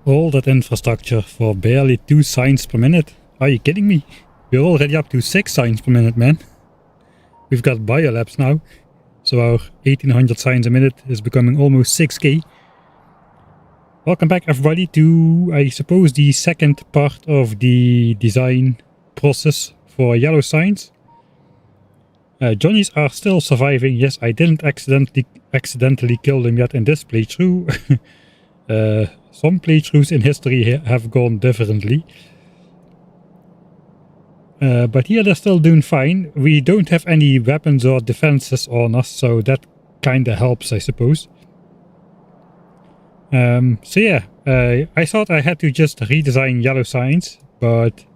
All that infrastructure for barely 2 signs per minute. Are you kidding me? We're already up to 6 signs per minute, man. We've got biolabs now, so our 1800 signs a minute is becoming almost 6k. Welcome back everybody to, I suppose, the second part of the design process for yellow signs. Johnnies are still surviving. Yes, I didn't accidentally kill them yet in this playthrough. Some playthroughs in history have gone differently. But here they're still doing fine. We don't have any weapons or defenses on us, so that kinda helps, I suppose. So yeah, I thought I had to just redesign yellow signs, but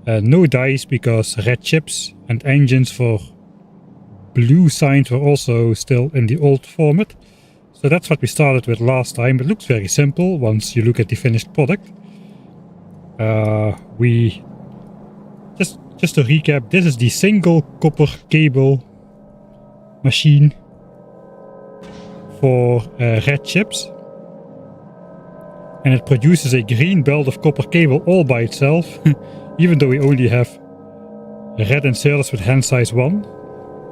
no dice because red chips and engines for blue signs were also still in the old format. So that's what we started with last time. It looks very simple once you look at the finished product. Just to recap, this is the single copper cable machine for red chips. And it produces a green belt of copper cable all by itself, even though we only have red inserters with hand size 1.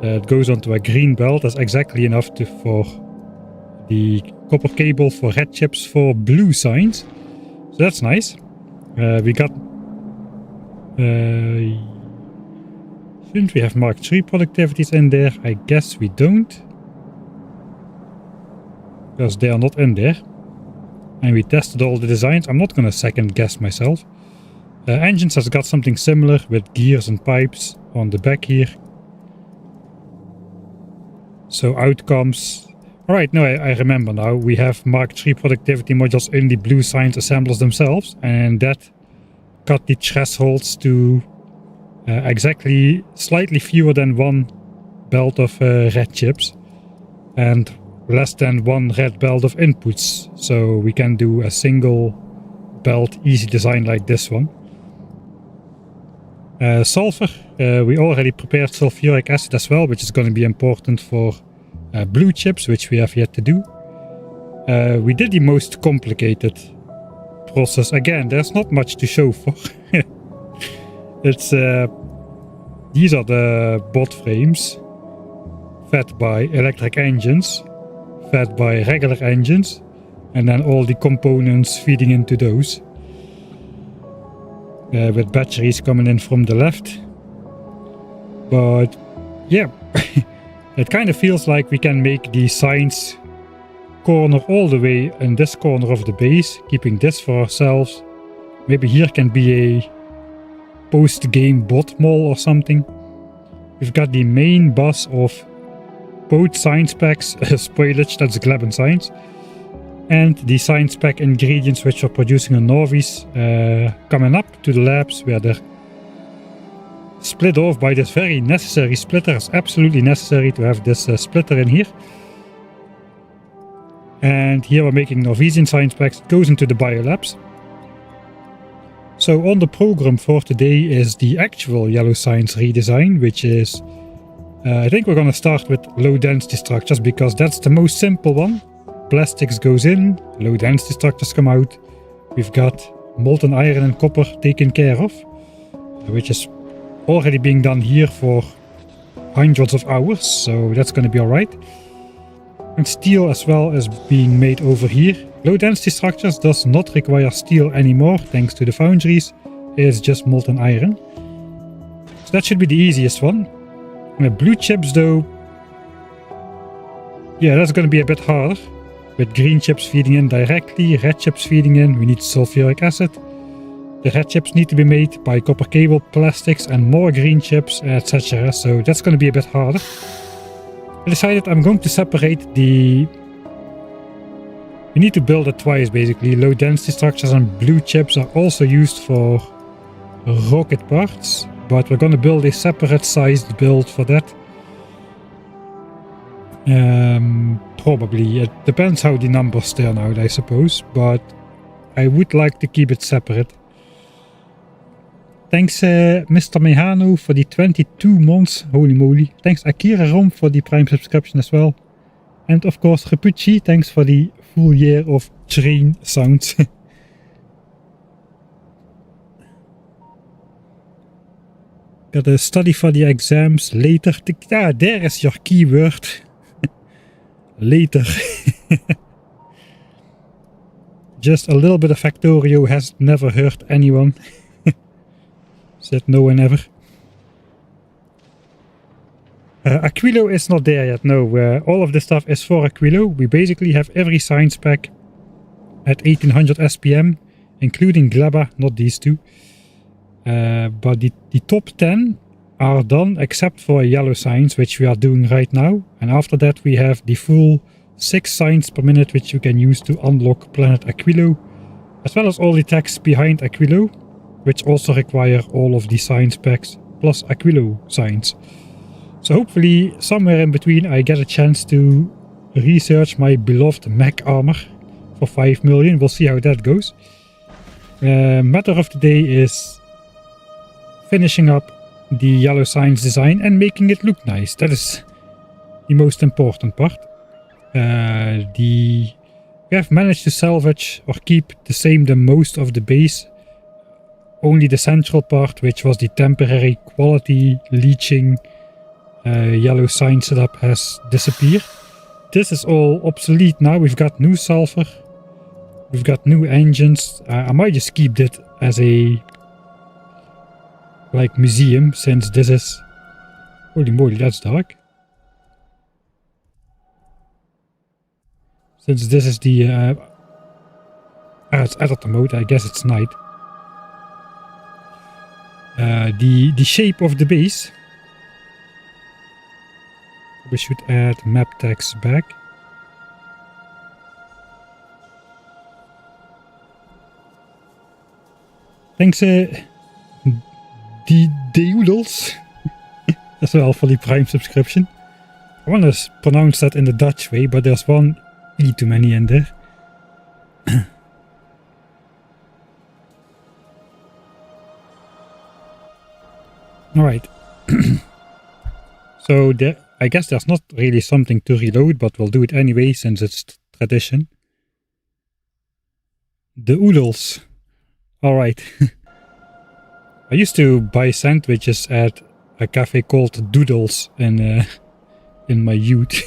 It goes onto a green belt. That's exactly enough for the copper cable for red chips for blue signs. So that's nice. We got... shouldn't we have Mark III productivities in there? I guess we don't. Because they are not in there. And we tested all the designs. I'm not going to second guess myself. Engines has got something similar with gears and pipes on the back here. So outcomes... Alright, no, I remember now. We have Mark III productivity modules in the blue signs assemblers themselves. And that cut the thresholds to exactly slightly fewer than 1 belt of red chips. And less than 1 red belt of inputs. So we can do a single belt easy design like this one. Sulfur. We already prepared sulfuric acid as well, which is going to be important for blue chips, which we have yet to do. We did the most complicated process. Again, there's not much to show for. It's these are the bot frames fed by electric engines, fed by regular engines, and then all the components feeding into those. With batteries coming in from the left. But yeah, it kind of feels like we can make the signs corner all the way in this corner of the base, keeping this for ourselves. Maybe here can be a post-game bot mall or something. We've got the main bus of both science packs, spoilage, that's Gleben Science, and the science pack ingredients which are producing a Nauvis coming up to the labs where they're split off by this very necessary splitter. It's absolutely necessary to have this splitter in here. And here we're making Norwegian science packs. It goes into the biolabs. So on the program for today is the actual yellow science redesign, which is I think we're going to start with low density structures because that's the most simple one. Plastics goes in, low density structures come out. We've got molten iron and copper taken care of, which is already being done here for hundreds of hours, so that's going to be alright. And steel as well is being made over here. Low density structures does not require steel anymore thanks to the foundries. It's just molten iron. So that should be the easiest one. Blue chips though, yeah, that's going to be a bit harder. With green chips feeding in directly, red chips feeding in, we need sulfuric acid. The red chips need to be made by copper cable, plastics and more green chips, etc. So that's going to be a bit harder. I decided I'm going to separate the... We need to build it twice basically. Low density structures and blue chips are also used for rocket parts. But we're going to build a separate sized build for that. Probably. It depends how the numbers turn out, I suppose. But I would like to keep it separate. Thanks Mr. Mehano for the 22 months. Holy moly. Thanks Akira Rom for the Prime subscription as well. And of course Repucci, thanks for the full year of train sounds. Gotta study for the exams later. Yeah, there is your keyword. Later. Just a little bit of Factorio has never hurt anyone. Said no one ever. Aquilo is not there yet, no. All of this stuff is for Aquilo. We basically have every science pack at 1800 SPM, including Gleba, not these two. But the top 10 are done except for yellow science, which we are doing right now. And after that we have the full 6 science per minute, which you can use to unlock Planet Aquilo, as well as all the text behind Aquilo, which also require all of the science packs plus Aquilo science. So hopefully somewhere in between I get a chance to research my beloved mech armor for 5 million. We'll see how that goes. Matter of the day is finishing up the yellow science design and making it look nice. That is the most important part. We have managed to salvage or keep the most of the base. Only the central part, which was the temporary quality leaching yellow sign setup, has disappeared. This is all obsolete now. We've got new sulfur. We've got new engines. I might just keep it as a museum, since this is... Holy moly, that's dark. Since this is the... it's editor mode, I guess it's night. The shape of the base. We should add map text back. Thanks, the Deudels as well for the Prime subscription. I want to pronounce that in the Dutch way, but there's one E too many in there. Alright. So I guess there's not really something to reload, but we'll do it anyway since it's tradition. The oodles. Alright. I used to buy sandwiches at a cafe called Doodles in my youth.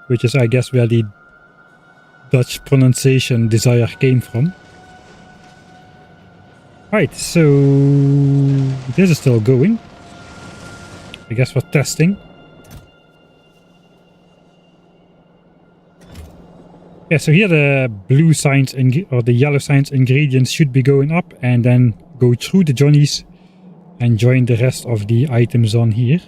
Which is, I guess, where the Dutch pronunciation desire came from. Right, so this is still going. I guess for testing. Yeah, so here the blue science or the yellow science ingredients should be going up, and then go through the Johnnies and join the rest of the items on here.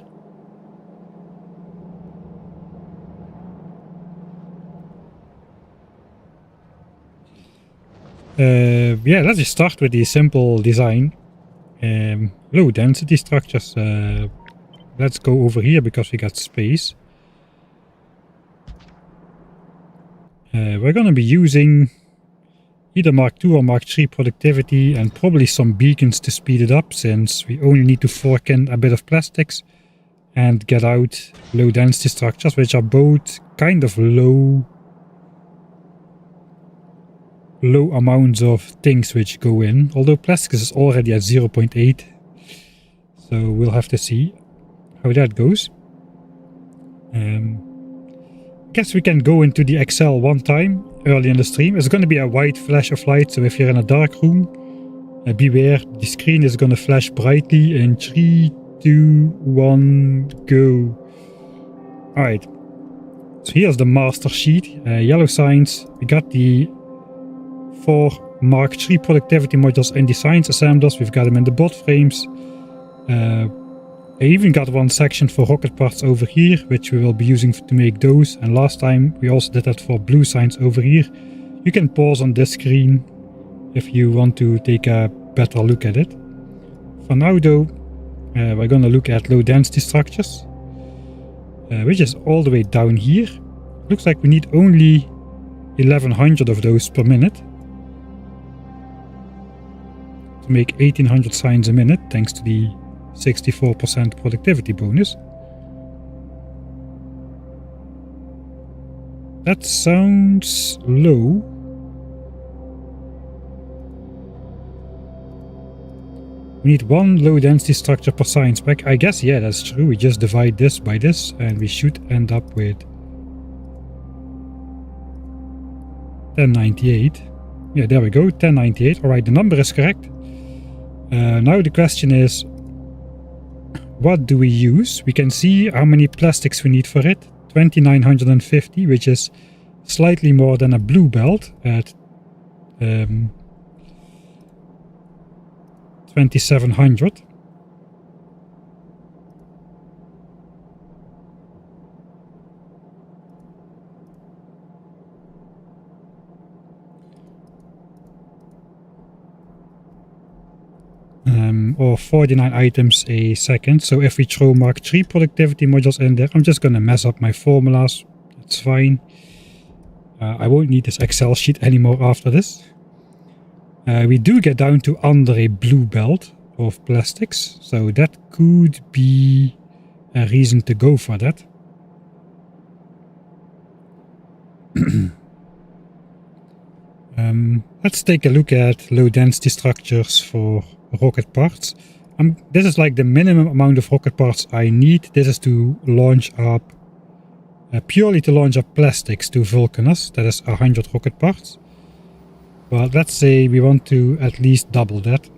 Yeah, let's just start with the simple design. Low density structures. Let's go over here because we got space. We're going to be using either Mark II or Mark III productivity, and probably some beacons to speed it up, since we only need to fork in a bit of plastics and get out low density structures, which are both kind of low amounts of things which go in, although plastics is already at 0.8, so we'll have to see how that goes. Guess we can go into the Excel one time early in the stream. It's going to be a white flash of light, so if you're in a dark room, beware, the screen is going to flash brightly in 3, 2, 1, go. Alright, so here's the master sheet. Yellow science. We got the 4 Mark III productivity modules in the science assemblers. We've got them in the bot frames. I even got one section for rocket parts over here, which we will be using to make those. And last time we also did that for blue science over here. You can pause on this screen if you want to take a better look at it. For now though, we're going to look at low density structures, which is all the way down here. Looks like we need only 1100 of those per minute to make 1800 signs a minute, thanks to the 64% productivity bonus. That sounds low. We need one low density structure per science pack. I guess, yeah, that's true. We just divide this by this and we should end up with 1098. Yeah, there we go, 1098. Alright, the number is correct. Now the question is, what do we use? We can see how many plastics we need for it. 2950, which is slightly more than a blue belt at 2700. Or 49 items a second. So if we throw Mark 3 productivity modules in there, I'm just going to mess up my formulas. That's fine. I won't need this Excel sheet anymore after this. We do get down to under a blue belt of plastics, so that could be a reason to go for that. Let's take a look at low density structures for rocket parts. This is like the minimum amount of rocket parts I need. This is to launch up, purely to launch up plastics to Vulcanus. That is 100 rocket parts. But let's say we want to at least double that.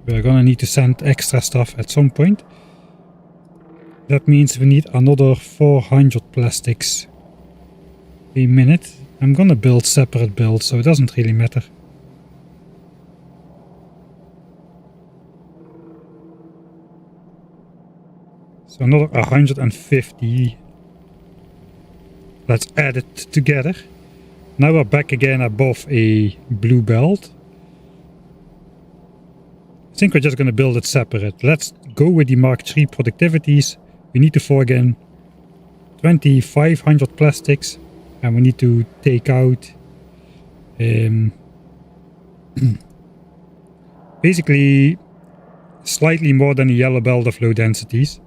We're gonna need to send extra stuff at some point. That means we need another 400 plastics a minute. I'm gonna build separate builds, so it doesn't really matter. So another 150. Let's add it together. Now we're back again above a blue belt. I think we're just going to build it separate. Let's go with the Mark III productivities. We need to fork-in 2500 plastics. And we need to take out basically slightly more than a yellow belt of low densities.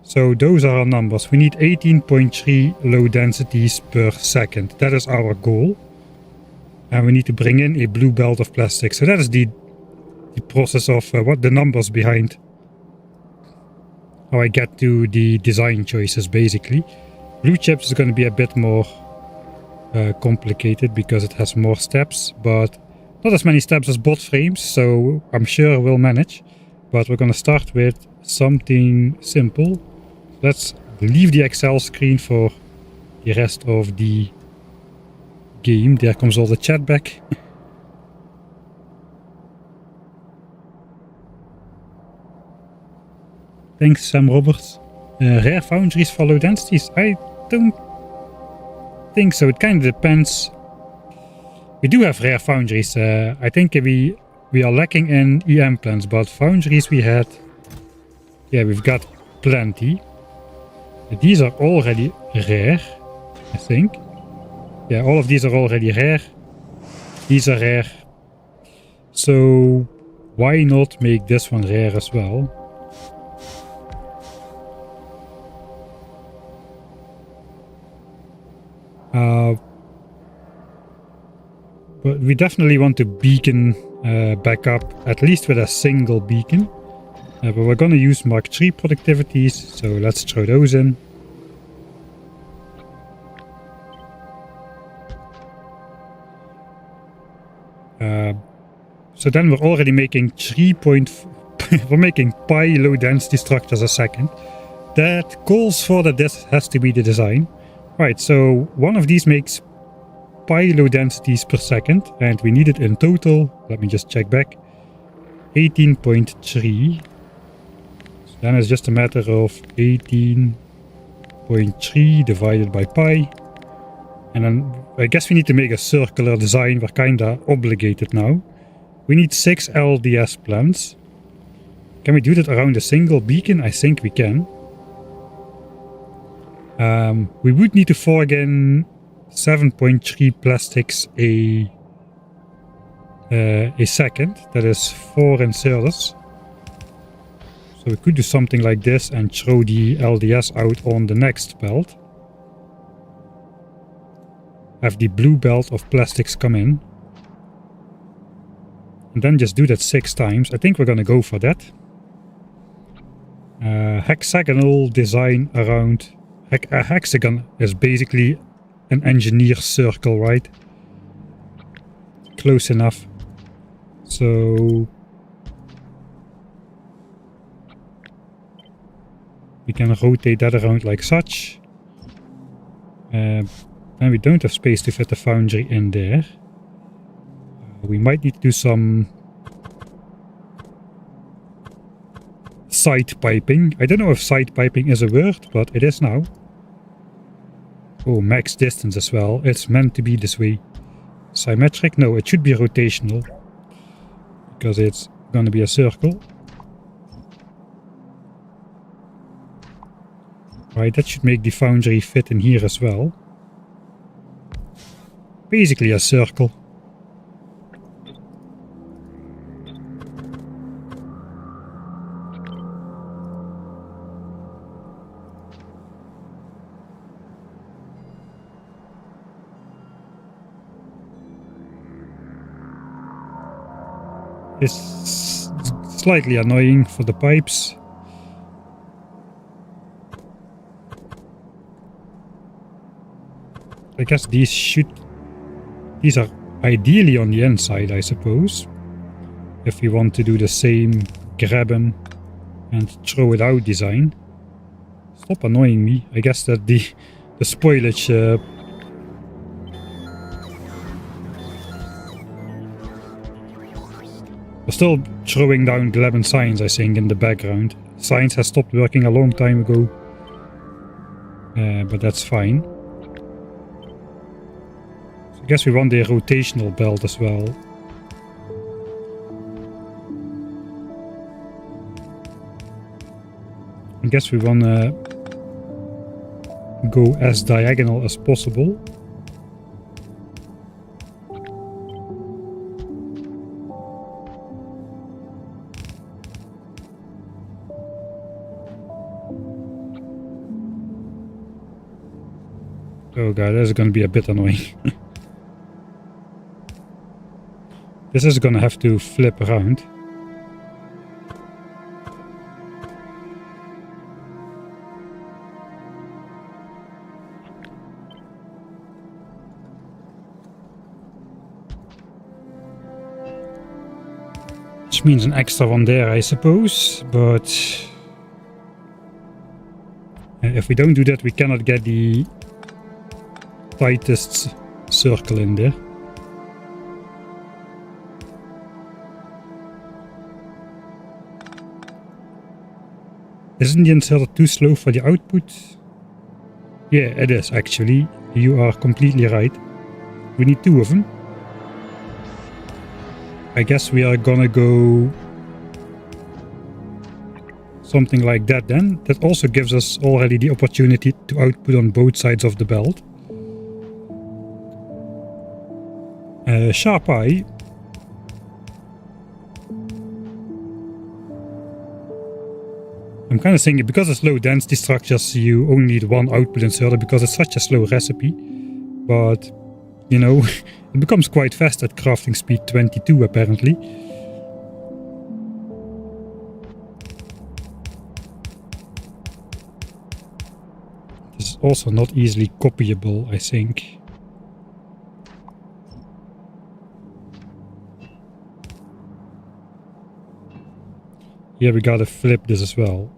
So those are our numbers. We need 18.3 low densities per second. That is our goal. And we need to bring in a blue belt of plastic. So that is the process of what the numbers behind how I get to the design choices, basically. Blue chips is going to be a bit more complicated because it has more steps, but not as many steps as bot frames, so I'm sure we'll manage. But we're going to start with something simple. Let's leave the Excel screen for the rest of the game. There comes all the chat back. Thanks, Sam Roberts. Rare foundries for low densities? I don't think so. It kind of depends. We do have rare foundries. I think we are lacking in EM plants, but foundries we had. Yeah, we've got plenty. These are already rare, I think. Yeah, all of these are already rare. These are rare. So why not make this one rare as well? But we definitely want to beacon back up, at least with a single beacon. But we're going to use Mark III productivities, so let's throw those in. So then we're already making we're making pi low density structures a second. That calls for that this has to be the design. Right, so one of these makes pi low densities per second, and we need it in total, let me just check back, 18.3. So then it's just a matter of 18.3 divided by pi. And then I guess we need to make a circular design. We're kinda obligated now. We need 6 LDS plants. Can we do that around a single beacon? I think we can. We would need to fork in 7.3 plastics a second. That is 4 inserters. So we could do something like this and throw the LDS out on the next belt. Have the blue belt of plastics come in. and then just do that 6 times. I think we're gonna go for that. Hexagonal design around... a hexagon is basically an engineer circle, right? Close enough. So... we can rotate that around like such. And we don't have space to fit the foundry in there. We might need to do some side piping. I don't know if side piping is a word, but it is now. Oh, max distance as well. It's meant to be this way. Symmetric? No, it should be rotational. Because it's going to be a circle. Right, that should make the foundry fit in here as well. Basically a circle. It's slightly annoying for the pipes. I guess these are ideally on the inside, I suppose. If we want to do the same grab 'em and throw it out design. Stop annoying me. I guess that the spoilage we're still throwing down grab 'em signs, I think, in the background. Signs has stopped working a long time ago. But that's fine. I guess we want the rotational belt as well. I guess we want to go as diagonal as possible. Oh god, this is going to be a bit annoying. This is going to have to flip around. Which means an extra one there, I suppose, but if we don't do that, we cannot get the tightest circle in there. Isn't the inserter too slow for the output? Yeah, it is actually. You are completely right. We need 2 of them. I guess we are gonna go something like that then. That also gives us already the opportunity to output on both sides of the belt. Sharp eye. I'm kind of thinking, because it's low density structures, you only need 1 output inserter because it's such a slow recipe. But, you know, it becomes quite fast at crafting speed 22 apparently. This is also not easily copyable, I think. Here we gotta flip this as well.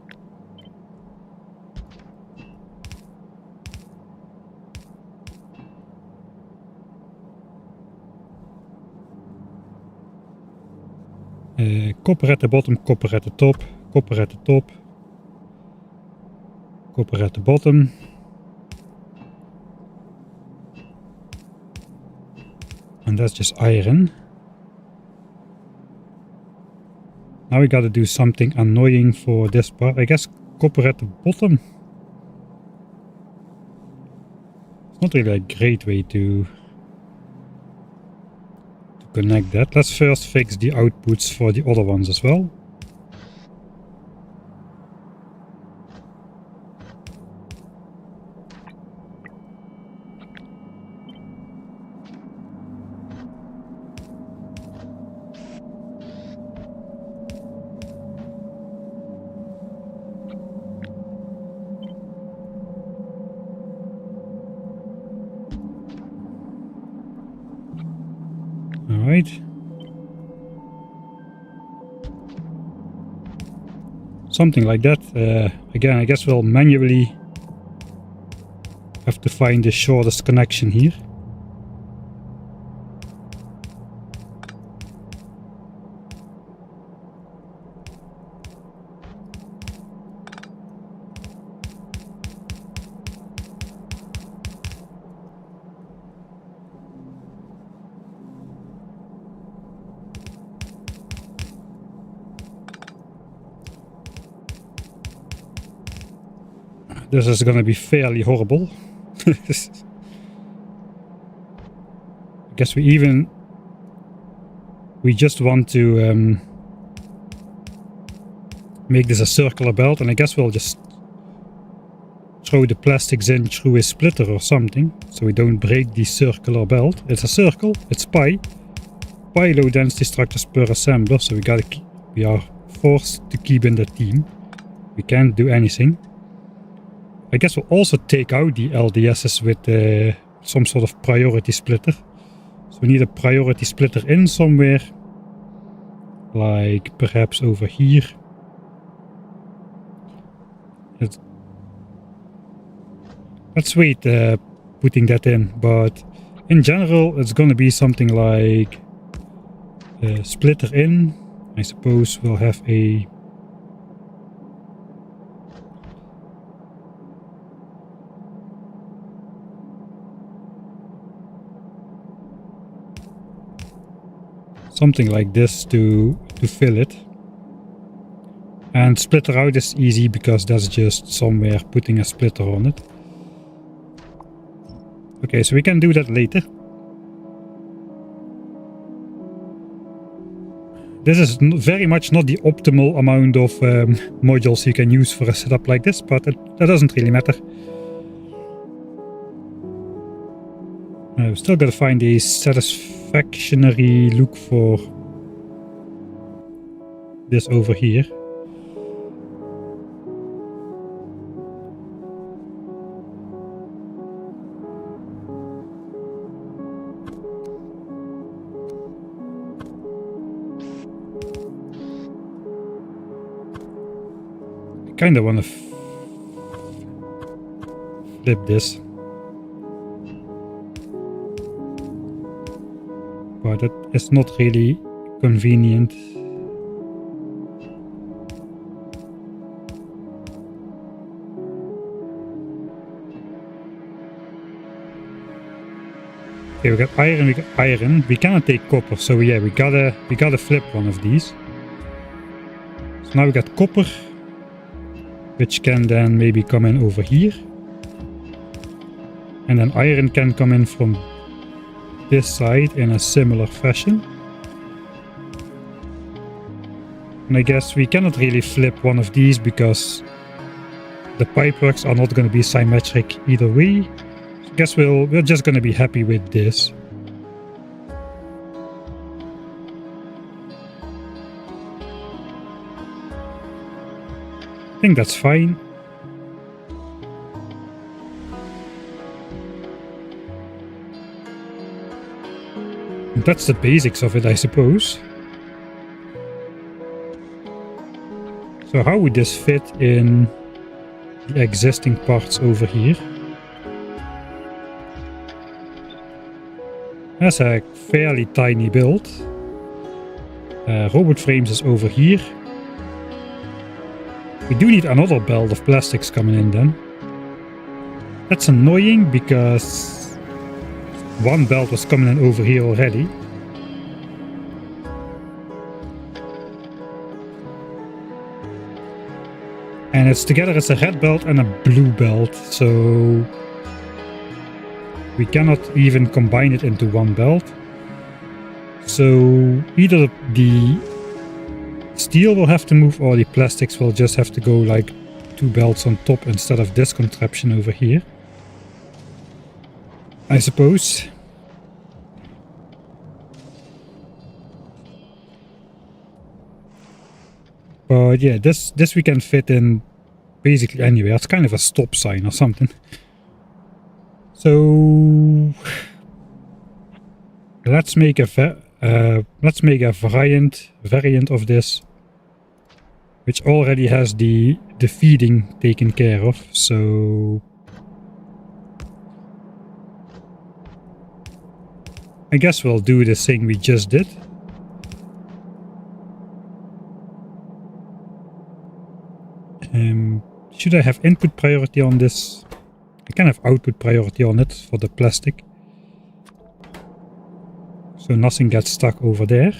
Copper at the bottom, copper at the top, copper at the top, copper at the bottom. And that's just iron. Now we gotta do something annoying for this part. I guess copper at the bottom. It's not really a great way to connect that. Let's first fix the outputs for the other ones as well. Alright. Something like that. Again, I guess we'll manually have to find the shortest connection here. This is going to be fairly horrible. I guess we just want to make this a circular belt, and I guess we'll just throw the plastics in through a splitter or something, so we don't break the circular belt. It's a circle, it's pi low density structures per assembler, so we are forced to keep in the team. We can't do anything. I guess we'll also take out the LDSs with some sort of priority splitter. So we need a priority splitter in somewhere, like perhaps over here. Let's wait putting that in, but in general it's gonna be something like splitter in. I suppose we'll have a something like this to fill it. And splitter out is easy because that's just somewhere putting a splitter on it. Okay, so we can do that later. This is very much not the optimal amount of modules you can use for a setup like this, but that doesn't really matter. We've still got to find a satisfactory look for this over here. I kind of want to flip this. But that is not really convenient. Okay, we got iron, we cannot take copper, so yeah, we gotta flip one of these. So now we got copper, which can then maybe come in over here. And then iron can come in from this side in a similar fashion. And I guess we cannot really flip one of these because the pipeworks are not going to be symmetric either way. I guess we're just going to be happy with this. I think that's fine. That's the basics of it, I suppose. So how would this fit in the existing parts over here? That's a fairly tiny build. Robot frames is over here. We do need another belt of plastics coming in then. That's annoying because one belt was coming in over here already. And it's together as a red belt and a blue belt, so we cannot even combine it into one belt. So either the steel will have to move or the plastics will just have to go like two belts on top instead of this contraption over here, I suppose. But yeah, this we can fit in basically anywhere. It's kind of a stop sign or something. So let's make a let's make a variant of this, which already has the feeding taken care of. So I guess we'll do the thing we just did. Should I have input priority on this? I can have output priority on it for the plastic, so nothing gets stuck over there.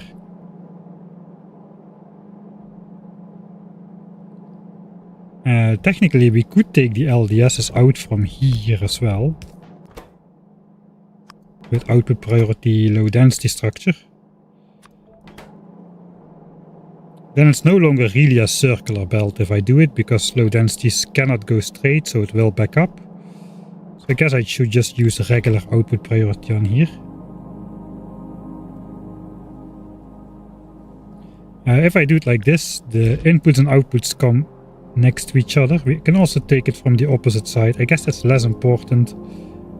Technically we could take the LDSs out from here as well, with output priority low density structure. Then it's no longer really a circular belt if I do it, because low densities cannot go straight, so it will back up. So I guess I should just use the regular output priority on here. If I do it like this, the inputs and outputs come next to each other. We can also take it from the opposite side. I guess that's less important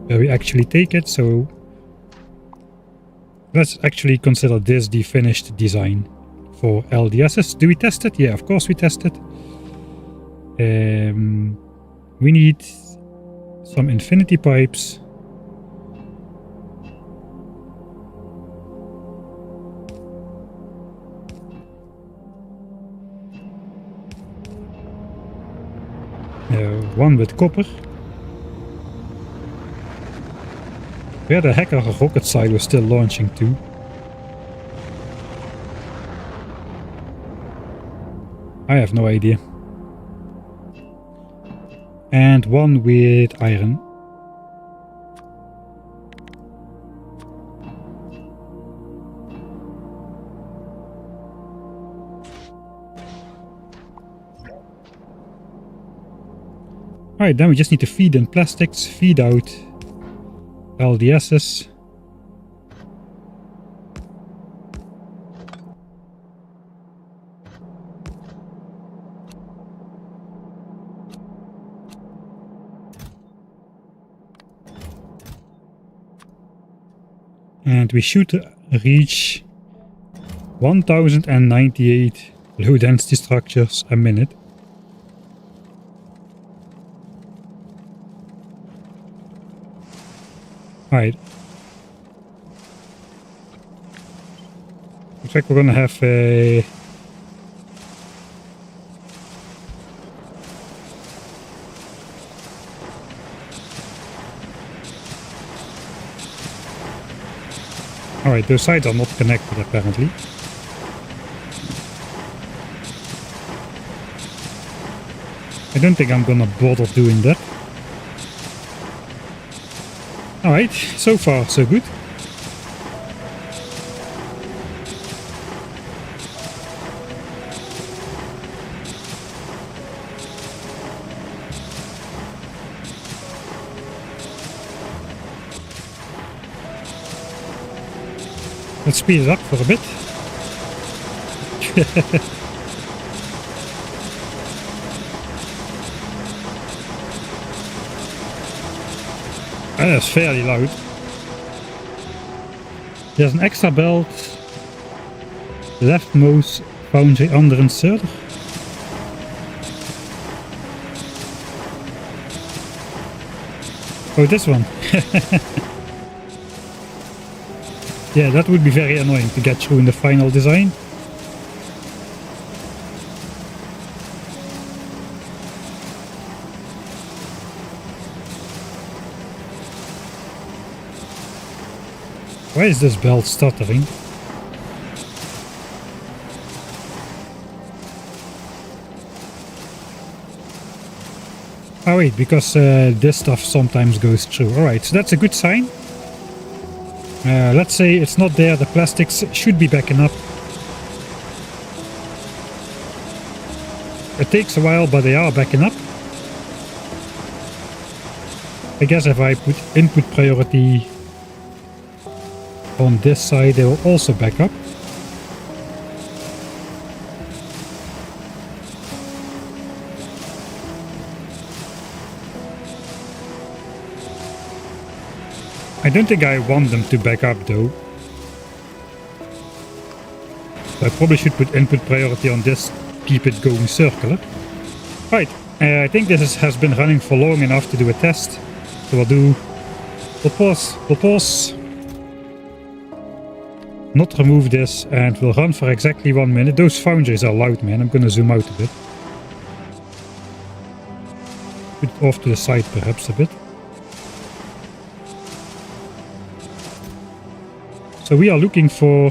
where we actually take it, so let's actually consider this the finished design for LDSs. Do we test it? Yeah, of course we test it. We need some infinity pipes. One with copper. Where the heck are the rocket silos still launching to? I have no idea. And one with iron. Alright, then we just need to feed in plastics, feed out LDSs. And we should reach 1098 low density structures a minute. Alright. Looks like we're gonna have a... Alright, those sides are not connected apparently. I don't think I'm gonna bother doing that. Alright, so far so good. Let's speed it up for a bit. That's fairly loud. There's an extra belt leftmost foundry under inserter. Oh, this one. Yeah, that would be very annoying to get through in the final design. Why is this belt stuttering? Oh wait, because this stuff sometimes goes through. Alright, so that's a good sign. Let's say it's not there, the plastics should be backing up. It takes a while, but they are backing up. I guess if I put input priority on this side, they will also back up. I don't think I want them to back up though. So I probably should put input priority on this, keep it going circular. Right, I think this has been running for long enough to do a test. So we'll pause. Not remove this, and we'll run for exactly 1 minute. Those foundries are loud, man. I'm gonna zoom out a bit. Put it off to the side perhaps a bit. So we are looking for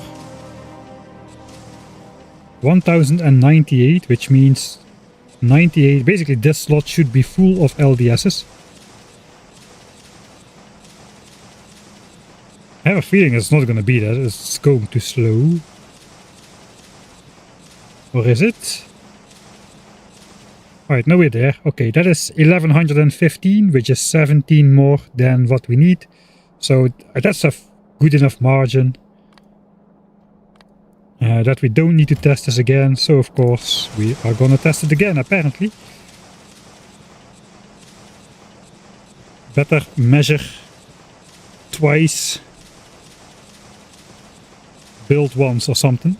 1098, which means 98. Basically this slot should be full of LDSs. I have a feeling it's not going to be that. It's going too slow. Or is it? Alright, now we're there. Okay, that is 1115, which is 17 more than what we need. So that's a good enough margin. That we don't need to test this again. So of course we are going to test it again, apparently. Better measure twice. Build once or something.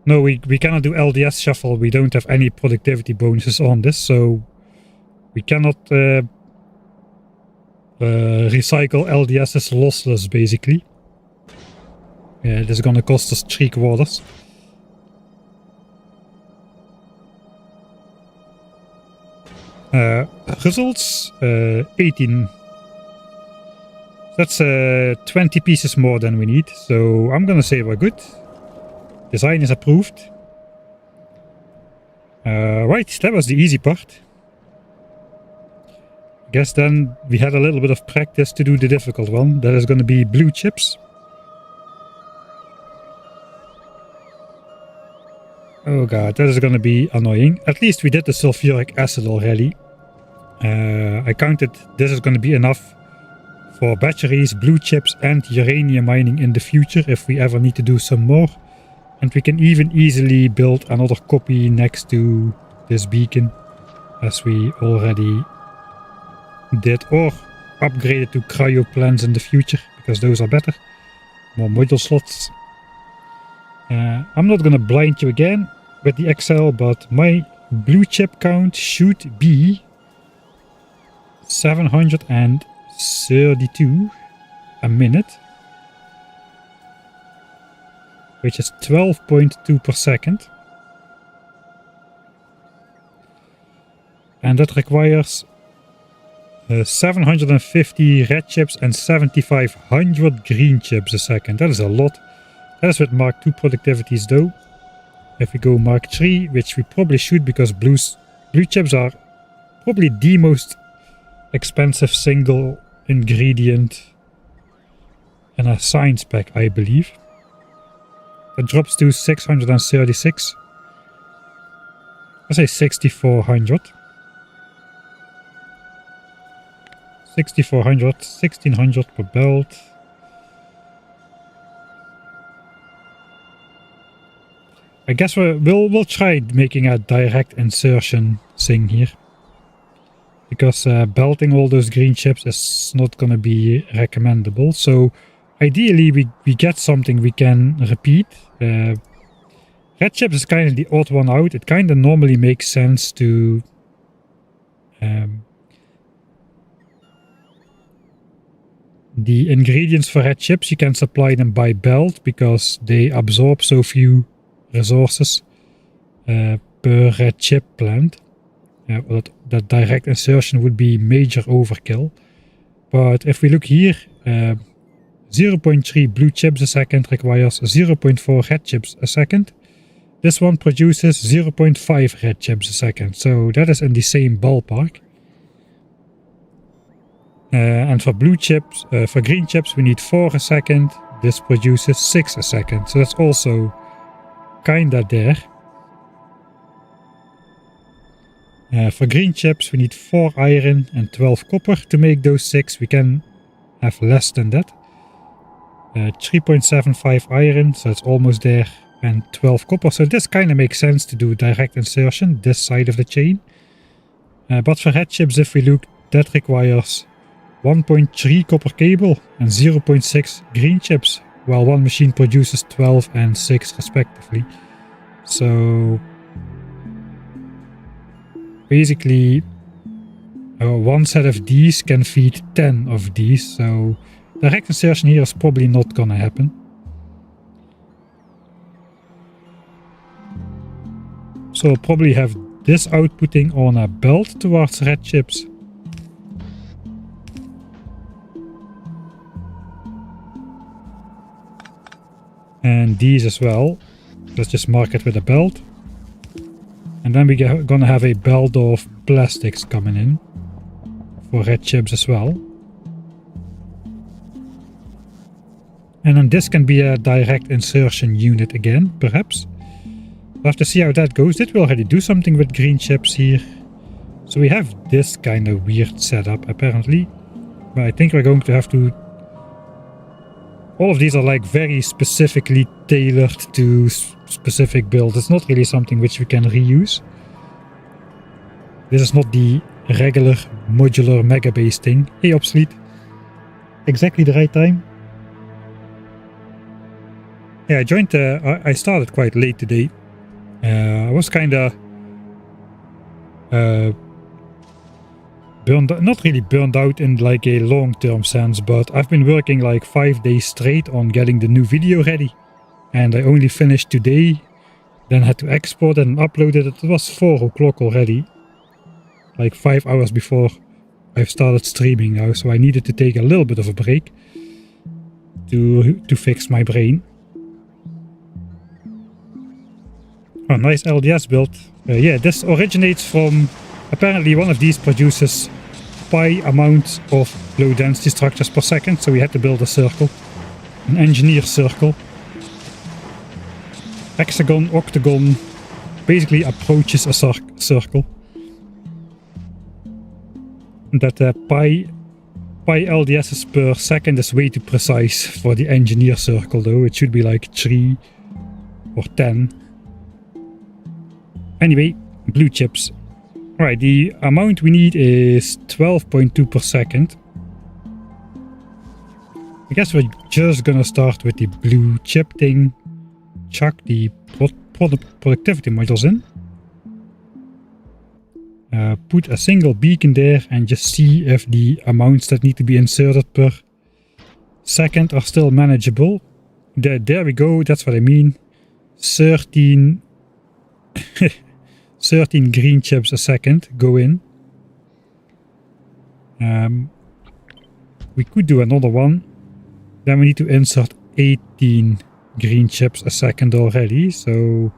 No, we cannot do LDS shuffle. We don't have any productivity bonuses on this, so we cannot recycle LDSs lossless, basically. Yeah, this is gonna cost us 3/4. Results 18. That's 20 pieces more than we need, so I'm gonna say we're good. Design is approved. Right, that was the easy part. Guess then we had a little bit of practice to do the difficult one. That is going to be blue chips. Oh god, that is going to be annoying. At least we did the sulfuric acid already. I counted this is going to be enough for batteries, blue chips and uranium mining in the future if we ever need to do some more. And we can even easily build another copy next to this beacon, as we already did, or upgrade it to cryo plants in the future, because those are better. More module slots. I'm not gonna blind you again with the Excel, but my blue chip count should be 732 a minute. Which is 12.2 per second. And that requires 750 red chips and 7500 green chips a second. That is a lot. That is with Mark II productivities though. If we go Mark III, which we probably should, because blue chips are probably the most expensive single ingredient in a science pack, I believe. That drops to 636. I say 6400. 6400, 1600 per belt. I guess we'll try making a direct insertion thing here. Because belting all those green chips is not gonna be recommendable. So ideally we get something we can repeat. Red chips is kind of the odd one out. It kind of normally makes sense to the ingredients for red chips, you can supply them by belt because they absorb so few resources per red chip plant. That direct insertion would be major overkill. But if we look here, 0.3 blue chips a second requires 0.4 red chips a second. This one produces 0.5 red chips a second, so that is in the same ballpark. And for blue chips, for green chips we need 4 a second. This produces 6 a second, so that's also kinda there. For green chips we need 4 iron and 12 copper to make those 6. We can have less than that. 3.75 iron, so it's almost there, and 12 copper. So this kind of makes sense to do direct insertion, this side of the chain. But for red chips, if we look, that requires 1.3 copper cable and 0.6 green chips, while one machine produces 12 and 6 respectively. So basically one set of these can feed 10 of these, so direct insertion here is probably not gonna happen. So we'll probably have this outputting on a belt towards red chips. And these as well. Let's just mark it with a belt. And then we're gonna have a belt of plastics coming in for red chips as well. And then this can be a direct insertion unit again, perhaps. We'll have to see how that goes. Did we already do something with green chips here? So we have this kind of weird setup apparently. But I think we're going to have to... All of these are like very specifically tailored to specific builds. It's not really something which we can reuse. This is not the regular modular mega base thing. Hey, obsolete. Exactly the right time. Yeah, I started quite late today. I was kinda not really burned out in like a long-term sense, but I've been working like 5 days straight on getting the new video ready. And I only finished today, then had to export it and upload it. It was 4 o'clock already. Like 5 hours before I've started streaming now, so I needed to take a little bit of a break to fix my brain. Oh, nice LDS build. Yeah, this originates from... Apparently one of these produces pi amount of low density structures per second, so we had to build a circle. An engineer circle. Hexagon, octagon, basically approaches a circle. That pi LDSs per second is way too precise for the engineer circle though. It should be like 3 or 10. Anyway, blue chips. Alright, the amount we need is 12.2 per second. I guess we're just gonna start with the blue chip thing. Chuck the productivity modules in. Put a single beacon there and just see if the amounts that need to be inserted per second are still manageable. There we go, that's what I mean. 13 green chips a second go in. We could do another one. Then we need to insert 18 green chips a second already, so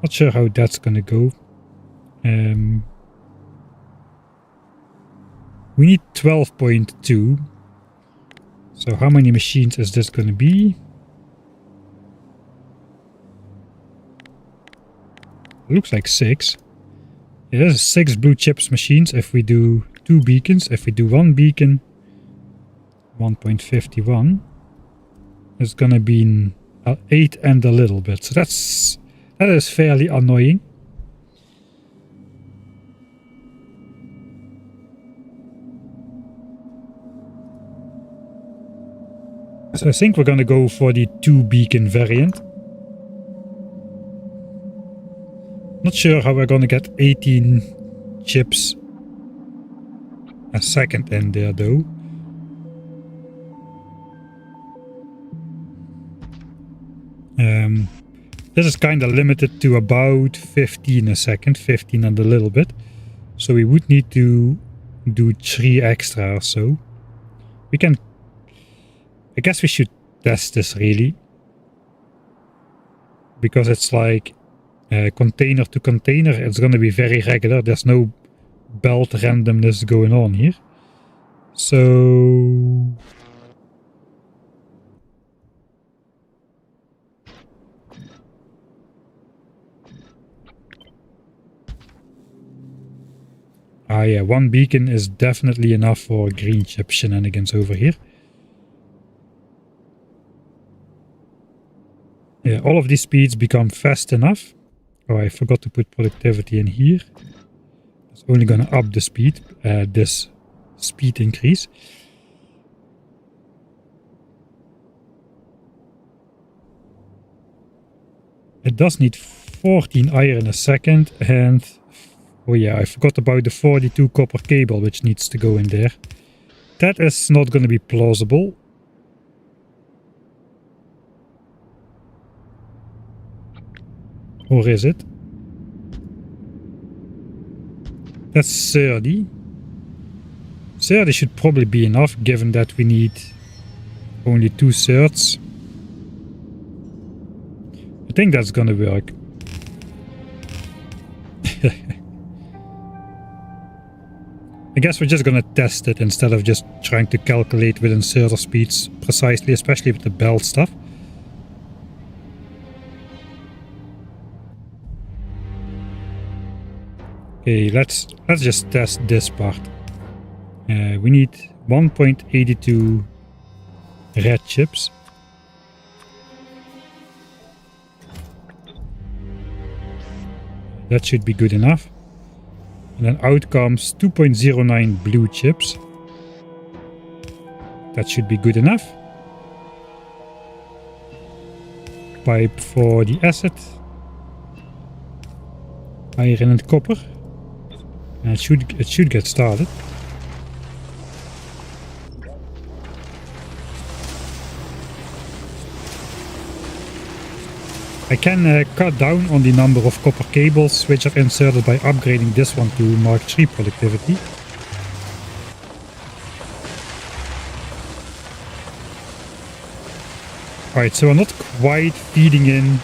not sure how that's gonna go. We need 12.2. So how many machines is this gonna be? Looks like 6. Yeah, there's 6 blue chips machines if we do 2 beacons. If we do 1 beacon, 1.51. It's gonna be 8 and a little bit. So that is fairly annoying. So I think we're gonna go for the 2 beacon variant. Not sure how we're gonna get 18 chips a second in there though. This is kind of limited to about 15 a second, 15 and a little bit. So we would need to do 3 extra or so. We can... I guess we should test this really. Because it's like container to container, it's gonna be very regular. There's no belt randomness going on here. So... Ah yeah, 1 beacon is definitely enough for green chip shenanigans over here. Yeah, all of these speeds become fast enough. Oh, I forgot to put productivity in here. It's only gonna up the speed, this speed increase. It does need 14 iron a second, and oh yeah, I forgot about the 42 copper cable which needs to go in there. That is not going to be plausible. Or is it? That's 30. 30 should probably be enough, given that we need only 2/3. I think that's gonna work. I guess we're just gonna test it instead of just trying to calculate with inserter speeds precisely, especially with the belt stuff. Okay, let's just test this part. We need 1.82 red chips. That should be good enough. And then out comes 2.09 blue chips. That should be good enough. Pipe for the acid. Iron and copper. And it should get started. I can cut down on the number of copper cables which are inserted by upgrading this one to Mark III productivity. Alright, so we're not quite feeding in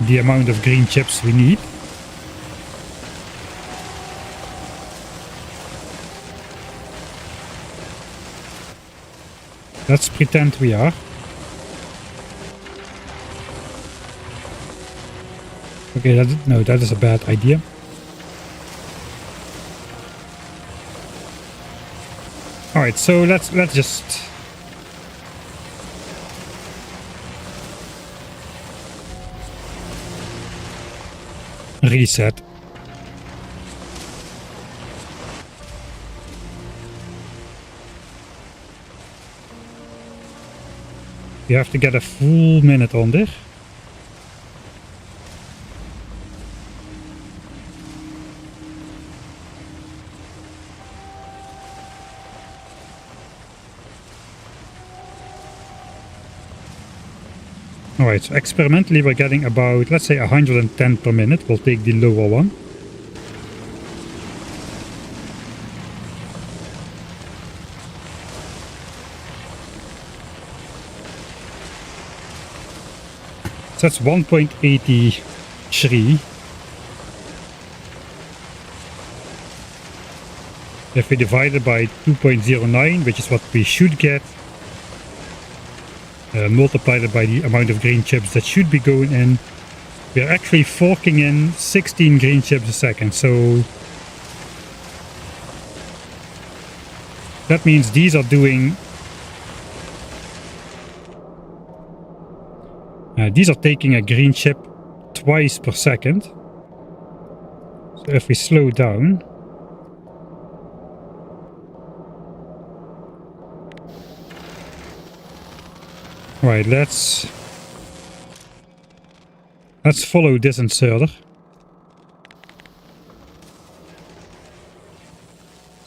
the amount of green chips we need. Let's pretend we are. Okay, that is a bad idea. Alright, so let's just reset. You have to get a full minute on this. Alright, so experimentally we're getting about, let's say 110 per minute. We'll take the lower one. So that's 1.83. If we divide it by 2.09, which is what we should get, multiplied it by the amount of green chips that should be going in, we're actually forking in 16 green chips a second. So that means these are doing these are taking a green chip twice per second. So if we slow down, right, let's follow this inserter.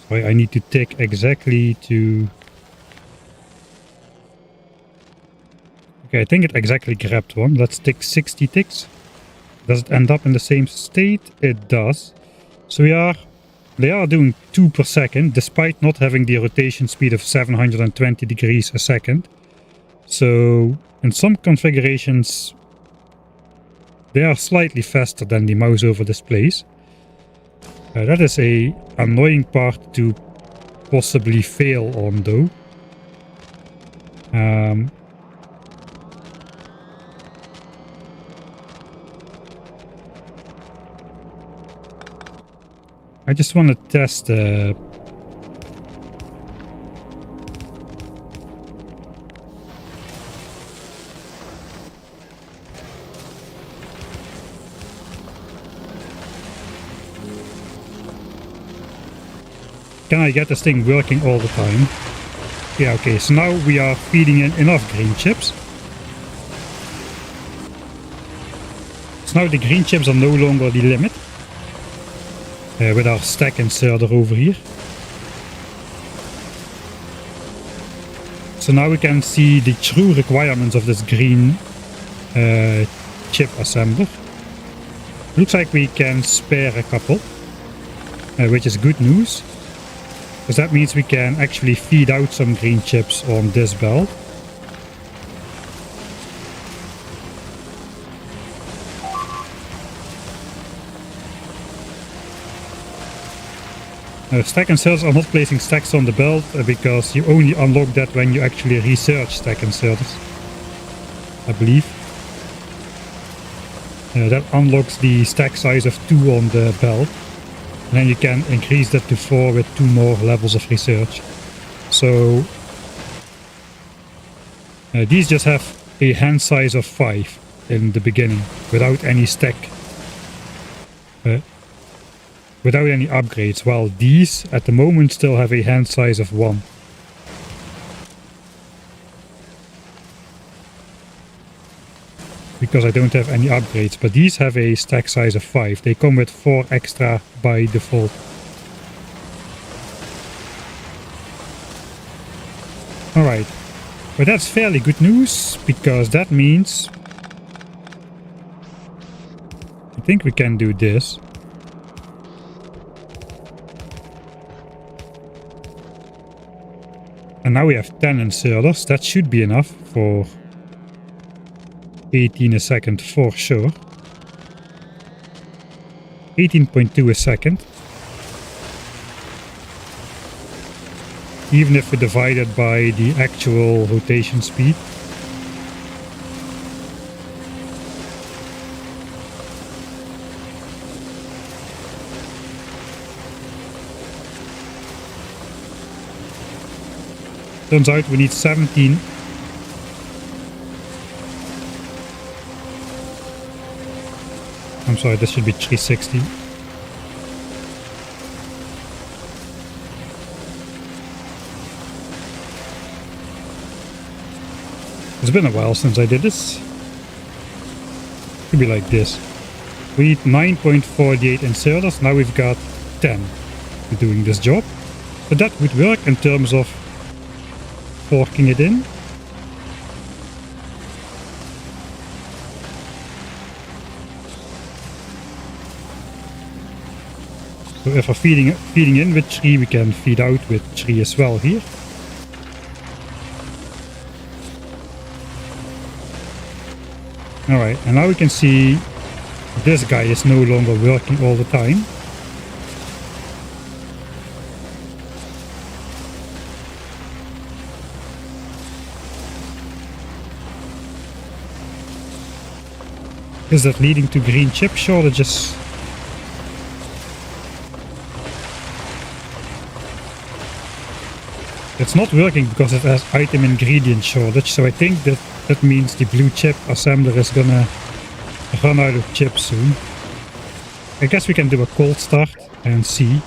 Sorry, I need to tick exactly to... Okay, I think it exactly grabbed one. Let's tick 60 ticks. Does it end up in the same state? It does. So they are doing 2 per second, despite not having the rotation speed of 720 degrees a second. So in some configurations they are slightly faster than the mouse over displays. That is a annoying part to possibly fail on though. I just want to test can I get this thing working all the time? Yeah, okay, so now we are feeding in enough green chips. So now the green chips are no longer the limit. With our stack inserter over here. So now we can see the true requirements of this green chip assembler. Looks like we can spare a couple, which is good news. Because that means we can actually feed out some green chips on this belt. Stack inserters are not placing stacks on the belt because you only unlock that when you actually research stack inserters, I believe. That unlocks the stack size of 2 on the belt. And then you can increase that to 4 with 2 more levels of research. So these just have a hand size of 5 in the beginning without any stack. Without any upgrades, while these at the moment still have a hand size of 1. Because I don't have any upgrades, but these have a stack size of 5. They come with 4 extra by default. Alright, but that's fairly good news, because that means I think we can do this. And now we have 10 inserters. That should be enough for 18 a second for sure. 18.2 a second. Even if we divide it by the actual rotation speed. Turns out we need 17. I'm sorry, this should be 360. It's been a while since I did this. Could be like this. We need 9.48 inserters. Now we've got 10 doing this job. But that would work in terms of forking it in. So if we're feeding in with 3, we can feed out with 3 as well here. Alright, and now we can see this guy is no longer working all the time. Is that leading to green chip shortages? It's not working because it has item ingredient shortage, so I think that means the blue chip assembler is gonna run out of chips soon. I guess we can do a cold start and see.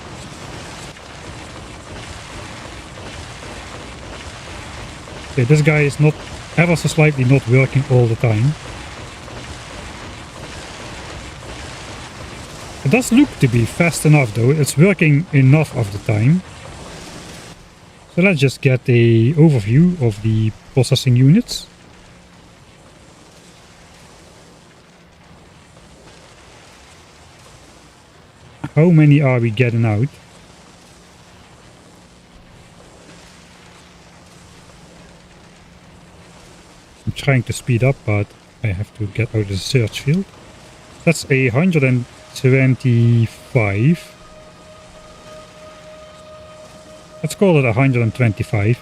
Okay, this guy is not ever so slightly not working all the time. It does look to be fast enough though, it's working enough of the time. So let's just get a overview of the processing units. How many are we getting out? I'm trying to speed up, but I have to get out of the search field. That's 125. Let's call it 125.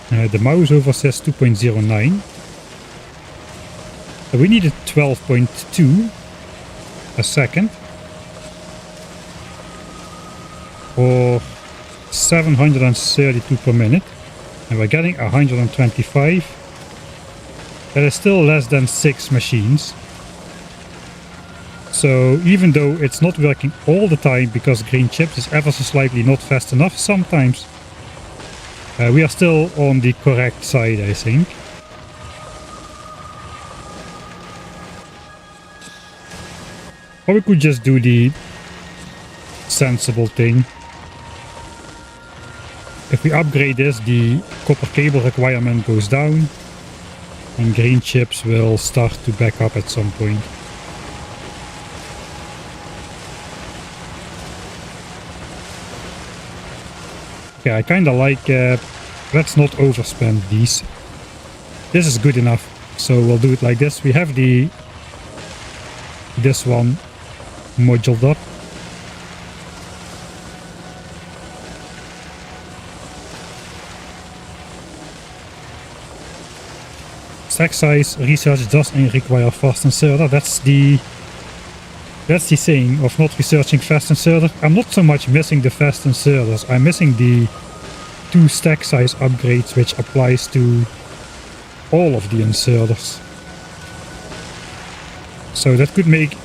The mouse over says 2.09. So we needed 12.2 a second. Or 732 per minute. And we're getting 125. That is still less than 6 machines. So even though it's not working all the time because green chips is ever so slightly not fast enough sometimes, we are still on the correct side, I think. Or we could just do the sensible thing. If we upgrade this, the copper cable requirement goes down and green chips will start to back up at some point. Okay, I kinda like, let's not overspend these. This is good enough, so we'll do it like this. We have this one moduled up. Stack size research doesn't require fast inserter. That's the thing of not researching fast inserter. I'm not so much missing the fast inserters. I'm missing the 2 stack size upgrades, which applies to all of the inserters. So that could make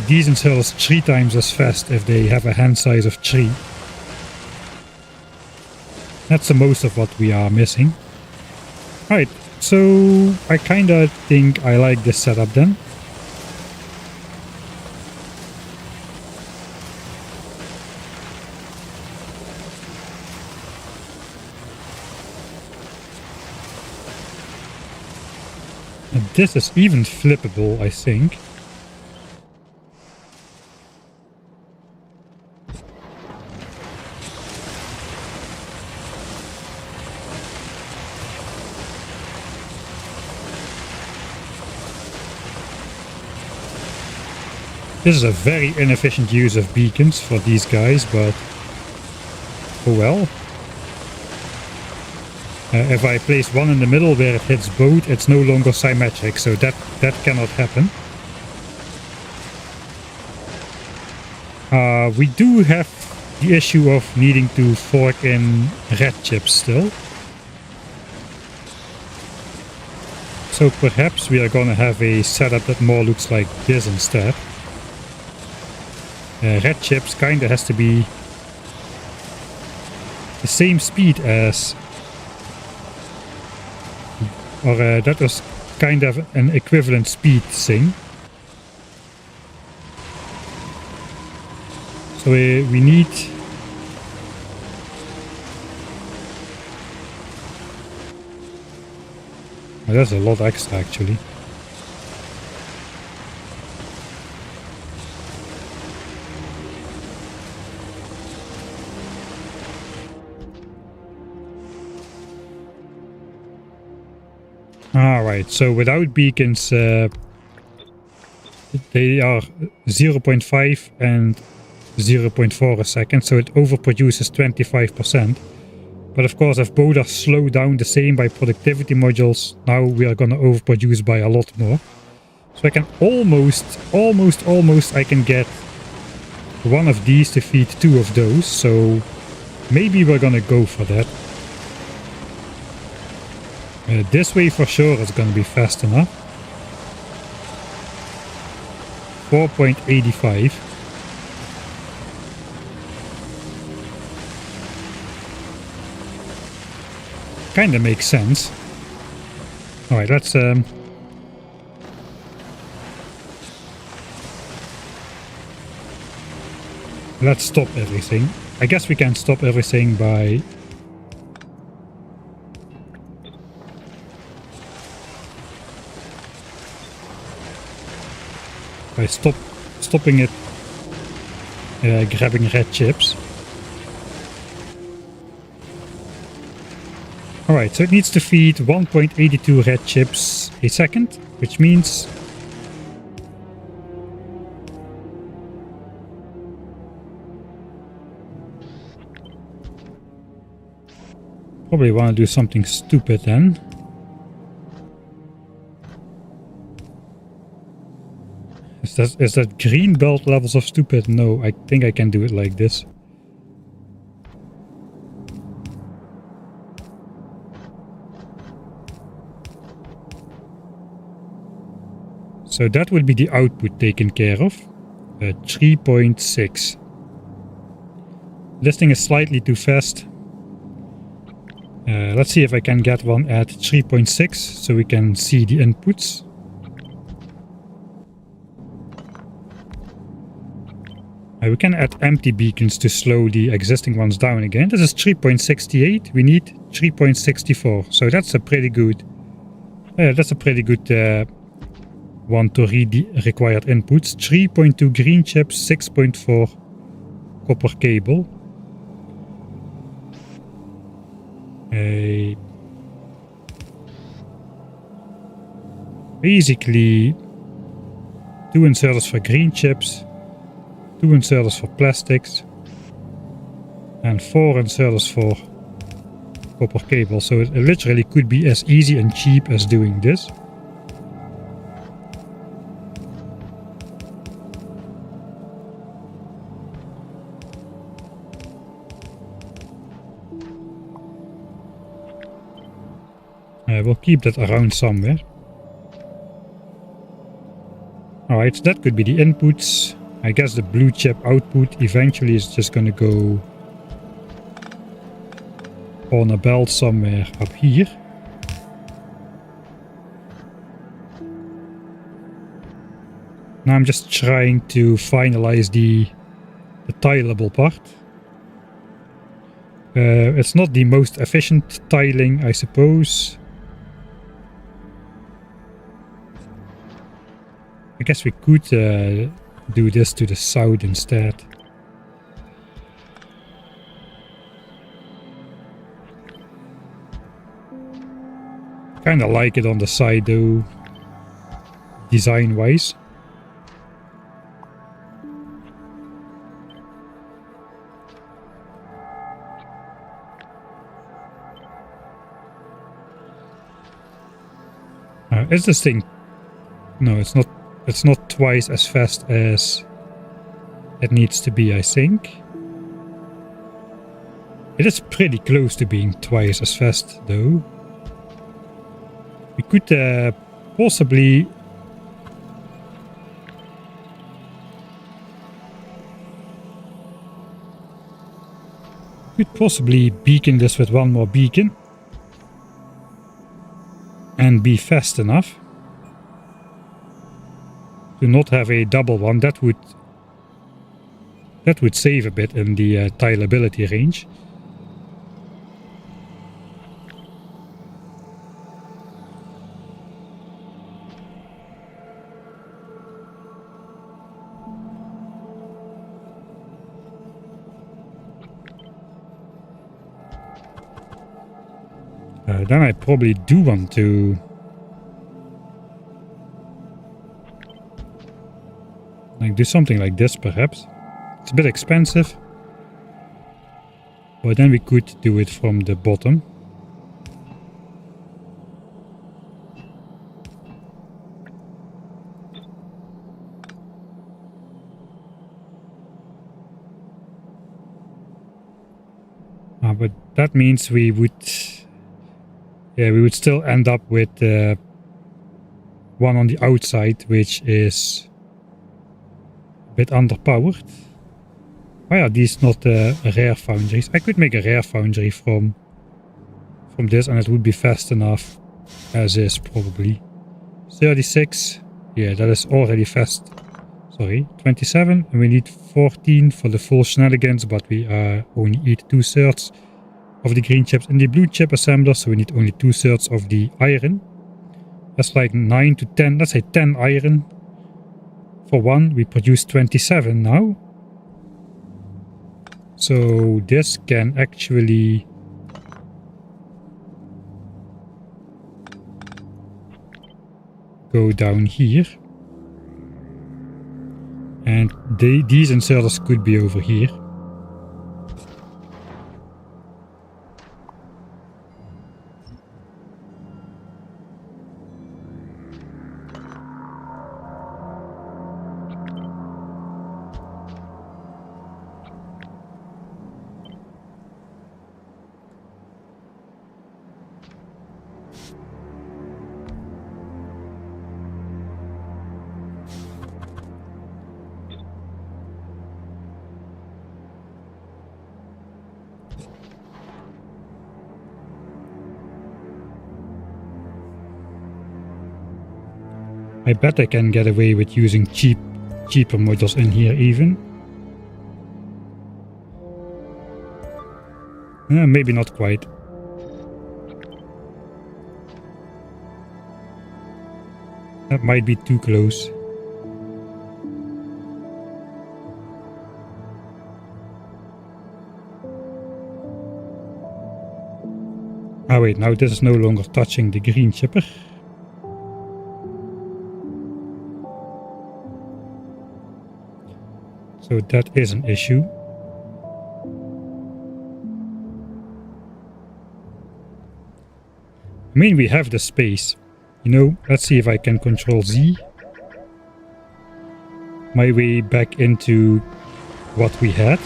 these inserters 3 times as fast if they have a hand size of 3. That's the most of what we are missing. Alright, so I kinda think I like this setup then. And this is even flippable, I think. This is a very inefficient use of beacons for these guys, but oh well. If I place one in the middle where it hits both, it's no longer symmetric, so that cannot happen. We do have the issue of needing to fork in red chips still. So perhaps we are gonna have a setup that more looks like this instead. Red chips kinda has to be the same speed as, or that was kind of an equivalent speed thing. So we need oh, that's a lot extra actually. Alright, so without beacons, they are 0.5 and 0.4 a second, so it overproduces 25%. But of course, if both are slowed down the same by productivity modules, now we are gonna overproduce by a lot more. So I can almost, I can get one of these to feed 2 of those, so maybe we're gonna go for that. This way for sure is going to be fast enough. 4.85. Kind of makes sense. Alright, let's stop everything. I guess we can stop everything by stopping it grabbing red chips. Alright, so it needs to feed 1.82 red chips a second, which means probably want to do something stupid then. Is that green belt levels of stupid? No, I think I can do it like this. So that would be the output taken care of. 3.6. This thing is slightly too fast. Let's see if I can get one at 3.6 so we can see the inputs. We can add empty beacons to slow the existing ones down again. This is 3.68. We need 3.64. So that's a pretty good. One to read the required inputs. 3.2 green chips, 6.4 copper cable. Basically 2 inserters for green chips, 2 inserters for plastics, and 4 inserters for copper cable. So it literally could be as easy and cheap as doing this. We'll keep that around somewhere. Alright, so that could be the inputs. I guess the blue chip output eventually is just gonna go on a belt somewhere up here. Now I'm just trying to finalize the tileable part. It's not the most efficient tiling, I suppose. I guess we could do this to the south instead. Kinda like it on the side though, design wise. Is this thing? No, it's not. It's not twice as fast as it needs to be, I think. It is pretty close to being twice as fast, though. We could possibly... beacon this with one more beacon. And be fast enough to not have a double one. That would save a bit in the tileability range. Then I probably do want to do something like this, perhaps. It's a bit expensive, but then we could do it from the bottom. But that means we would still end up with one on the outside, which is a bit underpowered. Why are these not rare foundries? I could make a rare foundry from this and it would be fast enough as is, probably. 36. Yeah, that is already fast. Sorry, 27. And we need 14 for the full shenanigans, but we only eat 2/3 of the green chips in the blue chip assembler, so we need only 2/3 of the iron. That's like 9 to 10, let's say 10 iron. For one, we produce 27 now. So this can actually go down here. And these inserters could be over here. I bet I can get away with using cheaper models in here even. Maybe not quite. That might be too close. Ah wait, now this is no longer touching the green chipper. So that is an issue. I mean, we have the space. You know, let's see if I can control Z. My way back into what we had.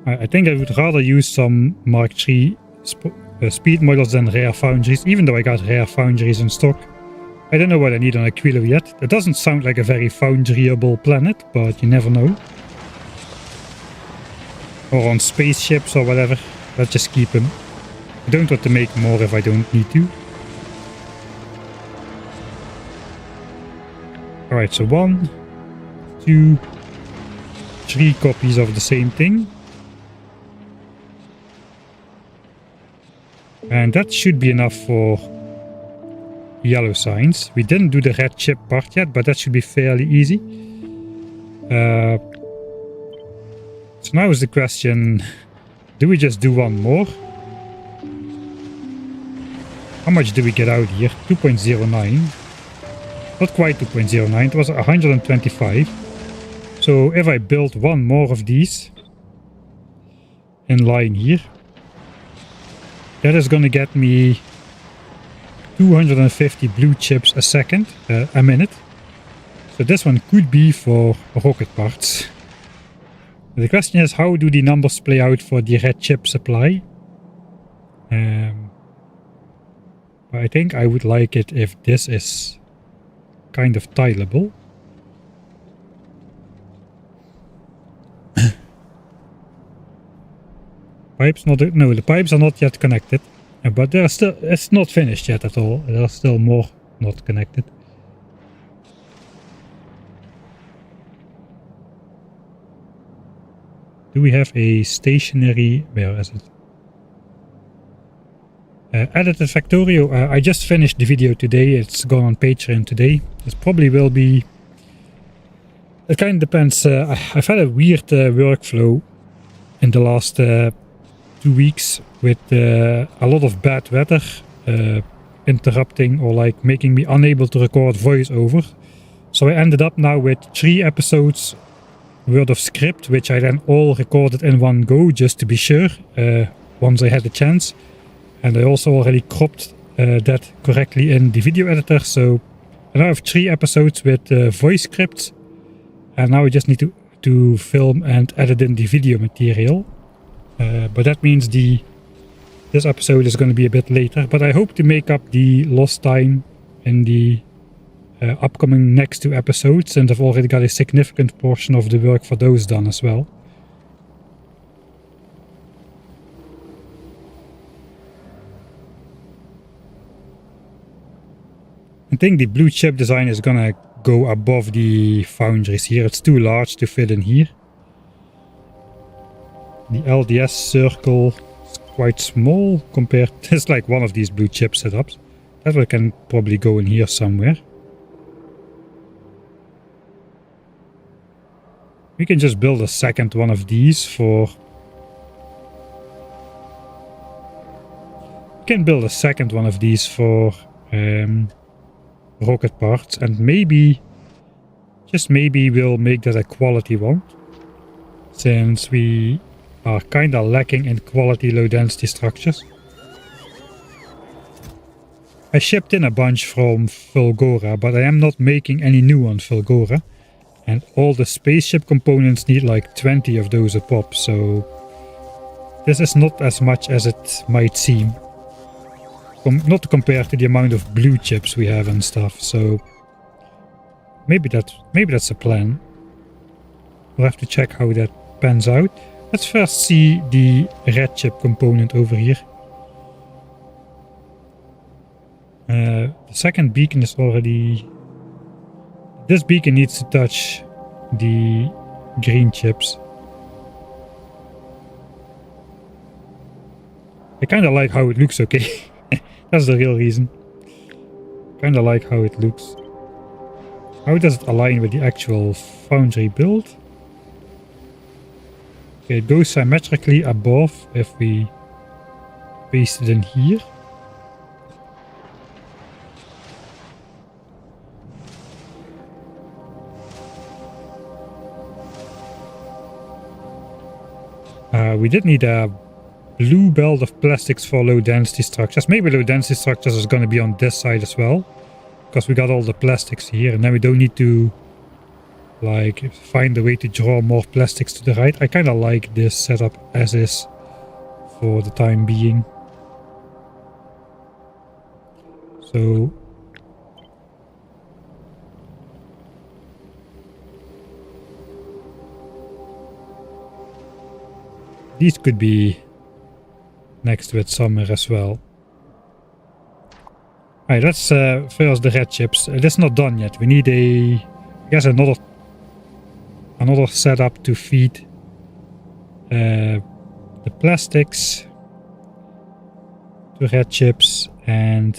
I think I would rather use some Mark III speed models than rare foundries, even though I got rare foundries in stock. I don't know what I need on Aquilo yet. That doesn't sound like a very foundryable planet, but you never know. Or on spaceships or whatever. Let's just keep them. I don't want to make more if I don't need to. Alright, so 1, 2, 3 copies of the same thing. And that should be enough for yellow signs. We didn't do the red chip part yet, but that should be fairly easy. So now is the question, do we just do one more? How much do we get out here? 2.09. Not quite 2.09, it was 125. So if I build one more of these in line here, that is going to get me 250 blue chips a minute. So this one could be for rocket parts. The question is, how do the numbers play out for the red chip supply? I think I would like it if this is kind of tileable. Pipes not, no, the pipes are not yet connected, but there are still, it's not finished yet at all. There are still more not connected. Do we have a stationary, where is it? Edited Factorio. I just finished the video today. It's gone on Patreon today. This probably will be, it kind of depends. I've had a weird workflow in the last 2 weeks with a lot of bad weather interrupting or like making me unable to record voiceover. So I ended up now with 3 episodes worth of script, which I then all recorded in one go just to be sure once I had the chance. And I also already cropped that correctly in the video editor. So I now have 3 episodes with voice scripts, and now I just need to film and edit in the video material. But that means this episode is going to be a bit later. But I hope to make up the lost time in the upcoming next 2 episodes, and I've already got a significant portion of the work for those done as well. I think the blue chip design is gonna go above the foundries here. It's too large to fit in here. The LDS circle is quite small compared. It's like one of these blue chip setups. That one can probably go in here somewhere. We can just build a second one of these for... We can build a second one of these for rocket parts, and maybe, just maybe, we'll make that a quality one, since we are kinda lacking in quality low density structures. I shipped in a bunch from Fulgora, but I am not making any new on Fulgora. And all the spaceship components need like 20 of those a pop, so this is not as much as it might seem. Not compared to the amount of blue chips we have and stuff, so maybe that's a plan. We'll have to check how that pans out. Let's first see the red chip component over here. The second beacon is already... This beacon needs to touch the green chips. I kinda like how it looks, okay? That's the real reason. Kinda like how it looks. How does it align with the actual foundry build? Okay, it goes symmetrically above if we paste it in here. We did need a blue belt of plastics for low density structures. Maybe low density structures is going to be on this side as well, because we got all the plastics here, and then we don't need to like find a way to draw more plastics to the right. I kind of like this setup as is for the time being. So these could be next to it somewhere as well. Alright, let's first the red chips. That's not done yet. We need I guess another setup to feed the plastics to red chips, and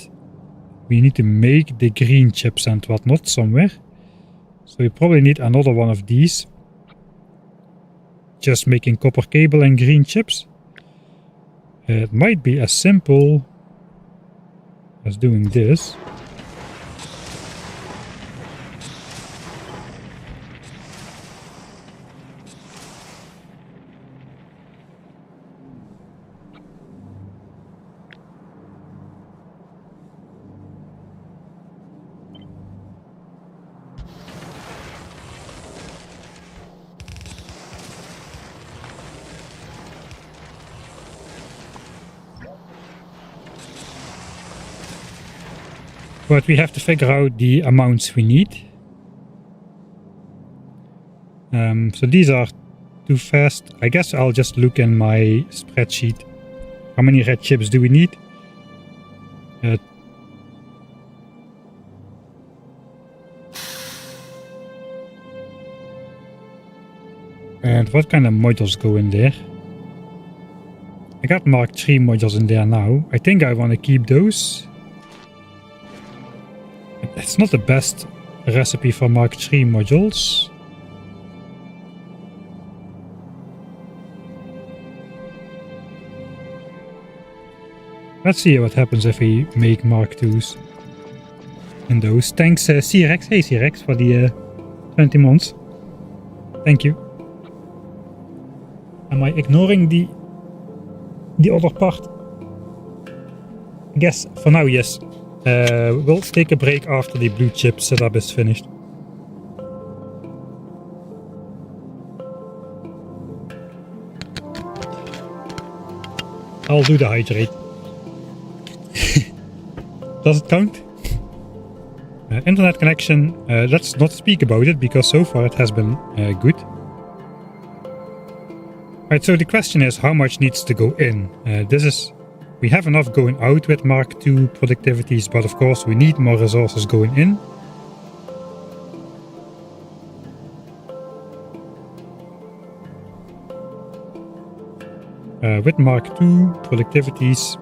we need to make the green chips and whatnot somewhere. So we probably need another one of these. Just making copper cable and green chips. It might be as simple as doing this. But we have to figure out the amounts we need. So these are too fast. I guess I'll just look in my spreadsheet. How many red chips do we need? And what kind of modules go in there? I got Mark III modules in there now. I think I want to keep those. It's not the best recipe for Mark III modules. Let's see what happens if we make Mark IIs in those. Thanks C-Rex. Hey C-Rex for the 20 months. Thank you. Am I ignoring the other part? I guess for now, yes. We'll take a break after the blue chip setup is finished. I'll do the hydrate. Does it count? Internet connection, let's not speak about it because so far it has been good. Alright, so the question is how much needs to go in? We have enough going out with Mark II productivities, but of course we need more resources going in. With Mark II productivities,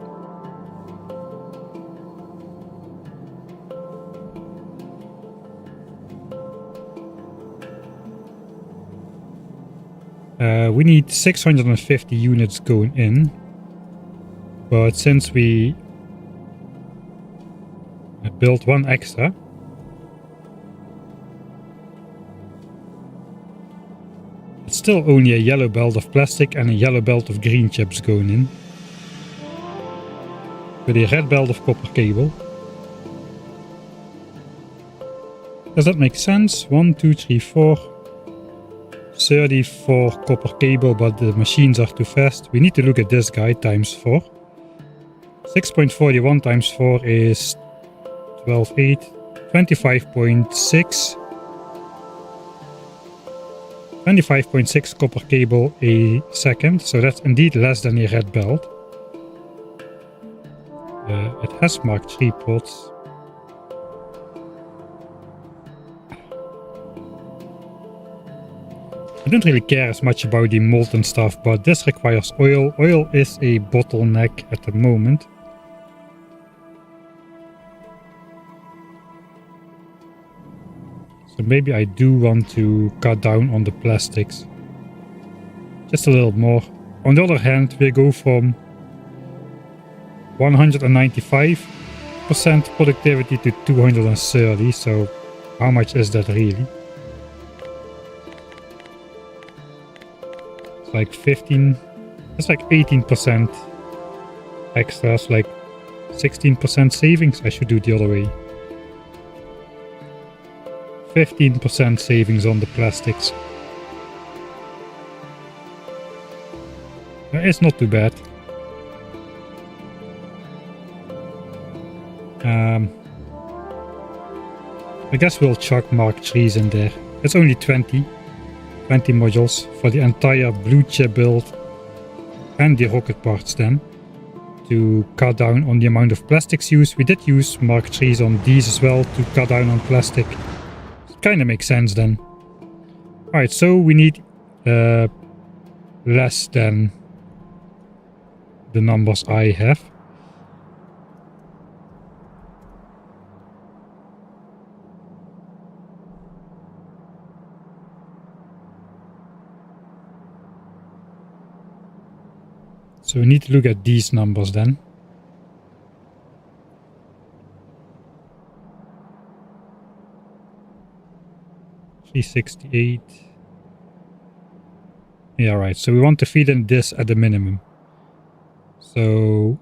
we need 650 units going in. But since we built one extra, it's still only a yellow belt of plastic and a yellow belt of green chips going in, with a red belt of copper cable. Does that make sense? 1, 2, 3, 4, 30 for copper cable, but the machines are too fast. We need to look at this guy times 4. 6.41 times 4 is 12.8. 25.6. 25.6 copper cable a second, so that's indeed less than a red belt. It has Mark 3 ports. I don't really care as much about the molten stuff, but this requires oil. Oil is a bottleneck at the moment. So maybe I do want to cut down on the plastics. Just a little more. On the other hand, we go from 195% productivity to 230, so how much is that really? It's like 15, it's like 18% extra, it's like 16% savings. I should do it the other way. 15% savings on the plastics. It's not too bad. I guess we'll chuck Mark 3s in there. It's only 20 modules for the entire blue chip build and the rocket parts then, to cut down on the amount of plastics used. We did use Mark 3s on these as well to cut down on plastic. It kind of makes sense then. Alright, so we need less than the numbers I have. So we need to look at these numbers then. $368. Yeah, right. So we want to feed in this at the minimum. So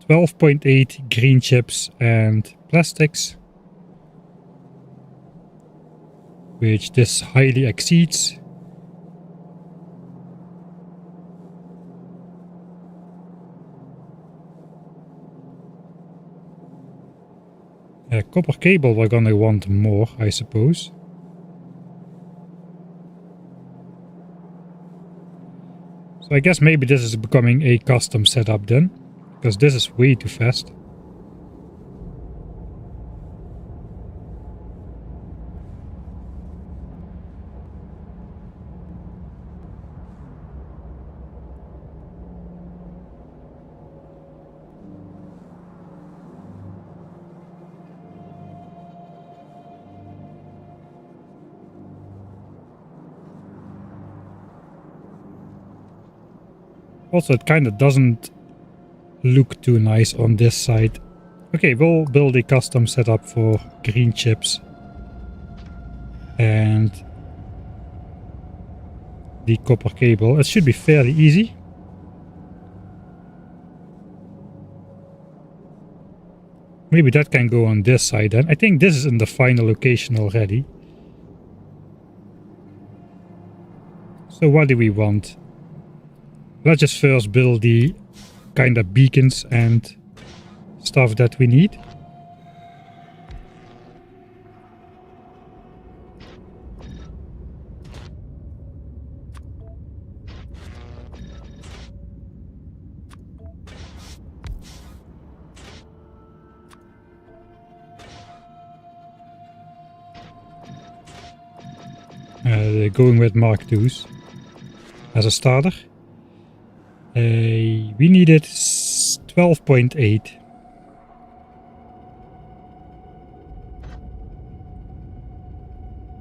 12.8 green chips and plastics, which this highly exceeds. Copper cable we're gonna want more, I suppose. So I guess maybe this is becoming a custom setup then, because this is way too fast. Also, it kind of doesn't look too nice on this side. Okay, we'll build a custom setup for green chips and the copper cable. It should be fairly easy. Maybe that can go on this side then. I think this is in the final location already. So what do we want? Let's just first build the kind of beacons and stuff that we need. Going with Mark IIs as a starter. We needed 12.8.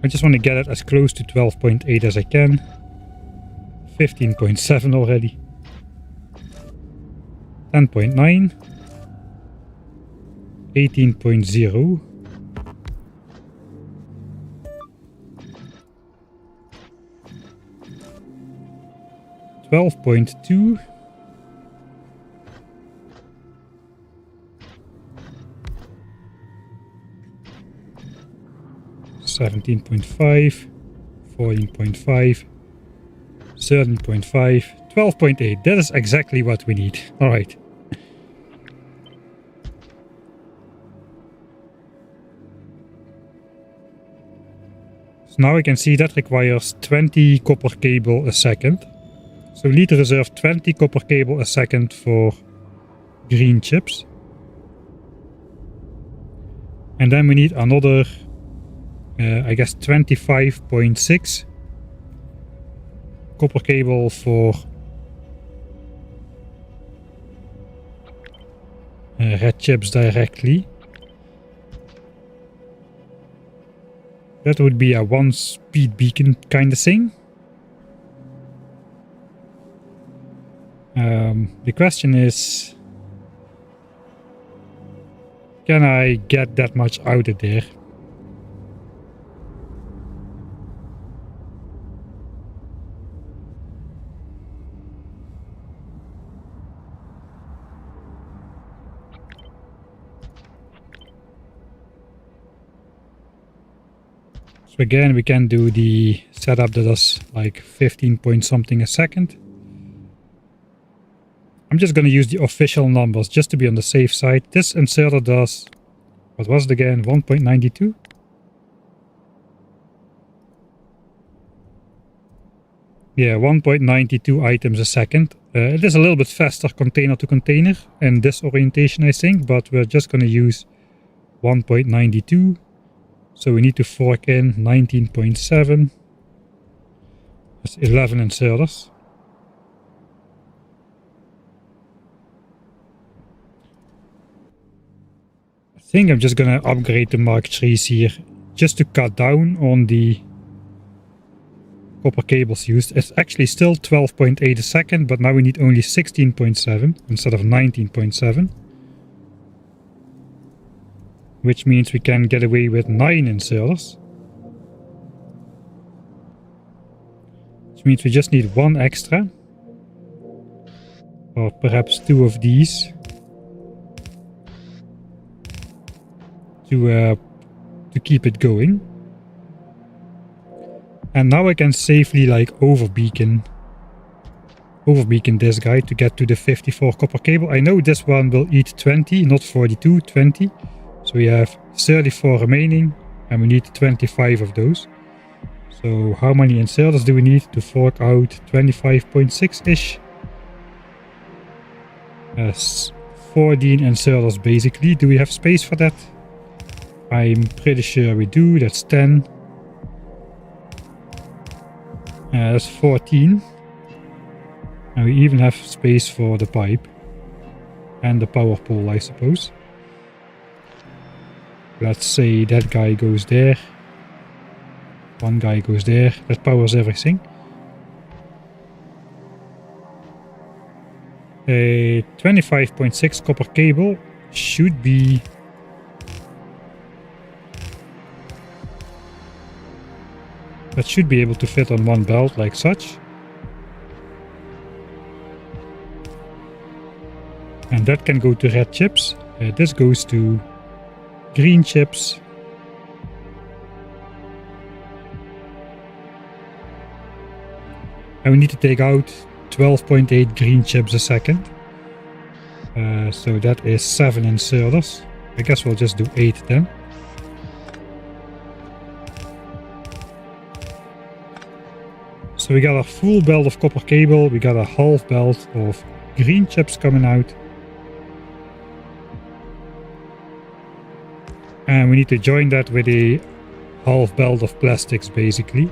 I just want to get it as close to 12.8 as I can. 15.7 already. 10.9. 18.0. 12.2. 17.5. 14.5, 13.5, 12.8. That is exactly what we need. All right. So now I can see that requires 20 copper cable a second. So we need to reserve 20 copper cable a second for green chips. And then we need another, I guess 25.6 copper cable for red chips directly. That would be a one speed beacon kind of thing. The question is, can I get that much out of there? So again, we can do the setup that does like 15 point something a second. I'm just going to use the official numbers just to be on the safe side. This inserter does, what was it again, 1.92? Yeah, 1.92 items a second. It is a little bit faster container to container in this orientation, I think, but we're just going to use 1.92. So we need to fork in 19.7. That's 11 inserters. I think I'm just gonna upgrade the Mark III's here just to cut down on the copper cables used. It's actually still 12.8 a second, but now we need only 16.7 instead of 19.7. Which means we can get away with 9 inserters. Which means we just need 1 extra. Or perhaps 2 of these. To keep it going. And now I can safely like over beacon this guy to get to the 54 copper cable. I know this one will eat 20, not 42, 20. So we have 34 remaining and we need 25 of those. So how many inserters do we need to fork out 25.6-ish? Yes, 14 inserters basically. Do we have space for that? I'm pretty sure we do. That's 10. That's 14. And we even have space for the pipe. And the power pole, I suppose. Let's say that guy goes there. One guy goes there. That powers everything. A 25.6 copper cable should be... That should be able to fit on one belt like such. And that can go to red chips. This goes to green chips. And we need to take out 12.8 green chips a second. So that is 7 inserters. I guess we'll just do 8 then. So we got a full belt of copper cable, we got a half belt of green chips coming out. And we need to join that with a half belt of plastics basically.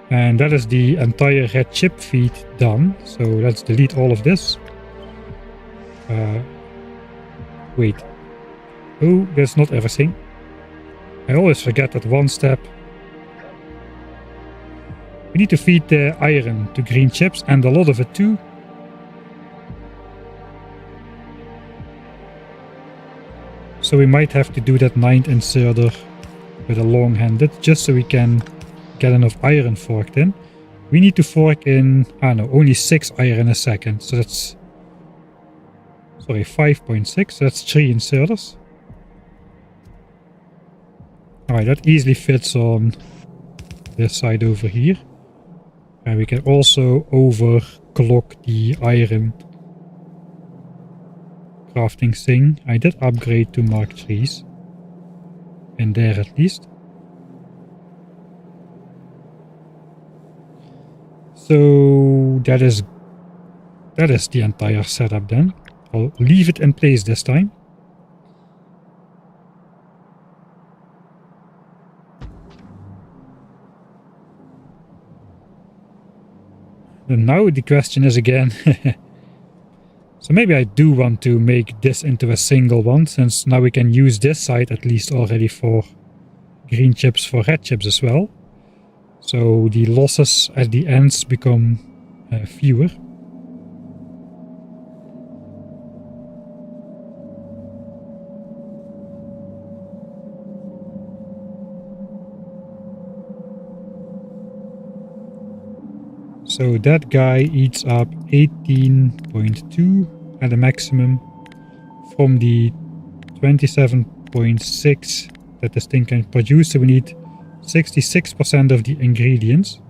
And that is the entire red chip feed done. So let's delete all of this. Wait. Oh, that's not everything. I always forget that one step. We need to feed the iron to green chips and a lot of it too. So we might have to do that 9th inserter with a long-handed just so we can get enough iron forked in. We need to fork in, only 6 iron a second. So that's, sorry, 5.6. That's 3 inserters. Alright, that easily fits on this side over here. And we can also overclock the iron crafting thing. I did upgrade to Mark 3s. In there at least. So that is the entire setup then. I'll leave it in place this time. And now the question is again, so maybe I do want to make this into a single one, since now we can use this side at least already for green chips for red chips as well. So the losses at the ends become fewer. So that guy eats up 18.2 at a maximum from the 27.6 that this thing can produce. So we need 66% of the ingredients.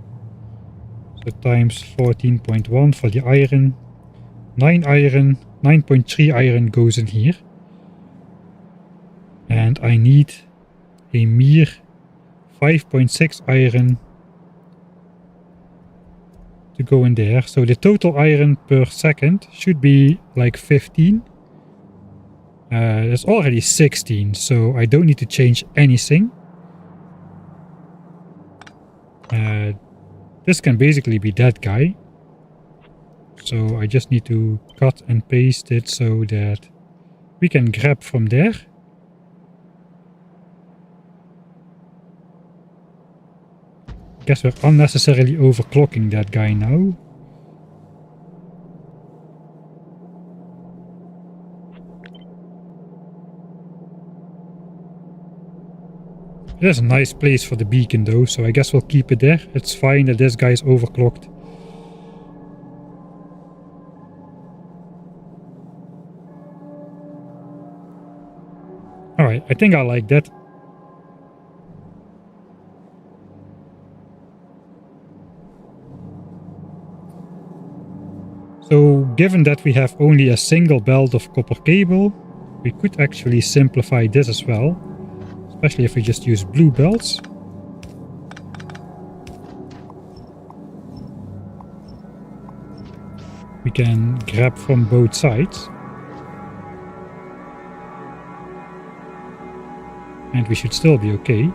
So times 14.1 for the iron. 9 iron, 9.3 iron goes in here. And I need a mere 5.6 iron to go in there. So the total iron per second should be like 15. It's already 16, so I don't need to change anything. This can basically be that guy. So I just need to cut and paste it so that we can grab from there. Guess we're unnecessarily overclocking that guy now. It is a nice place for the beacon though, so I guess we'll keep it there. It's fine that this guy is overclocked. Alright, I think I like that. So, given that we have only a single belt of copper cable, we could actually simplify this as well. Especially if we just use blue belts. We can grab from both sides. And we should still be okay.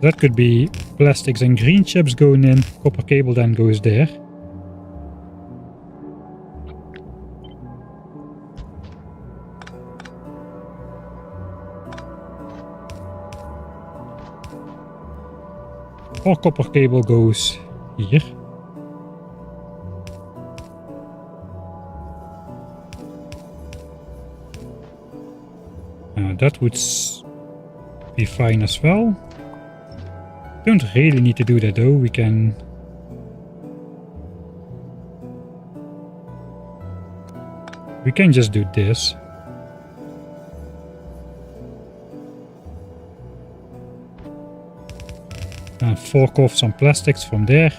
That could be plastics and green chips going in, copper cable then goes there. Or copper cable goes here. That would be fine as well. Don't really need to do that though. We can just do this. And fork off some plastics from there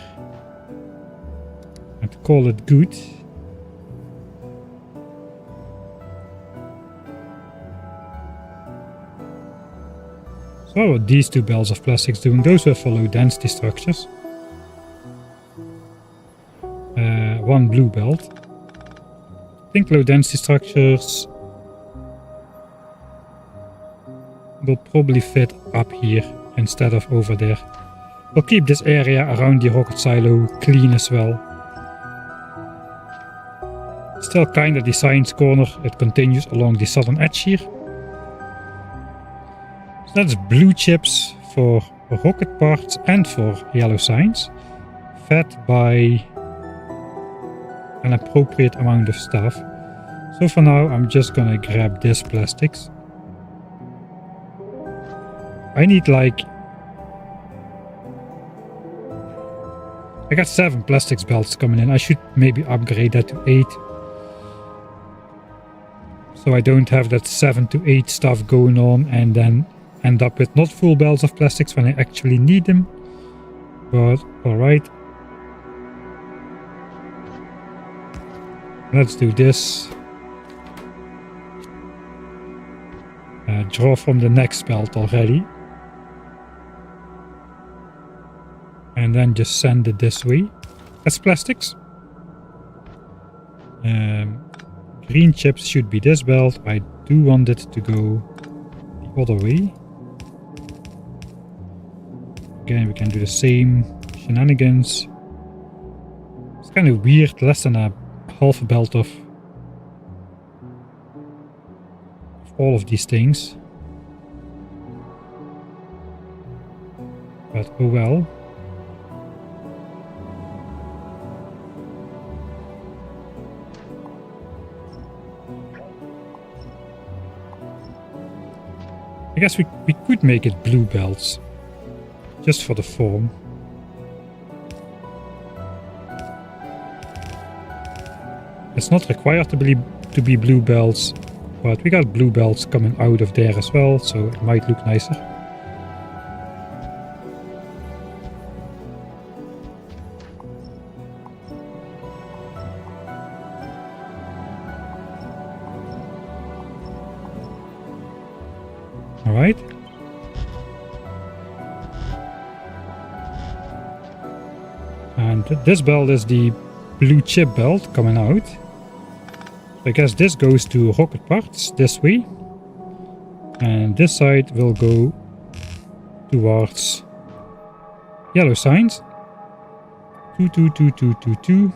and call it good. So what are these two belts of plastics doing? Those were for low density structures. One blue belt. I think low density structures will probably fit up here instead of over there. We'll keep this area around the rocket silo clean as well. Still kinda the science corner, it continues along the southern edge here. So that's blue chips for rocket parts and for yellow science, fed by an appropriate amount of stuff. So for now, I'm just gonna grab this plastics. I need like... I got 7 plastics belts coming in. I should maybe upgrade that to 8. So I don't have that 7 to 8 stuff going on and then end up with not full belts of plastics when I actually need them. But alright. Let's do this. Draw from the next belt already. And then just send it this way. That's plastics. Green chips should be this belt. I do want it to go the other way. Again, we can do the same shenanigans. It's kind of weird, less than a half a belt of all of these things. But oh well. I guess we could make it blue belts, just for the form. It's not required to be blue belts, but we got blue belts coming out of there as well, so it might look nicer. Alright. And this belt is the blue chip belt coming out. I guess this goes to rocket parts this way. And this side will go towards yellow signs. 2, 2, 2, 2, 2, 2.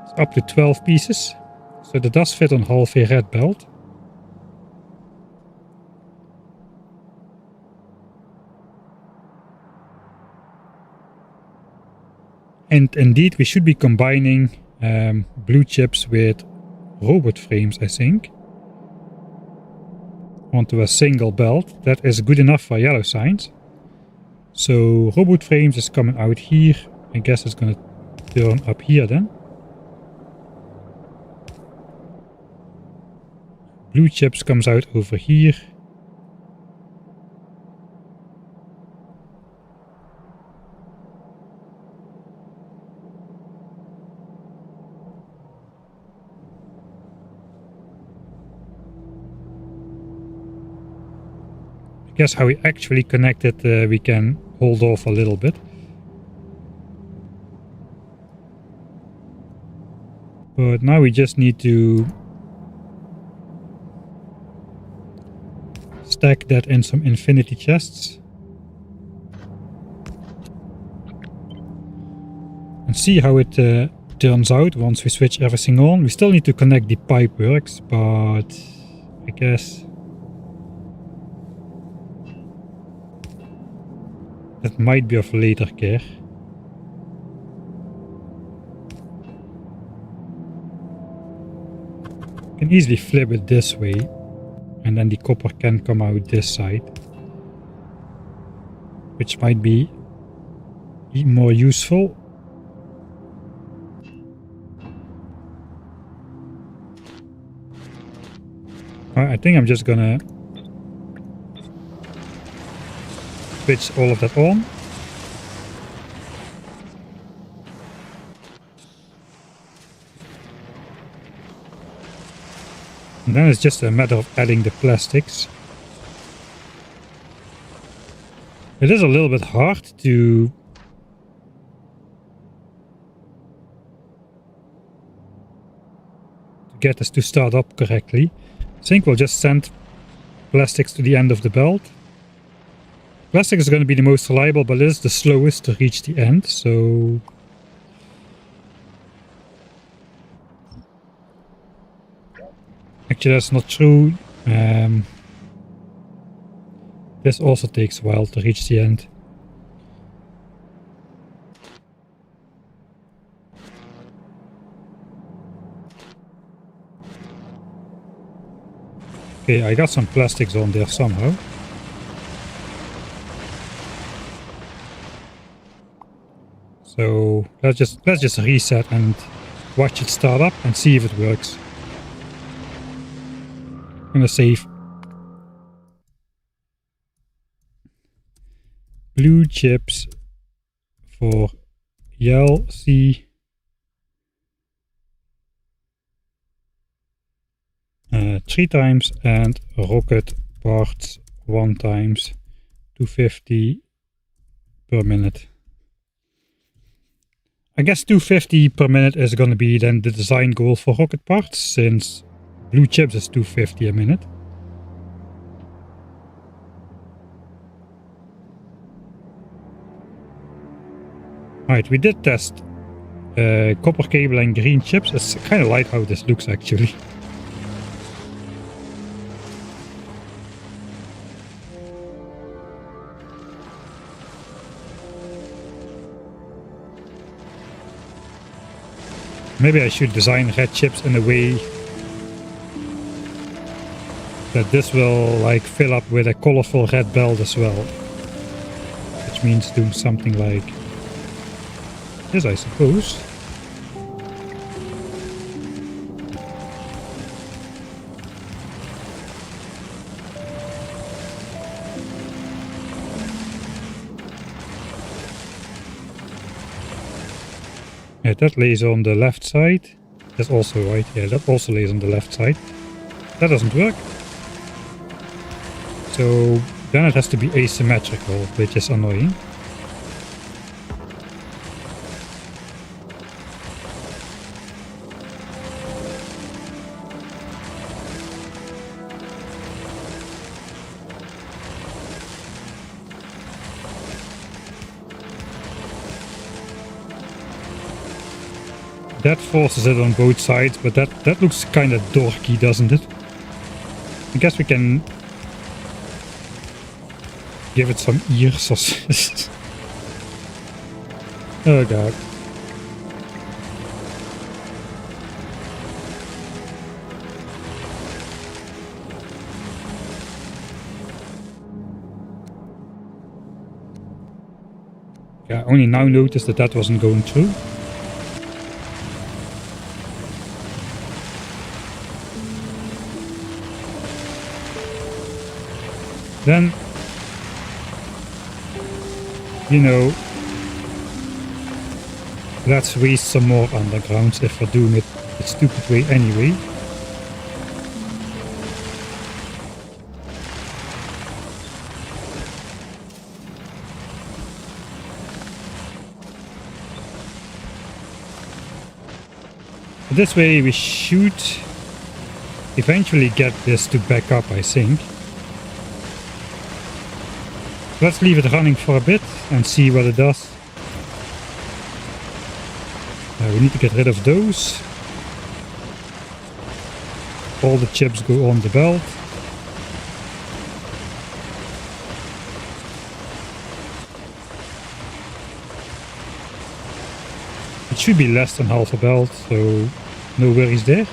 It's up to 12 pieces. So that does fit on half a red belt. And indeed, we should be combining blue chips with robot frames, I think, onto a single belt. That is good enough for yellow signs. So robot frames is coming out here. I guess it's going to turn up here then. Blue chips comes out over here. Guess how we actually connect it, we can hold off a little bit. But now we just need to stack that in some infinity chests. And see how it turns out once we switch everything on. We still need to connect the pipe works, but I guess that might be of later care. You can easily flip it this way, and then the copper can come out this side, which might be more useful. I think I'm just gonna switch all of that on. And then it's just a matter of adding the plastics. It is a little bit hard to get this to start up correctly. I think we'll just send plastics to the end of the belt. Plastic is going to be the most reliable, but it is the slowest to reach the end, so actually that's not true. This also takes a while to reach the end. Okay, I got some plastics on there somehow. So let's just reset and watch it start up and see if it works. I'm gonna save blue chips for Yell C 3 times and rocket parts 1 times 250 per minute. I guess 250 per minute is going to be then the design goal for rocket parts, since blue chips is 250 a minute. Alright, we did test copper cable and green chips. It's kind of like how this looks actually. Maybe I should design red chips in a way that this will like fill up with a colorful red belt as well. Which means doing something like this, I suppose. Yeah, that lays on the left side. That's also right. Yeah, that also lays on the left side. That doesn't work. So then it has to be asymmetrical, which is annoying. That forces it on both sides, but that looks kind of dorky, doesn't it? I guess we can give it some ears or something. Oh god. Yeah, I only now noticed that that wasn't going through. Then, you know, let's waste some more undergrounds if we're doing it the stupid way anyway. This way we should eventually get this to back up, I think. Let's leave it running for a bit and see what it does. We need to get rid of those. All the chips go on the belt. It should be less than half a belt, so no worries there.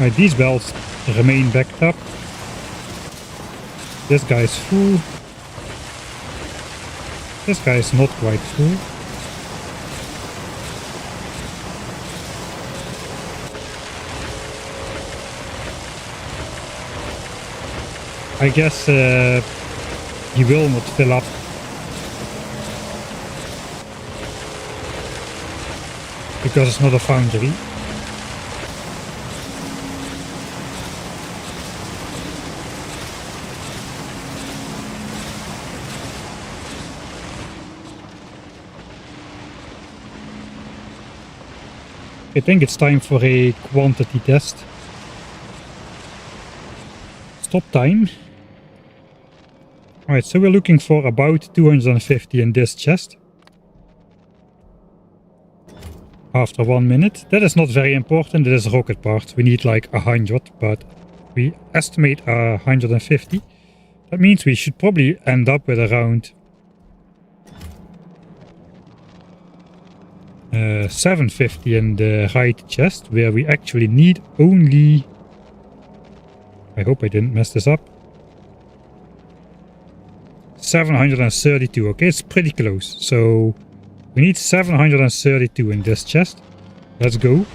Right, these belts remain backed up. This guy's full. This guy's not quite full. I guess he will not fill up. Because it's not a foundry. I think it's time for a quantity test. Stop time. Alright, so we're looking for about 250 in this chest. After 1 minute. That is not very important, it is rocket parts. We need like 100, but We estimate 150. That means we should probably end up with around 750 in the right chest, where we actually need only... I hope I didn't mess this up. 732. Okay, it's pretty close. So we need 732 in this chest. Let's go.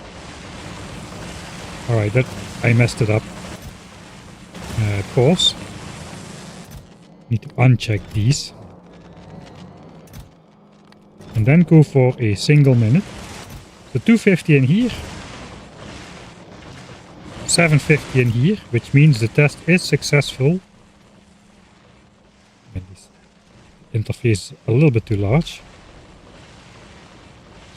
Alright, that I messed it up. Pause. Need to uncheck these. And then go for a single minute. So 250 in here. 750 in here, which means the test is successful. And this interface is a little bit too large.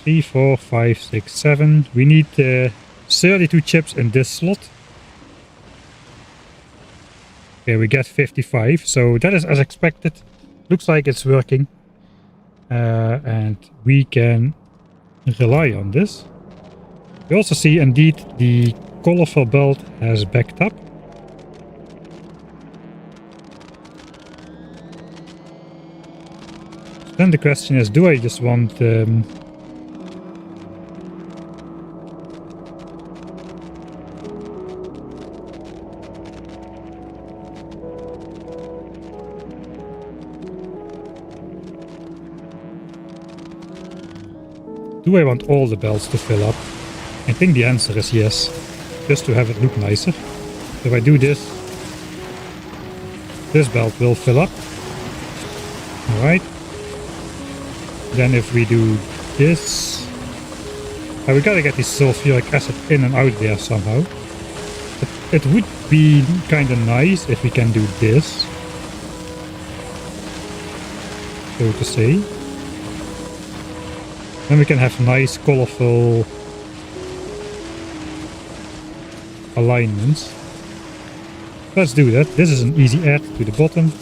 3, 4, 5, 6, 7. We need 32 chips in this slot. Okay, we get 55. So that is as expected. Looks like it's working. And we can rely on this. We also see indeed the colorful belt has backed up. Then the question is, do I just want do I want all the belts to fill up? I think the answer is yes, just to have it look nicer. If I do this, this belt will fill up. Alright. Then if we do this... we gotta get this sulfuric acid in and out there somehow. It would be kinda nice if we can do this, so to say. Then we can have nice, colorful alignments. Let's do that. This is an easy add to the bottom.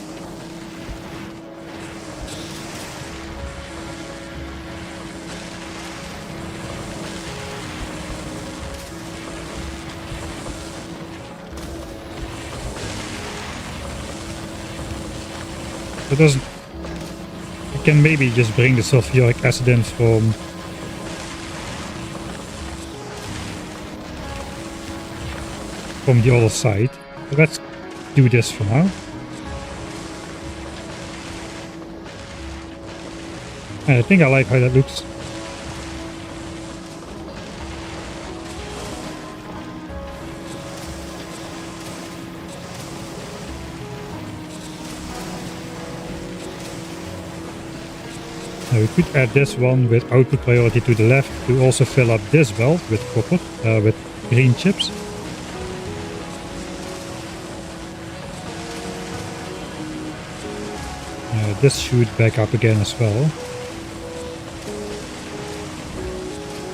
It doesn't... We can maybe just bring the sulfuric acid in from the other side. But let's do this for now. And I think I like how that looks. Now we could add this one with output priority to the left to also fill up this belt with copper, with green chips. This should back up again as well.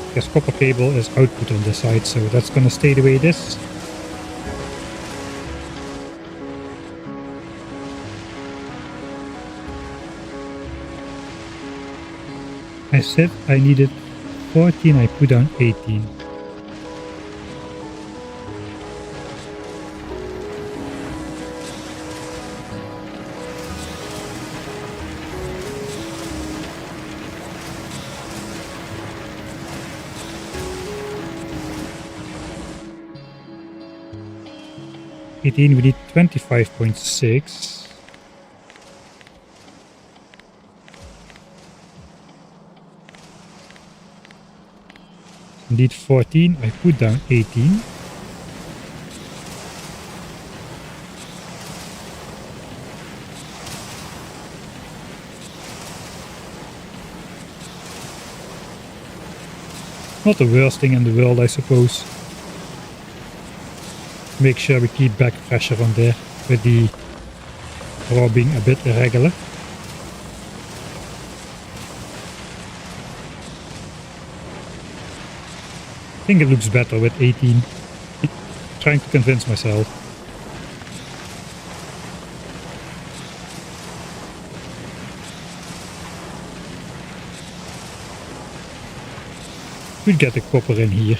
Because copper cable is output on this side, so that's gonna stay the way it is. I said I needed 14, I put down 18. We need 25.6. Need 14, I put down 18. Not the worst thing in the world, I suppose. Make sure we keep back pressure on there with the raw being a bit irregular. I think it looks better with 18. Trying to convince myself. We'll get the copper in here.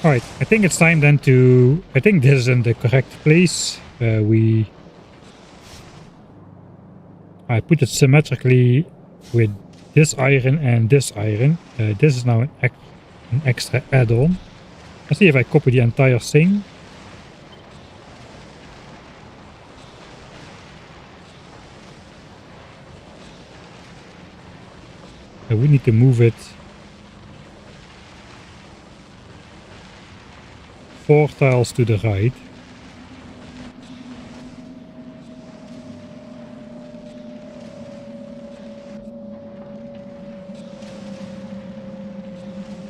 Alright, I think it's time then to... I think this is in the correct place. I put it symmetrically with this iron and this iron. This is now an extra add-on. Let's see if I copy the entire thing. We need to move it 4 tiles to the right.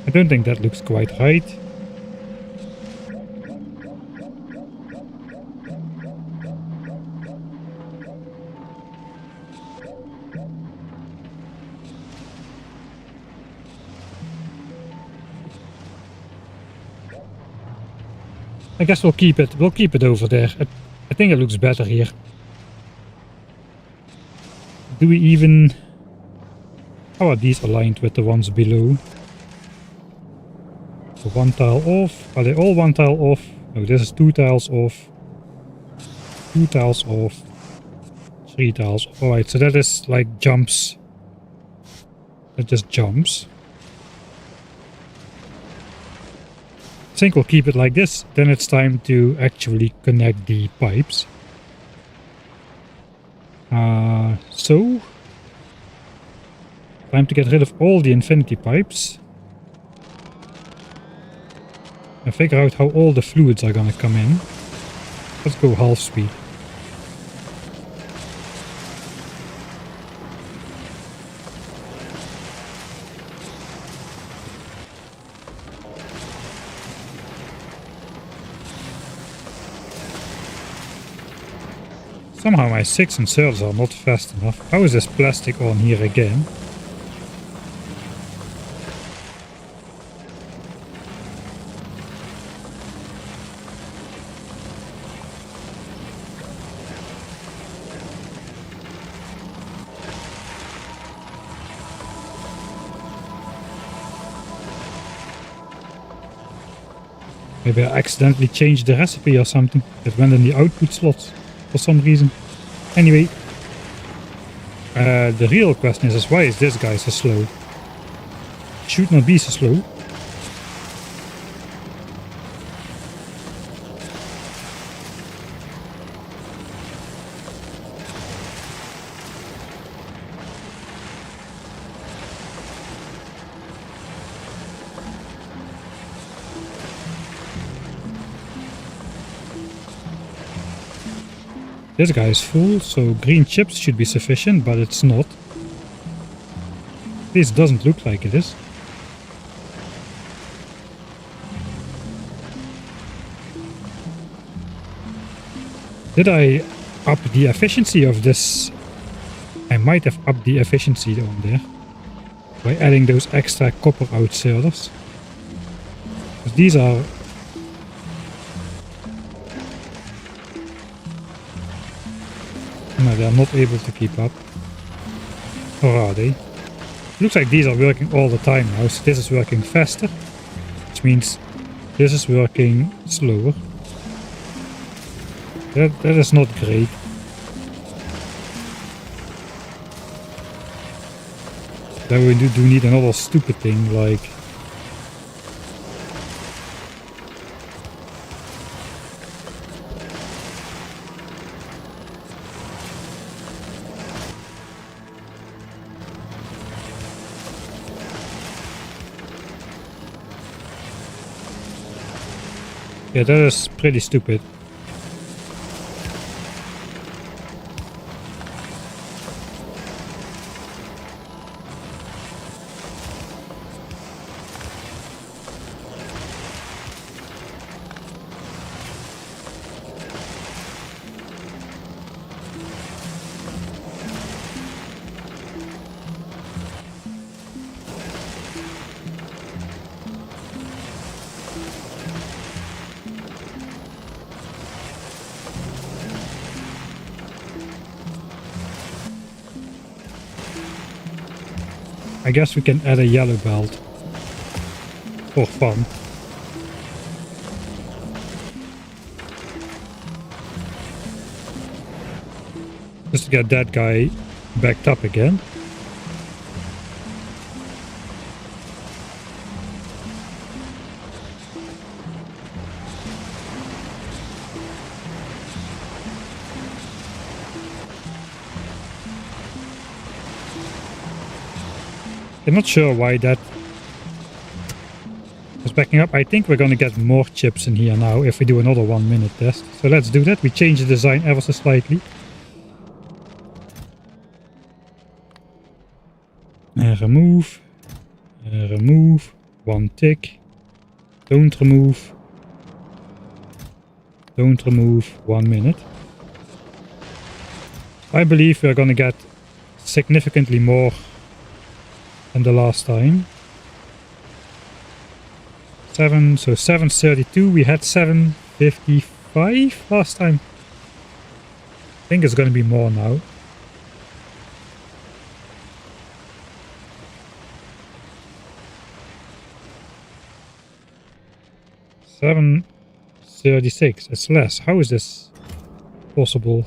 I don't think that looks quite right. I guess we'll keep it. We'll keep it over there. I think it looks better here. Do we even... How are these aligned with the ones below? So 1 tile off. Are they all 1 tile off? No, this is 2 tiles off. 2 tiles off. 3 tiles. Alright, so that is like jumps. That just jumps. I think we'll keep it like this. Then it's time to actually connect the pipes. So time to get rid of all the infinity pipes. And figure out how all the fluids are gonna come in. Let's go half speed. Somehow my 6 inserters are not fast enough. How is this plastic on here again? Maybe I accidentally changed the recipe or something. It went in the output slots for some reason. Anyway, the real question is why is this guy so slow? Should not be so slow. This guy is full, so green chips should be sufficient, but it's not. This doesn't look like it is. Did I up the efficiency of this? I might have upped the efficiency on there by adding those extra copper outserters. Because these are... No, they are not able to keep up. Or are they? Looks like these are working all the time now, so this is working faster. Which means this is working slower. That is not great. Then we do need another stupid thing like... Yeah, that is pretty stupid. I guess we can add a yellow belt for fun. just get that guy backed up again. I'm not sure why that was backing up. I think we're going to get more chips in here now if we do another 1 minute test. So let's do that. We change the design ever so slightly. Remove. Remove. 1 tick. Don't remove. Don't remove. 1 minute. I believe we're going to get significantly more than the last time. 7, so 732, we had 755 last time. I think it's going to be more now. $7.36, it's less. How is this possible?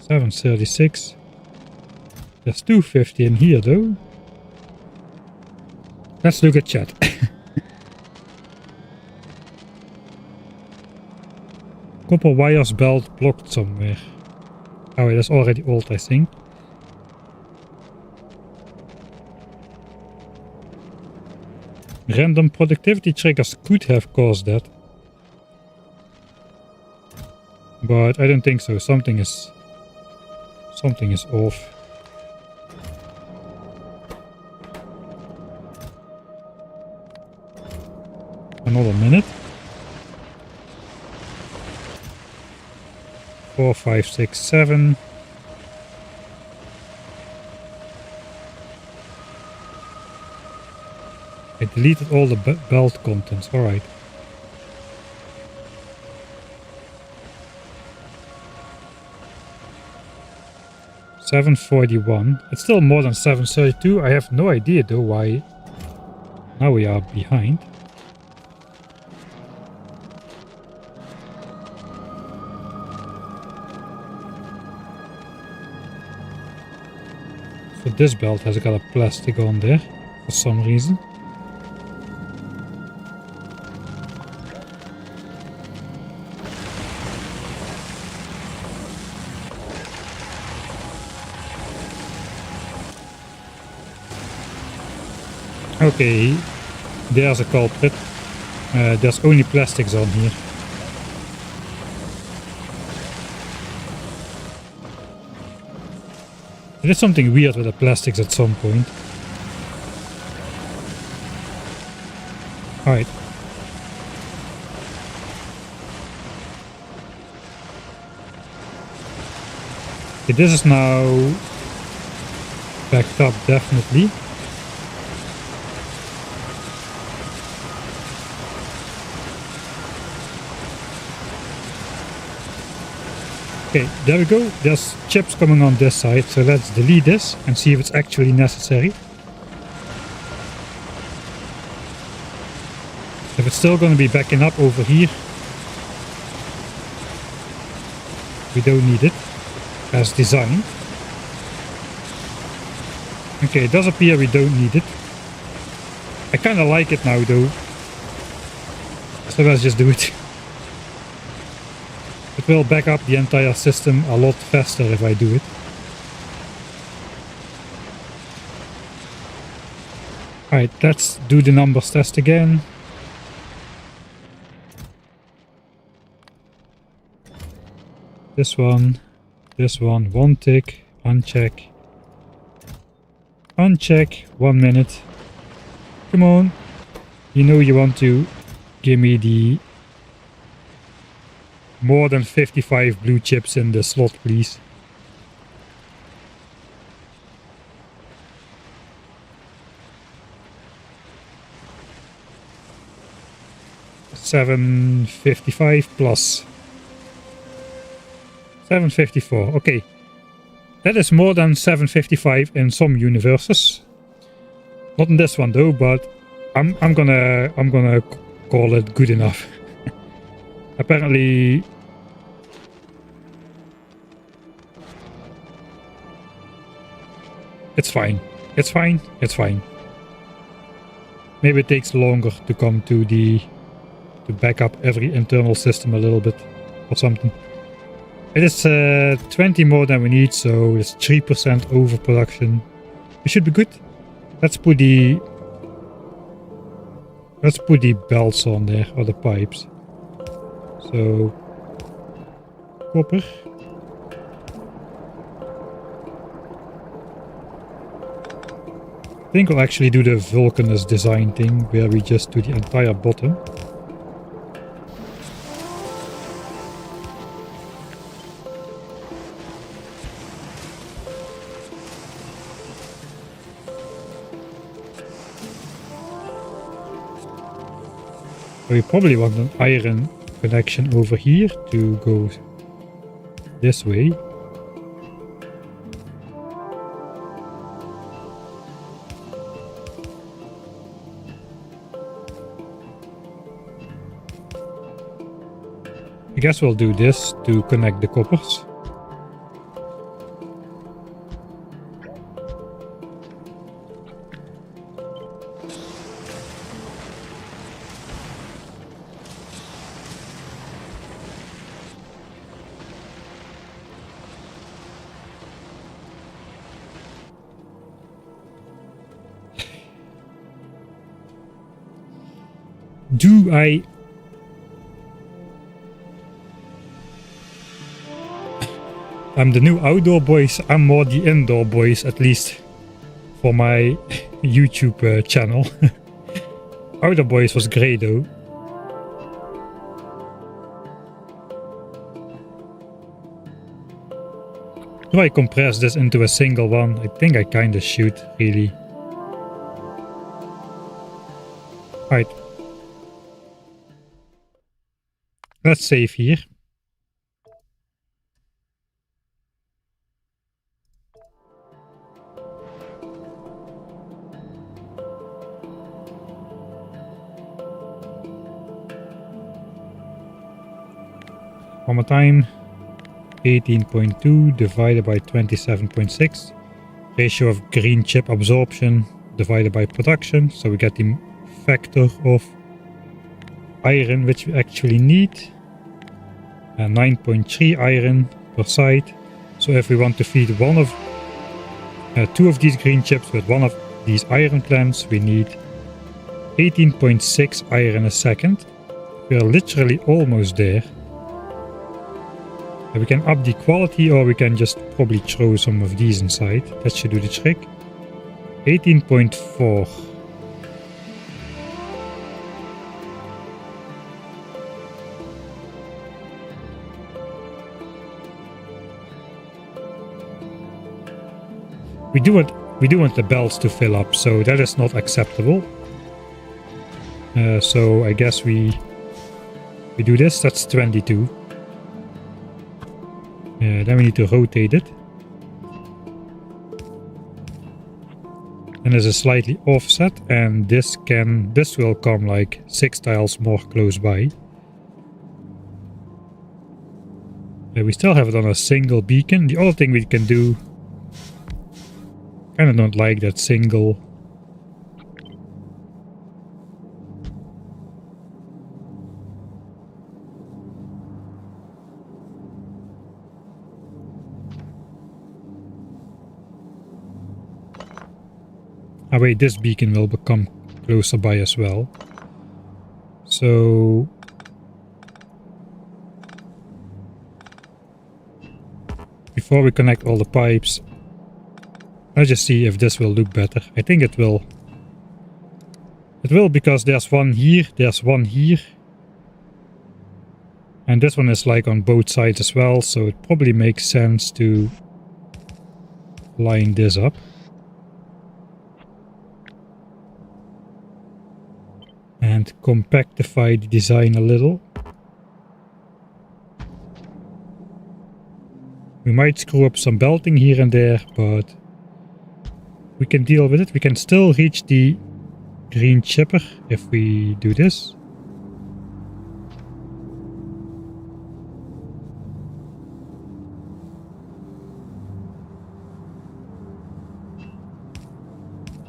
$7.36. There's 250 in here though. Let's look at chat. Copper wires belt blocked somewhere. Oh, that's already old, I think. Random productivity triggers could have caused that. But I don't think so. Something is off. Another minute. 4, 5, 6, 7. I deleted all the belt contents. Alright. $7.41. It's still more than $7.32. I have no idea though why now we are behind. So this belt has got a plastic on there for some reason. Okay, there's a culprit. There's only plastics on here. There is something weird with the plastics at some point. Alright. Okay, this is now backed up definitely. Okay, there we go. There's chips coming on this side, so let's delete this and see if it's actually necessary. If it's still going to be backing up over here, we don't need it as designed. Okay, it does appear we don't need it. I kind of like it now though, so let's just do it. It will back up the entire system a lot faster if I do it. Alright, let's do the numbers test again. This one, 1 tick, uncheck. Uncheck, 1 minute. Come on. You know you want to give me the more than 55 blue chips in the slot, please. $7.55 plus $7.54. Okay, that is more than $7.55 in some universes. Not in this one though, but I'm gonna call it good enough. Apparently... It's fine. It's fine. It's fine. Maybe it takes longer to come to the... to back up every internal system a little bit or something. It is 20 more than we need, so it's 3% overproduction. We should be good. Let's put the belts on there, or the pipes. So copper. I think we'll actually do the Vulcanus design thing, where we just do the entire bottom. We probably want an iron connection over here to go this way. I guess we'll do this to connect the coppers. Do I... I'm the new outdoor boys, I'm more the indoor boys, at least for my YouTube channel. Outdoor boys was great though. Do I compress this into a single one? I think I kinda should, really. Right. Let's save here. One more time. 18.2 divided by 27.6. Ratio of green chip absorption divided by production. So we get the factor of iron which we actually need. And 9.3 iron per side. So if we want to feed one of two of these green chips with one of these iron plants, we need 18.6 iron a second. We are literally almost there. We can up the quality, or we can just probably throw some of these inside. That should do the trick. 18.4. We do want the belts to fill up, so that is not acceptable. So I guess we do this. That's 22. Then we need to rotate it. And there's a slightly offset, and this will come like 6 tiles more close by. We still have it on a single beacon. The other thing we can do, kind of don't like that single. Ah wait, this beacon will become closer by as well. So before we connect all the pipes, let's just see if this will look better. I think it will. It will, because there's one here, there's one here. And this one is like on both sides as well, so it probably makes sense to line this up. And compactify the design a little. We might screw up some belting here and there, but we can deal with it. We can still reach the green chipper if we do this.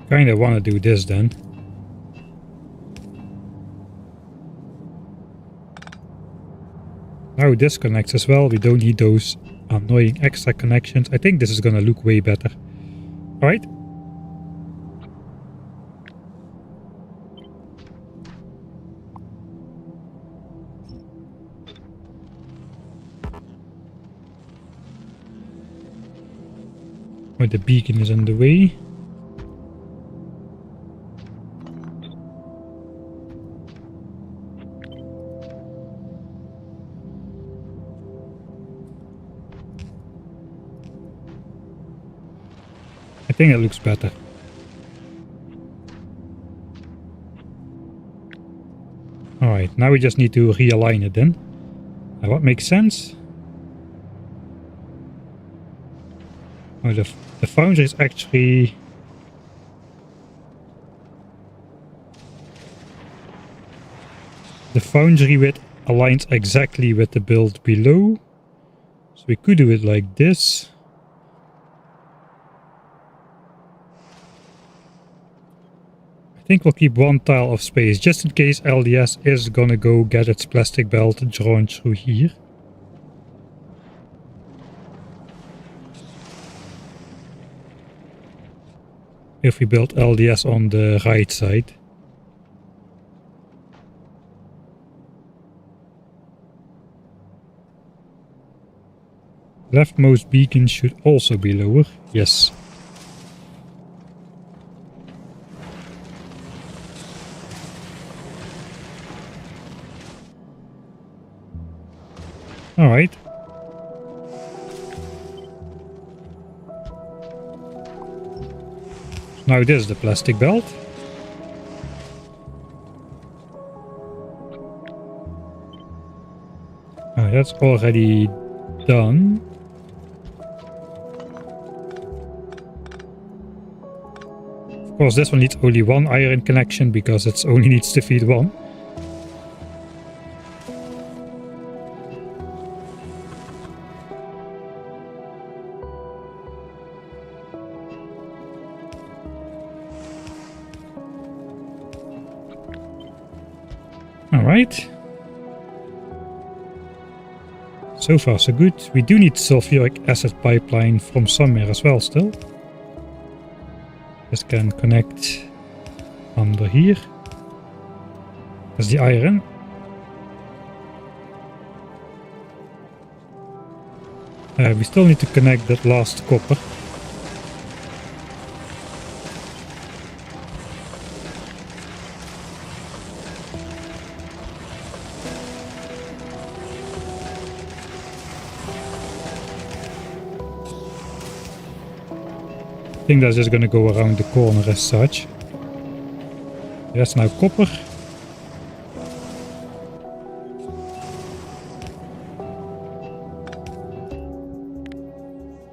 Kinda wanna do this then. Now this connects as well. We don't need those annoying extra connections. I think this is gonna look way better. Alright. Oh, the beacon is in the way. I think it looks better. Alright, now we just need to realign it then. What makes sense? Oh, the foundry is actually... The foundry width aligns exactly with the build below. So we could do it like this. I think we'll keep one tile of space just in case LDS is gonna go get its plastic belt drawn through here. If we build LDS on the right side. Leftmost beacon should also be lower. Yes. Alright. Now this is the plastic belt. Oh, that's already done. Of course, this one needs only one iron connection because it only needs to feed one. Alright. So far so good. We do need sulfuric acid pipeline from somewhere as well still. This can connect under here. That's the iron. We still need to connect that last copper. I think that's just going to go around the corner as such. That's now copper.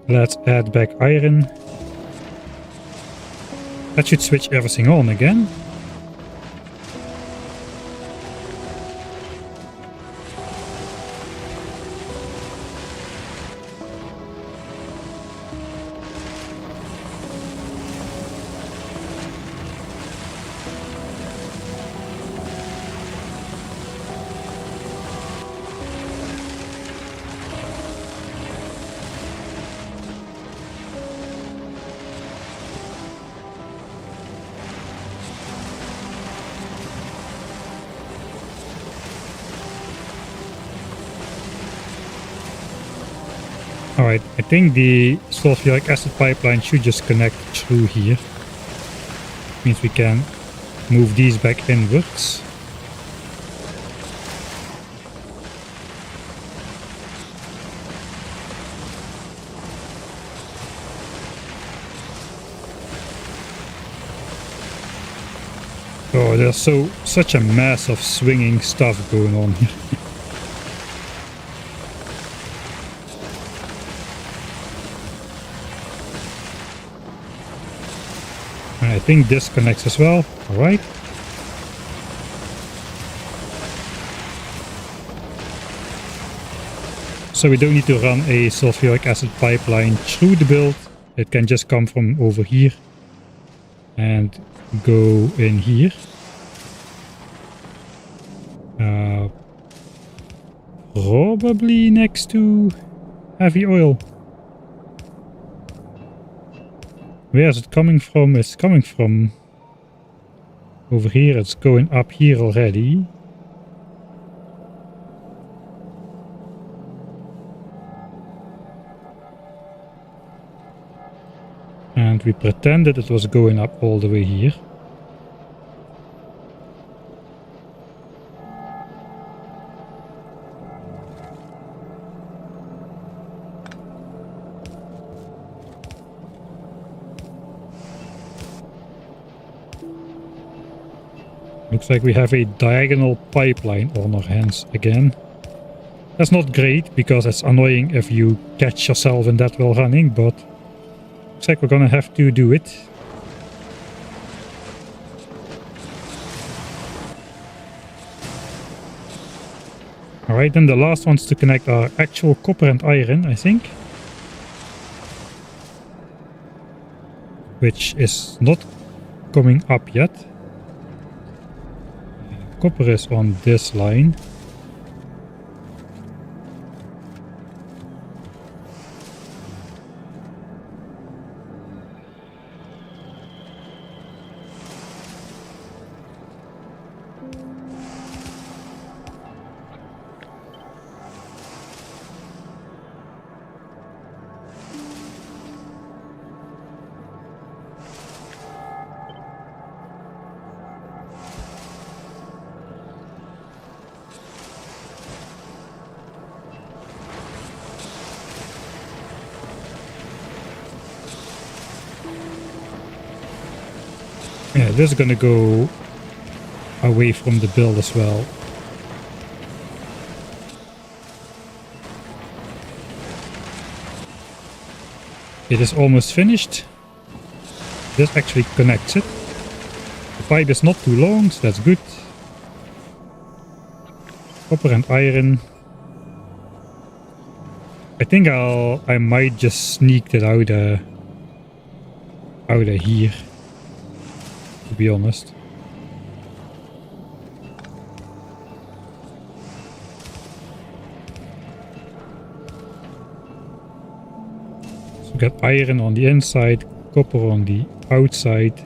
Let's add back iron. That should switch everything on again. Alright, I think the sulfuric acid pipeline should just connect through here. Means we can move these back inwards. Oh, there's such a mess of swinging stuff going on here. I think this connects as well. Alright. So we don't need to run a sulfuric acid pipeline through the build. It can just come from over here. and go in here. Probably next to heavy oil. Where is it coming from? It's coming from over here. It's going up here already. And we pretended it was going up all the way here. Looks like we have a diagonal pipeline on our hands again. That's not great, because it's annoying if you catch yourself in that while running, but looks like we're gonna have to do it. Alright, then the last ones to connect are actual copper and iron, I think. Which is not coming up yet. Copper is on this line. Yeah, this is gonna go away from the build as well. It is almost finished. This actually connects it. The pipe is not too long, so that's good. Copper and iron. I think I might just sneak that out of here, to be honest. So we got iron on the inside, copper on the outside.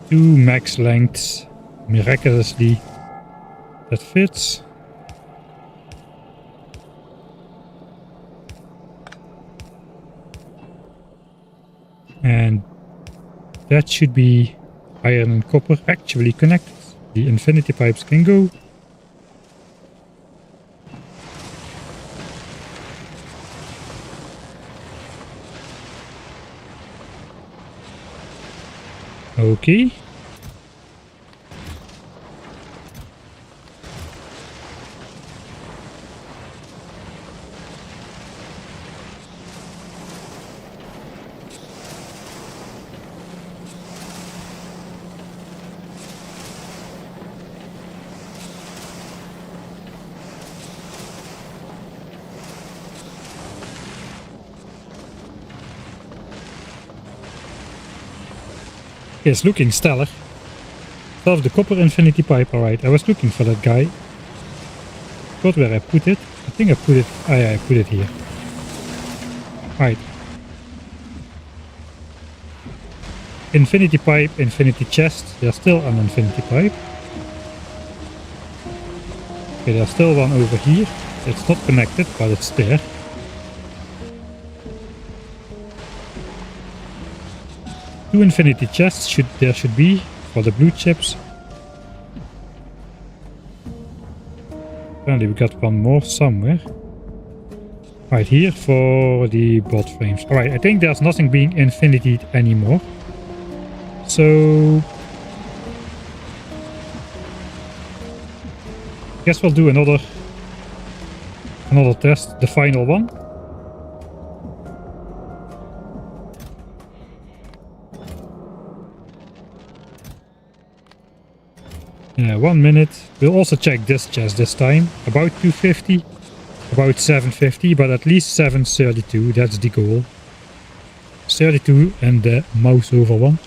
Two max lengths, miraculously, that fits. And that should be iron and copper actually connected. The infinity pipes can go. Okay. It's looking stellar. Still have the copper infinity pipe. Alright, I was looking for that guy. Forgot where I put it. I think I put it... Oh yeah, I put it here. Alright. Infinity pipe, infinity chest. There's still an infinity pipe. Okay, there's still one over here. It's not connected, but it's there. Two infinity chests there should be for the blue chips. Apparently we got one more somewhere. Right here for the bot frames. Alright, I think there's nothing being infinitied anymore. So guess we'll do another test, the final one. Yeah, 1 minute. We'll also check this chest this time. About 250. about 750, but at least 732, that's the goal. 32 and the mouse over one.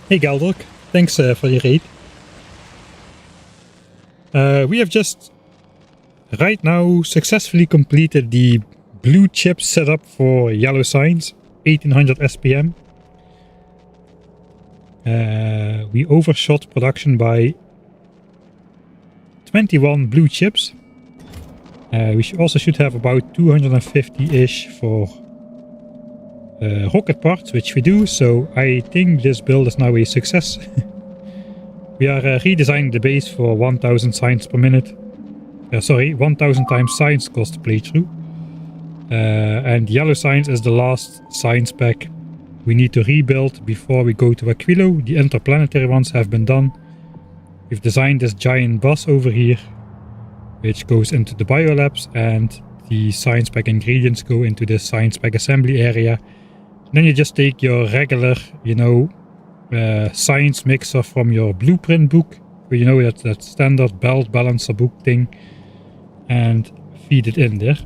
Hey Galdok, thanks for your raid. We have just right now successfully completed the blue chip setup for yellow signs, 1800 SPM. We overshot production by 21 blue chips. We also should have about 250-ish for rocket parts, which we do, so I think this build is now a success. We are redesigning the base for 1000 signs per minute. 1000 times signs cost playthrough. And yellow signs is the last signs pack we need to rebuild before we go to Aquilo. The interplanetary ones have been done. We've designed this giant bus over here, which goes into the biolabs, and the science pack ingredients go into the science pack assembly area. Then you just take your regular, science mixer from your blueprint book, that standard belt balancer book thing, and feed it in there.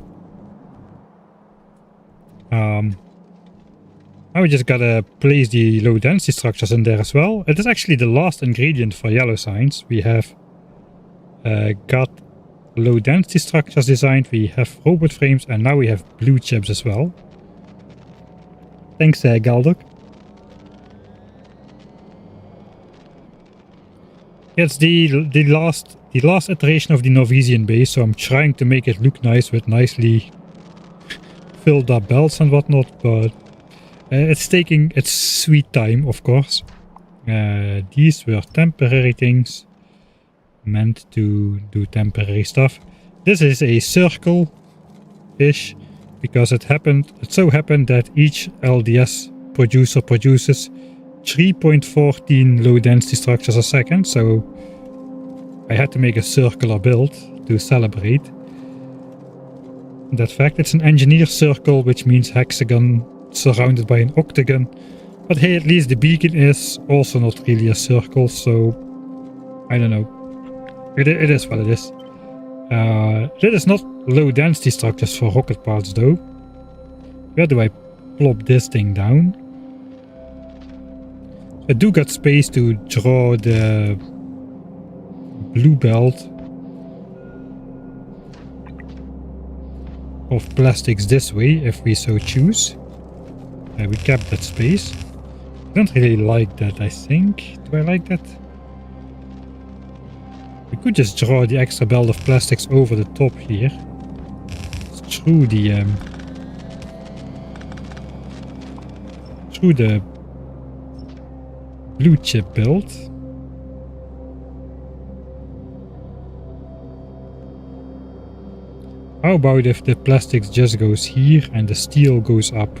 Now we just gotta place the low density structures in there as well. It is actually the last ingredient for yellow signs. We have got low density structures designed, we have robot frames, and now we have blue chips as well. Thanks, Galdok. It's the last iteration of the Nauvis base, so I'm trying to make it look nice with nicely filled up belts and whatnot, but it's taking its sweet time, of course. These were temporary things meant to do temporary stuff. This is a circle-ish because it so happened that each LDS producer produces 3.14 low density structures a second, so I had to make a circular build to celebrate that fact. It's an engineer circle, which means hexagon surrounded by an octagon, but hey, at least the beacon is also not really a circle, so I don't know. It is what it is. It is not low density structures for rocket parts though. Where do I plop this thing down? I do got space to draw the blue belt of plastics this way if we so choose. We kept that space. I don't really like that, I think. Do I like that? We could just draw the extra belt of plastics over the top here. Through the blue chip build. How about if the plastics just goes here and the steel goes up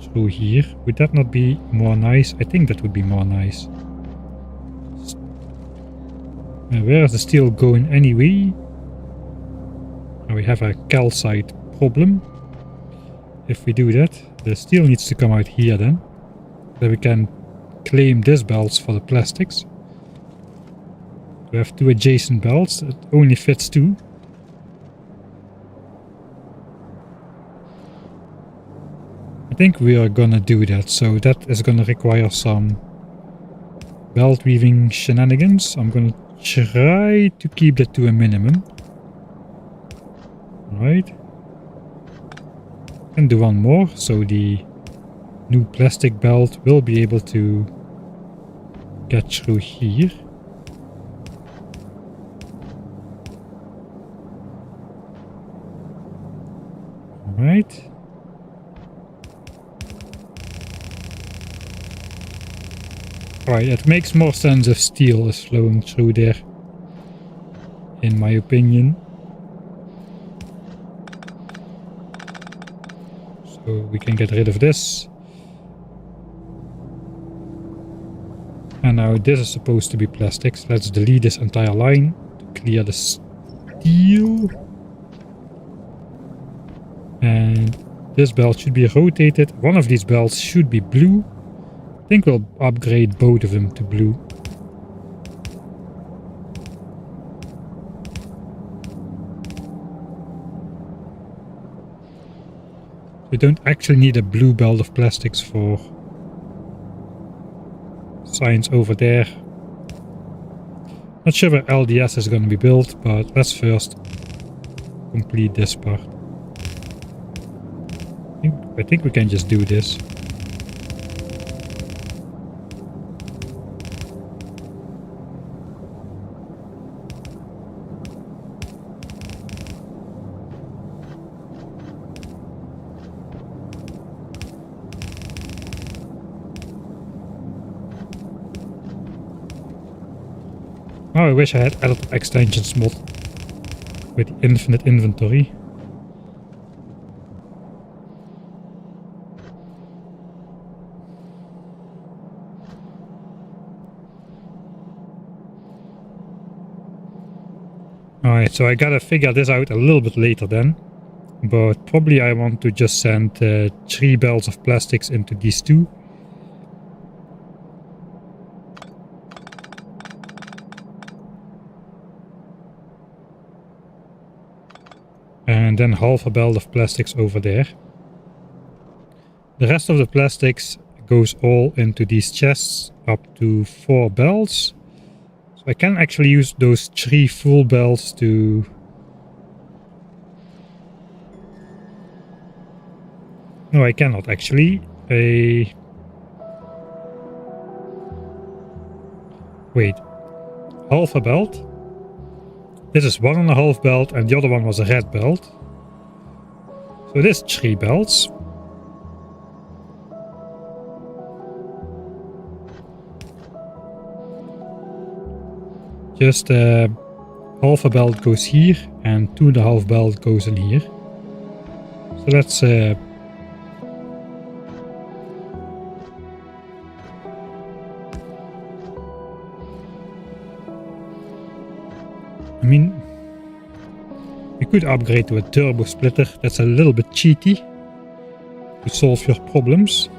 through here? Would that not be more nice? I think that would be more nice. Where is the steel going anyway? Now we have a calcite problem. If we do that, the steel needs to come out here then. So we can claim these belts for the plastics. We have two adjacent belts. It only fits two. I think we are gonna do that. So that is gonna require some belt weaving shenanigans. I'm gonna try to keep that to a minimum. Right. And do one more, so the new plastic belt will be able to get through here. Right. Right, it makes more sense if steel is flowing through there, in my opinion. So we can get rid of this. And now this is supposed to be plastics. Let's delete this entire line to clear the steel. And This belt should be rotated. One of these belts should be blue. I think we'll upgrade both of them to blue. We don't actually need a blue belt of plastics for signs over there. Not sure where LDS is going to be built, but let's first complete this part. I think we can just do this. Oh, I wish I had added extensions mod with infinite inventory. Alright, so I gotta figure this out a little bit later then. But probably I want to just send 3 belts of plastics into these 2. And then half a belt of plastics over there. The rest of the plastics goes all into these chests, up to 4 belts. So I can actually use those 3 full belts to... No, I cannot actually. Wait. Half a belt? This is 1.5 belt and the other one was a red belt. So this 3 belts. Just half a belt goes here and 2.5 belt goes in here. So let's I mean, we could upgrade to a turbo splitter. That's a little bit cheaty to solve your problems.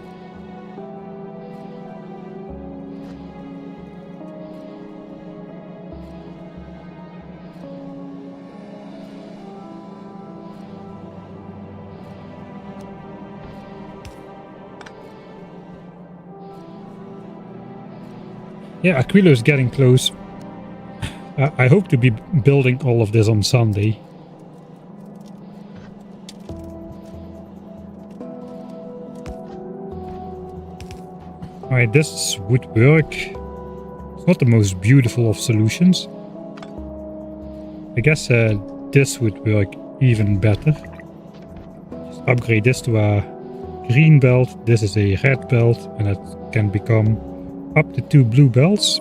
Yeah, Aquilo is getting close. I hope to be building all of this on Sunday. Alright, this would work. It's not the most beautiful of solutions. I guess this would work even better. Just upgrade this to a green belt. This is a red belt and it can become up to 2 blue belts.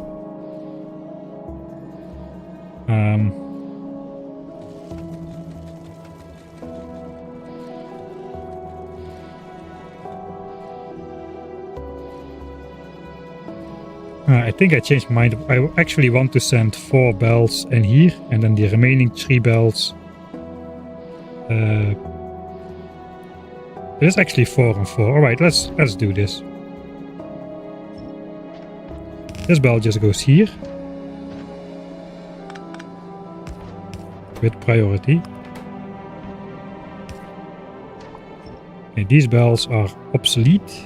I think I changed my mind. I actually want to send 4 belts in here and then the remaining 3 belts. It is actually 4 and 4. Alright, let's do this. This belt just goes here. With priority. Okay, these belts are obsolete.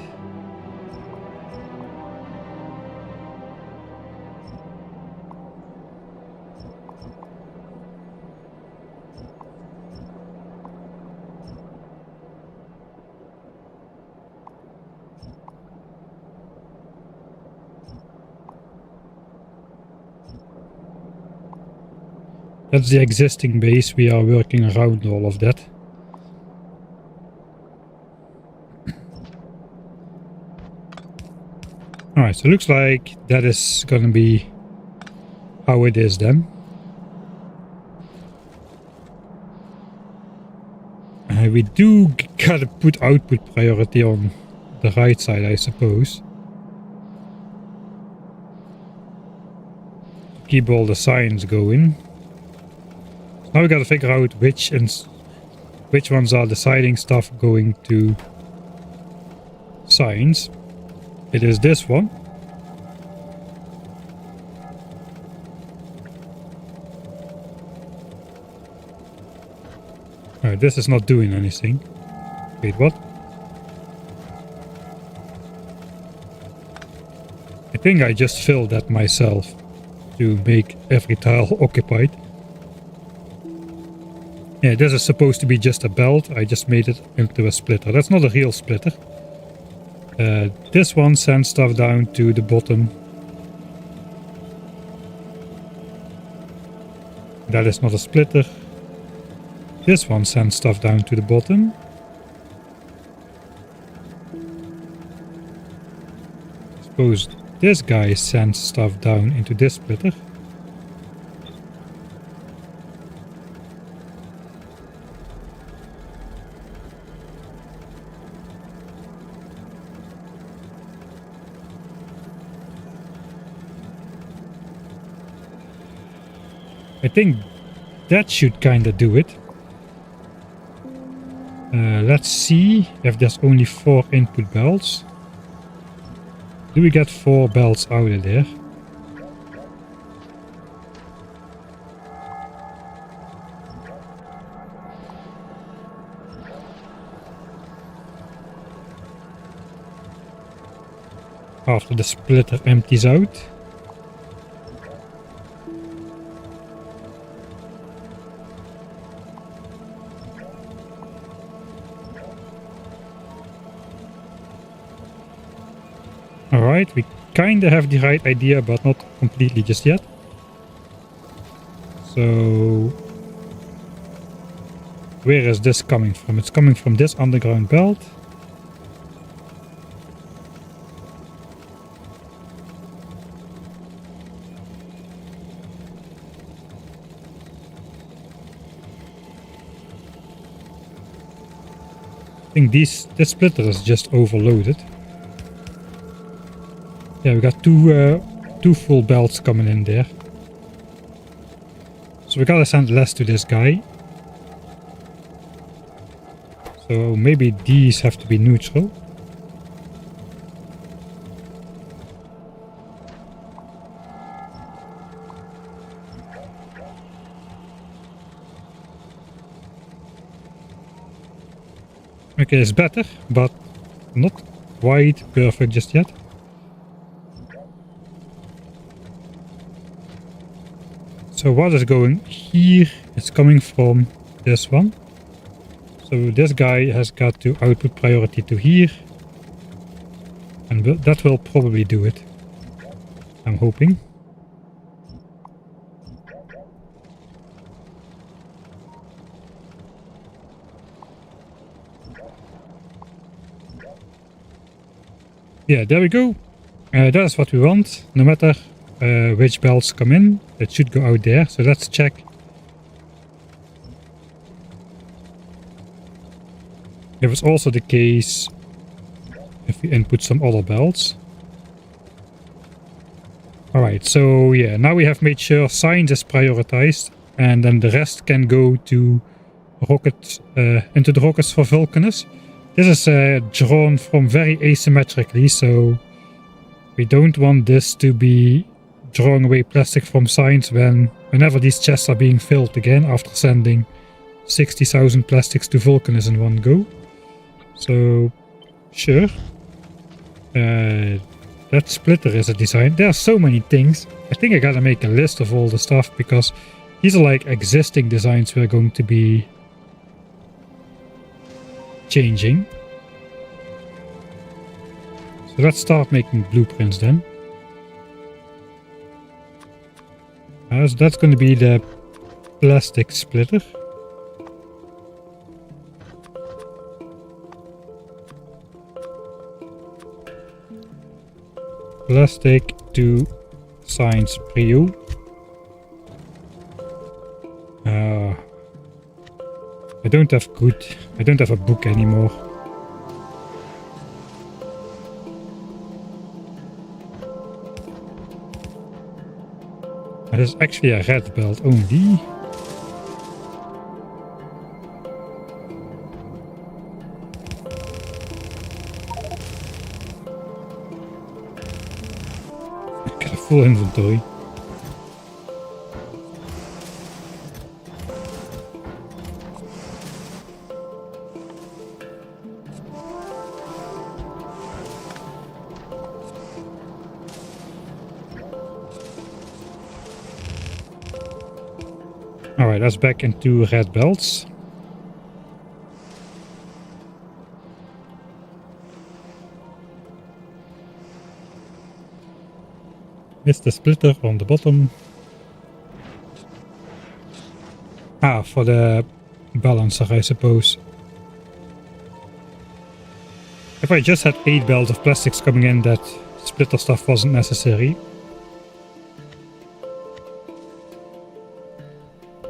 That's the existing base. We are working around all of that. Alright, so it looks like that is gonna be how it is then. We do gotta put output priority on the right side, I suppose. Keep all the signs going. Now we gotta figure out which which ones are deciding stuff going to science. It is this one. Alright, this is not doing anything. Wait, what? I think I just filled that myself to make every tile occupied. Yeah, this is supposed to be just a belt. I just made it into a splitter. That's not a real splitter. This one sends stuff down to the bottom. That is not a splitter. This one sends stuff down to the bottom. Suppose this guy sends stuff down into this splitter. I think that should kinda do it. Let's see if there's only 4 input belts. Do we get 4 belts out of there? After the splitter empties out. Alright, we kinda have the right idea, but not completely just yet. So, where is this coming from? It's coming from this underground belt. I think this splitter is just overloaded. Yeah, we got two full belts coming in there. So we gotta send less to this guy. So maybe these have to be neutral. Okay, it's better, but not quite perfect just yet. So what is going here is coming from this one. So this guy has got to output priority to here. And that will probably do it. I'm hoping. Yeah, there we go. That's what we want. No matter which belts come in, it should go out there. So let's check if it's also the case if we input some other belts. Alright, so yeah, now we have made sure science is prioritized, and then the rest can go to rockets, into the rockets for Vulcanus. This is drawn from very asymmetrically, so we don't want this to be drawing away plastic from science whenever these chests are being filled again after sending 60,000 plastics to Vulcanus in one go. So, sure. That splitter is a design. There are so many things. I think I gotta make a list of all the stuff, because these are like existing designs we're going to be changing. So let's start making blueprints then. So that's going to be the plastic splitter. Plastic to science prio. I don't have a book anymore. That is actually a red belt only. full inventory. Alright, let's back into red belts. Missed the splitter on the bottom. Ah, for the balancer, I suppose. If I just had 8 belts of plastics coming in, that splitter stuff wasn't necessary.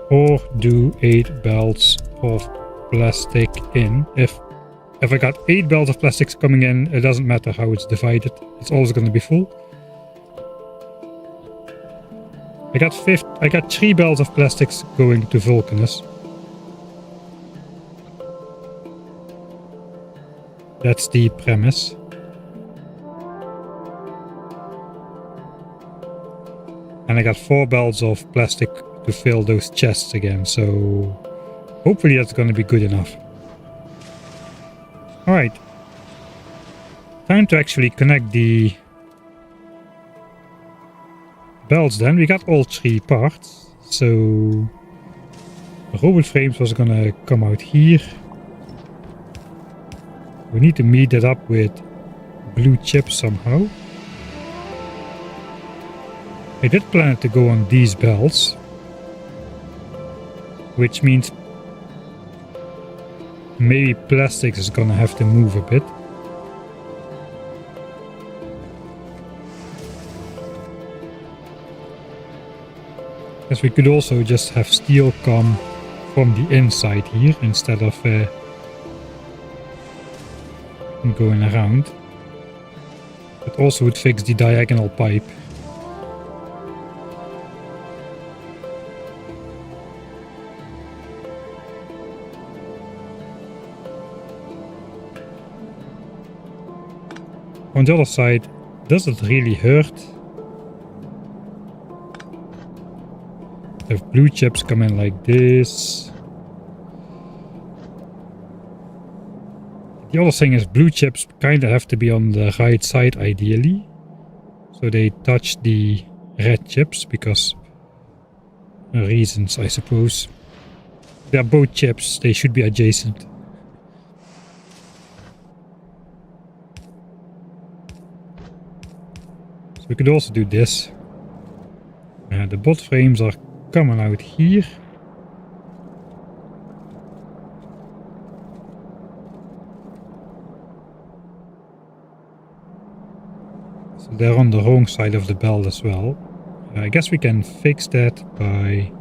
Or do 8 belts of plastic in. If I got 8 belts of plastics coming in, it doesn't matter how it's divided. It's always going to be full. I got 3 belts of plastics going to Vulcanus. That's the premise. And I got 4 belts of plastic to fill those chests again, so hopefully that's going to be good enough. Alright. Time to actually connect the belts then. We got all 3 parts, so the robot frames was going to come out here. We need to meet it up with blue chips somehow. I did plan it to go on these belts, which means maybe plastics is gonna have to move a bit. As we could also just have steel come from the inside here instead of going around. It also would fix the diagonal pipe. On the other side, does it really hurt if blue chips come in like this? The other thing is blue chips kind of have to be on the right side ideally, so they touch the red chips because reasons, I suppose. They're both chips, they should be adjacent. We could also do this. The bot frames are coming out here. So they're on the wrong side of the belt as well. I guess we can fix that by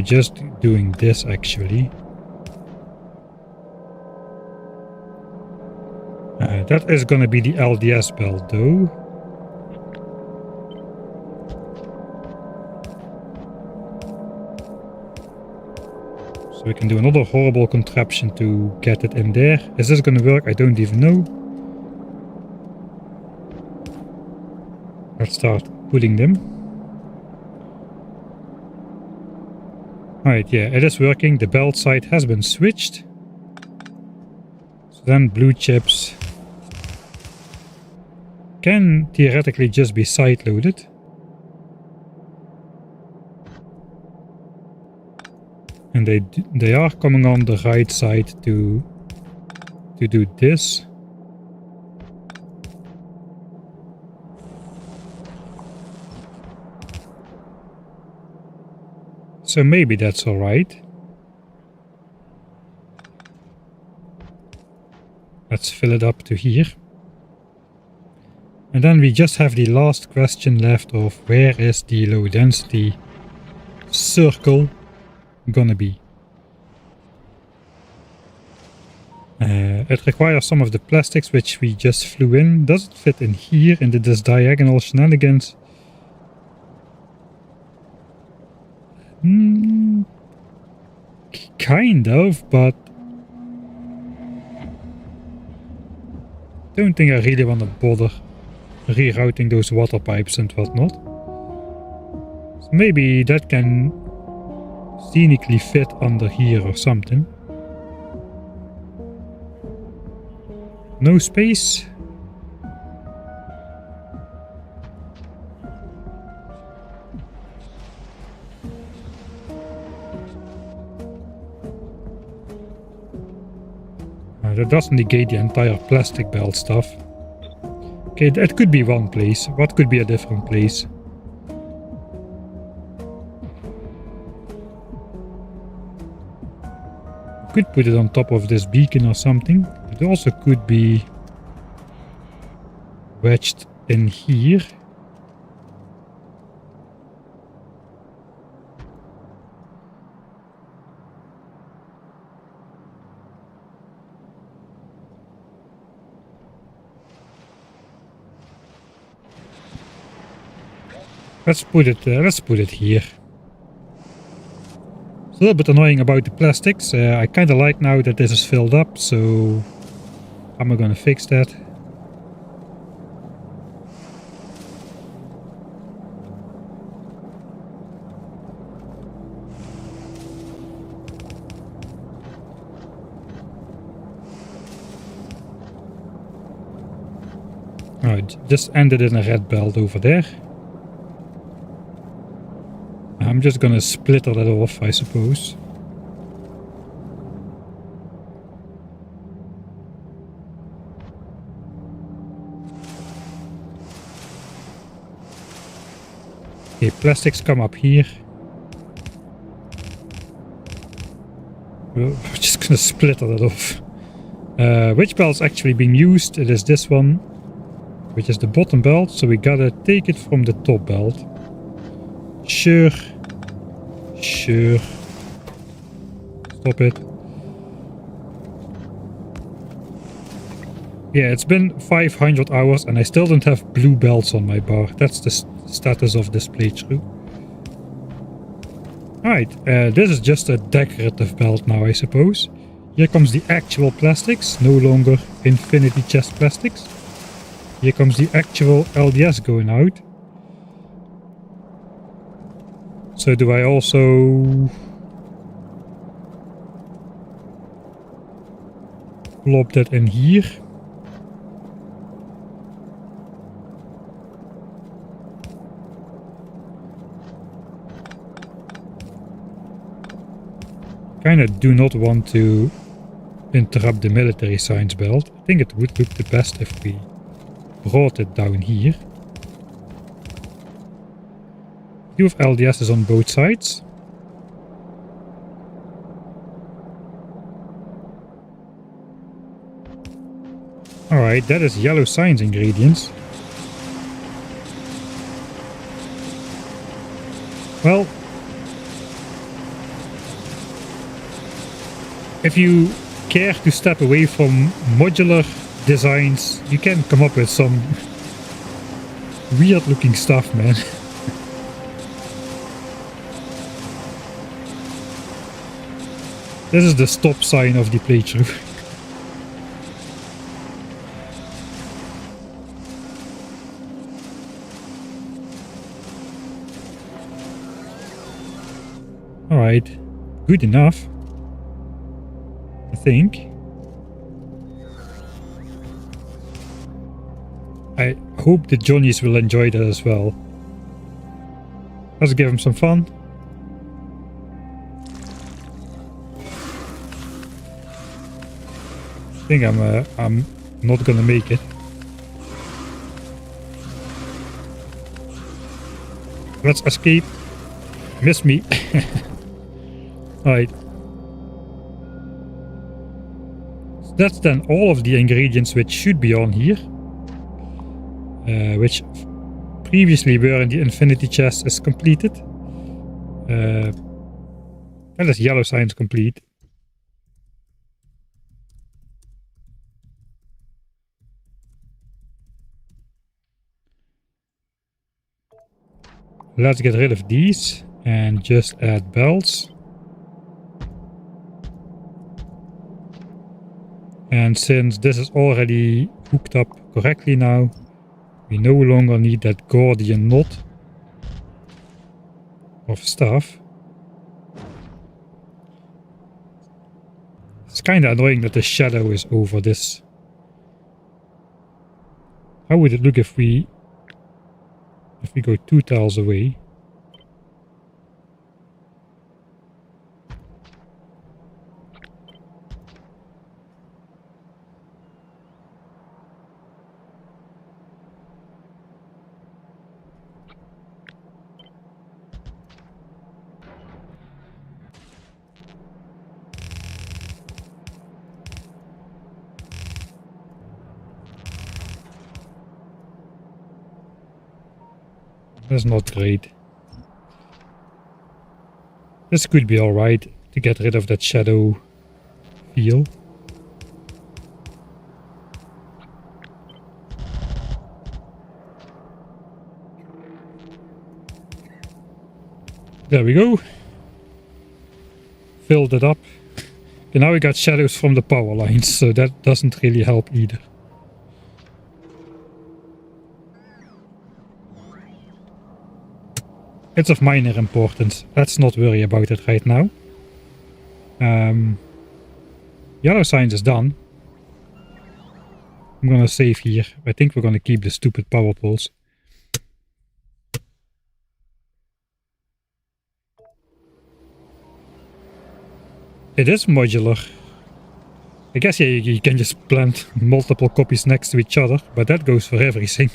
just doing this actually. That is gonna be the LDS belt though. So we can do another horrible contraption to get it in there. Is this gonna work? I don't even know. Let's start putting them. Alright, yeah, it is working. The belt side has been switched. So then blue chips can theoretically just be side loaded. And they are coming on the right side to do this. So maybe that's alright. Let's fill it up to here. And then we just have the last question left of where is the low density circle gonna be. It requires some of the plastics which we just flew in. Does it fit in here into this diagonal shenanigans? kind of, but don't think I really want to bother rerouting those water pipes and whatnot. So maybe that can scenically fit under here or something. No space. That doesn't negate the entire plastic belt stuff. Okay, that could be one place. What could be a different place? Could put it on top of this beacon or something. It also could be wedged in here. Let's put it here. It's a little bit annoying about the plastics. I kind of like now that this is filled up, so how am I gonna fix that? Alright, just ended in a red belt over there. I'm just gonna splitter that off, I suppose. Okay, plastics come up here. We're just gonna splitter that off. Which belt's actually being used? It is this one, which is the bottom belt, so we gotta take it from the top belt. Sure. Sure. Stop it. Yeah, it's been 500 hours and I still don't have blue belts on my bar. That's the status of this playthrough. Alright, this is just a decorative belt now, I suppose. Here comes the actual plastics, no longer infinity chest plastics. Here comes the actual LDS going out. So do I also plop that in here? Kinda do not want to interrupt the military science belt. I think it would look the best if we brought it down here. You have LDSs on both sides. Alright, that is yellow science ingredients. Well, if you care to step away from modular designs, you can come up with some weird looking stuff, man. This is the stop sign of the playthrough. Alright, good enough, I think. I hope the Johnnies will enjoy that as well. Let's give them some fun. I think I'm not gonna make it. Let's escape. Miss me. Alright. So that's then all of the ingredients which should be on here. Which previously were in the infinity chest is completed. That is yellow science complete. Let's get rid of these and just add belts. And since this is already hooked up correctly now, we no longer need that Gordian knot of stuff. It's kind of annoying that the shadow is over this. How would it look if we go 2 tiles away? That's not great. This could be alright to get rid of that shadow feel. There we go. Filled it up. And now we got shadows from the power lines, so that doesn't really help either. It's of minor importance. Let's not worry about it right now. Yellow signs is done. I'm gonna save here. I think we're gonna keep the stupid power poles. It is modular. I guess yeah, you can just plant multiple copies next to each other, but that goes for everything.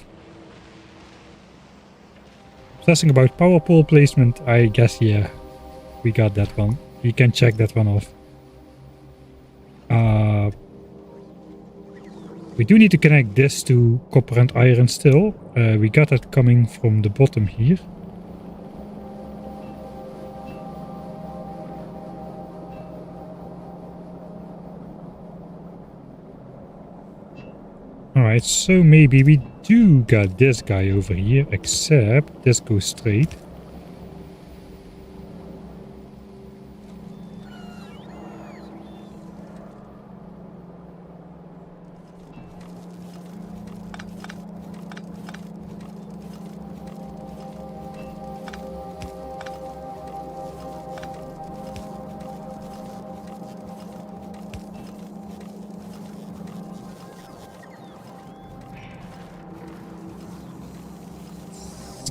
Obsessing about power pole placement, I guess yeah, we got that one. You can check that one off. We do need to connect this to copper and iron still. We got that coming from the bottom here. Alright, so maybe we do got this guy over here, except this goes straight.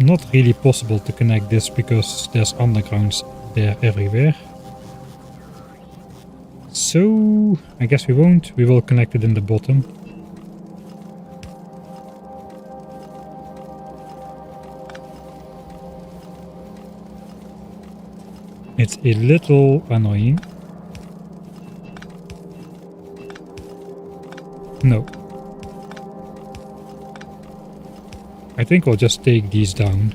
Not really possible to connect this because there's undergrounds there everywhere. So I guess we won't. We will connect it in the bottom. It's a little annoying. No. I think we'll just take these down.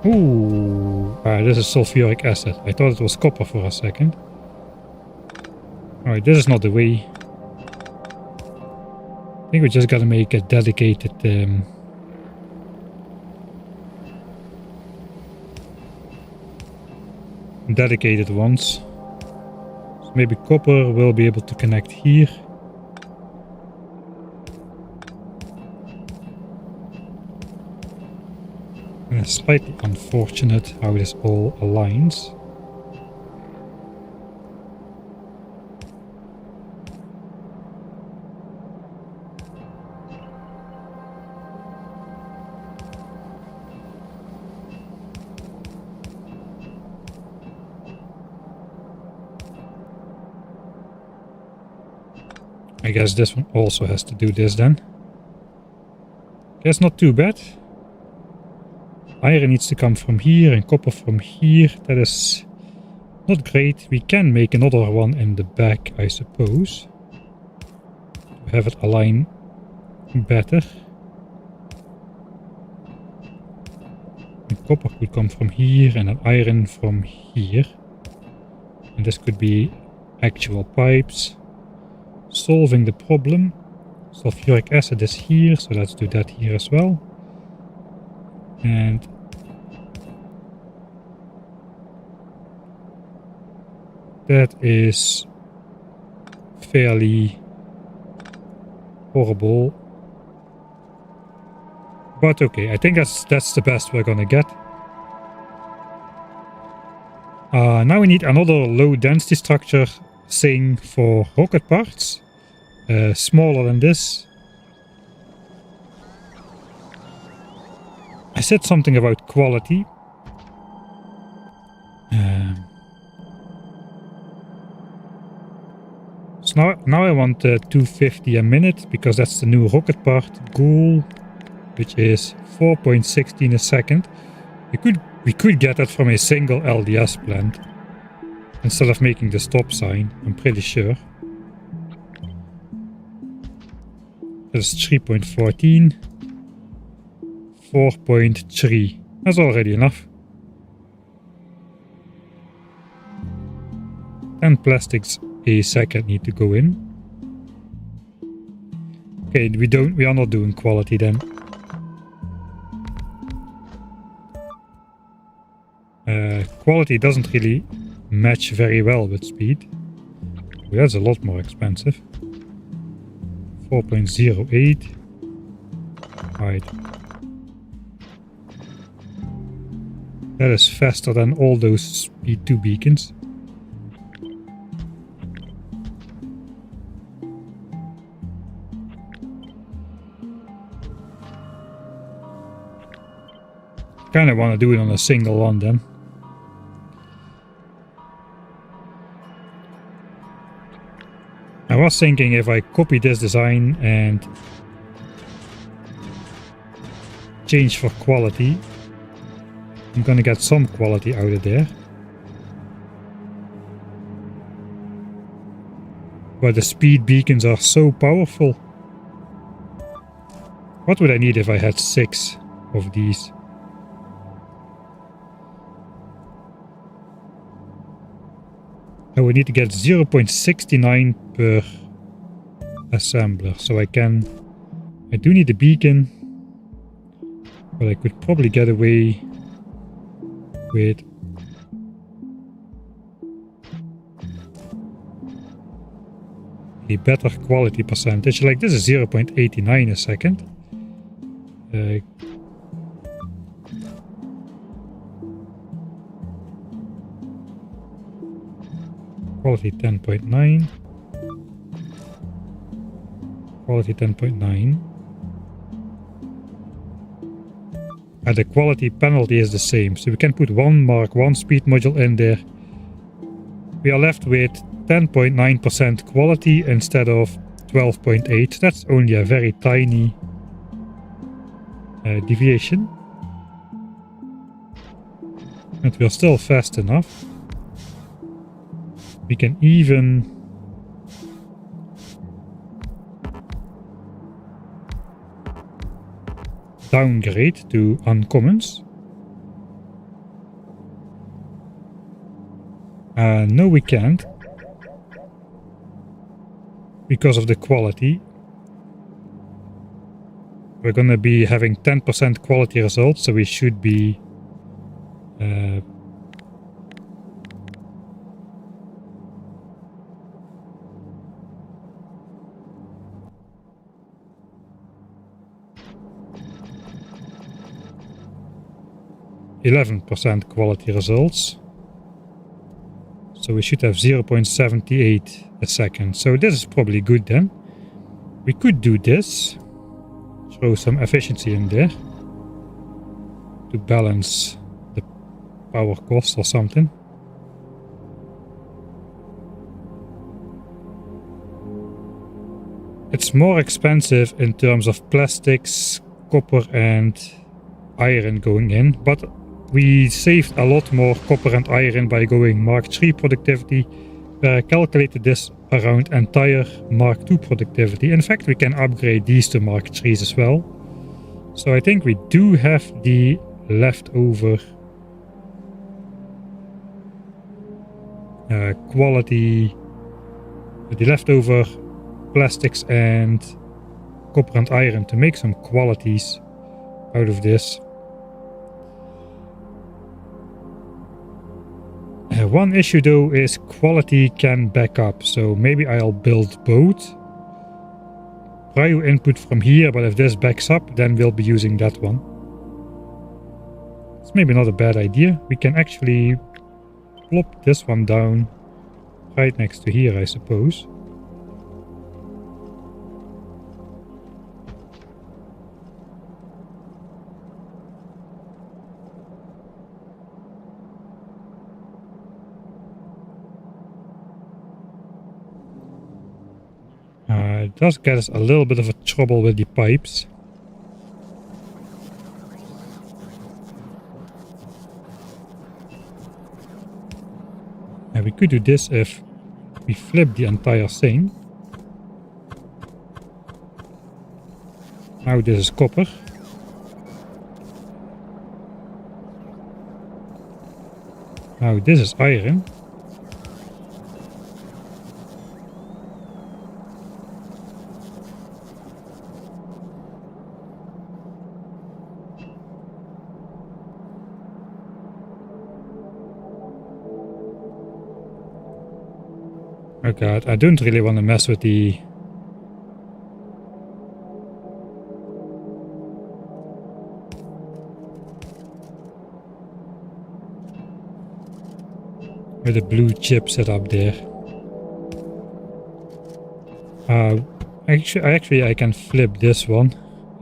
Ooh, this is sulfuric acid. I thought it was copper for a second. Alright, this is not the way. I think we just gotta make a dedicated dedicated ones. So maybe copper will be able to connect here. And it's slightly unfortunate how this all aligns. I guess this one also has to do this then. That's not too bad. Iron needs to come from here and copper from here. That is not great. We can make another one in the back, I suppose. To have it align better. And copper could come from here and an iron from here. And this could be actual pipes. Solving the problem. Sulfuric acid is here, so let's do that here as well. And that is fairly horrible. But okay, I think that's the best we're gonna get. Now we need another low density structure thing for rocket parts. Smaller than this. I said something about quality. So now I want 250 a minute, because that's the new rocket part goal, which is 4.16 a second. We could get that from a single LDS plant instead of making the stop sign, I'm pretty sure. That's 3.14. 4.3. That's already enough. 10 plastics a second need to go in. Okay, we are not doing quality then. Quality doesn't really match very well with speed. That's a lot more expensive. 4.08. Right. That is faster than all those speed 2 beacons. Kind of want to do it on a single one then. I was thinking if I copy this design and change for quality, I'm gonna get some quality out of there. But the speed beacons are so powerful. What would I need if I had 6 of these? I would need to get 0.69 per assembler, so I do need a beacon, but I could probably get away with a better quality percentage. Like this is 0.89 a second. Quality 10.9. Quality 10.9. And the quality penalty is the same, so we can put one Mark 1 speed module in there. We are left with 10.9% quality instead of 12.8. That's only a very tiny deviation. And we're still fast enough. We can even downgrade to uncommons. No, we can't, because of the quality. We're gonna be having 10% quality results, so we should be %11 quality results. So we should have 0.78 a second. So this is probably good then. We could do this. Throw some efficiency in there to balance the power cost or something. It's more expensive in terms of plastics, copper and iron going in, but we saved a lot more copper and iron by going Mark III productivity. I calculated this around entire Mark II productivity. In fact, we can upgrade these to Mark IIIs as well. So I think we do have the leftover quality, the leftover plastics and copper and iron to make some qualities out of this. One issue though is quality can back up, so maybe I'll build both. Prio input from here, but if this backs up, then we'll be using that one. It's maybe not a bad idea. We can actually plop this one down right next to here, I suppose. It does get us a little bit of a trouble with the pipes. And we could do this if we flip the entire thing. Now this is copper. Now this is iron. Oh god, I don't really want to mess with the... with the blue chip set up there. Actually I can flip this one.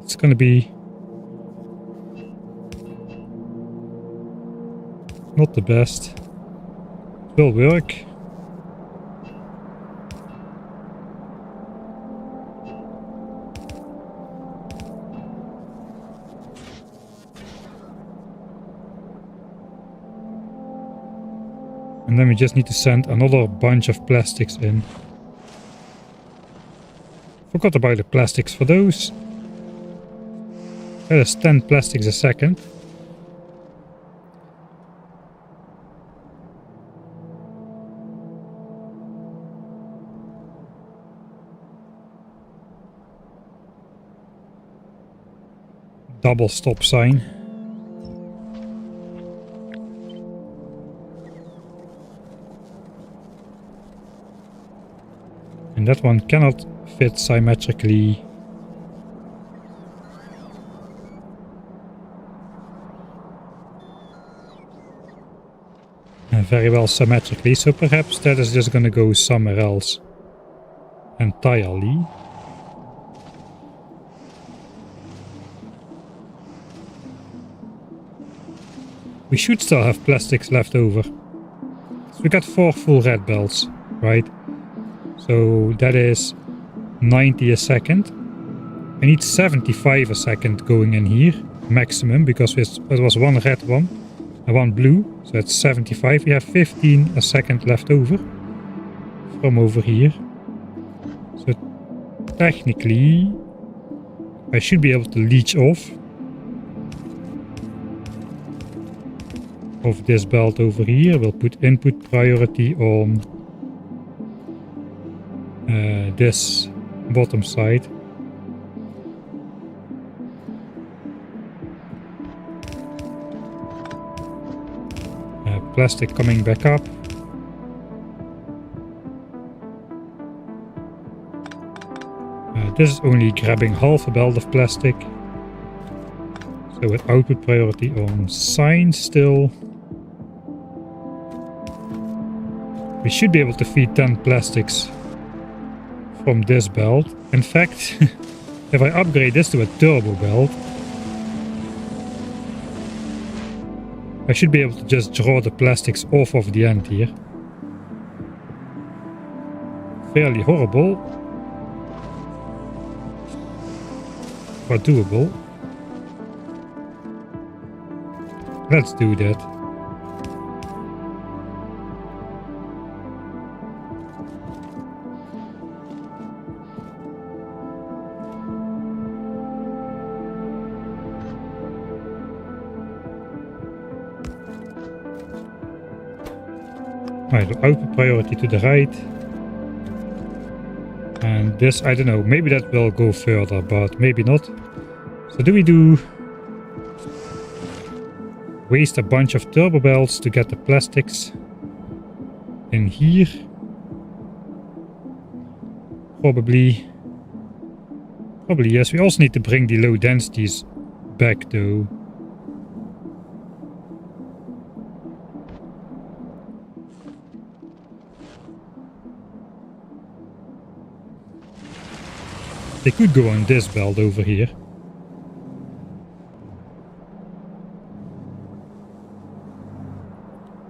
It's gonna be... not the best. It will work. And then we just need to send another bunch of plastics in. Forgot about the plastics for those. That is 10 plastics a second. Double stop sign. And that one cannot fit symmetrically. Very well symmetrically, so perhaps that is just gonna go somewhere else entirely. We should still have plastics left over. So we got 4 full red belts, right? So that is 90 a second. I need 75 a second going in here, maximum, because it was 1 red one and 1 blue. So that's 75. We have 15 a second left over from over here. So technically, I should be able to leech off of this belt over here. We'll put input priority on this bottom side. Plastic coming back up. This is only grabbing half a belt of plastic. So with output priority on sign still. We should be able to feed 10 plastics from this belt. In fact, if I upgrade this to a turbo belt, I should be able to just draw the plastics off of the end here. Fairly horrible, but doable. Let's do that. Right, output priority to the right. And this, I don't know, maybe that will go further, but maybe not. So do we do... waste a bunch of turbo belts to get the plastics in here? Probably yes. We also need to bring the low densities back though. They could go on this belt over here.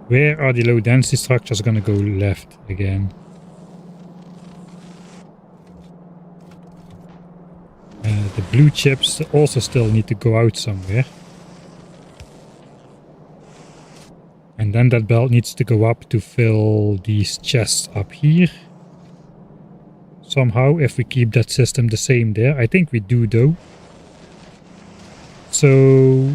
Where are the low density structures gonna go left again? The blue chips also still need to go out somewhere. And then that belt needs to go up to fill these chests up here. Somehow, if we keep that system the same there. I think we do though. So...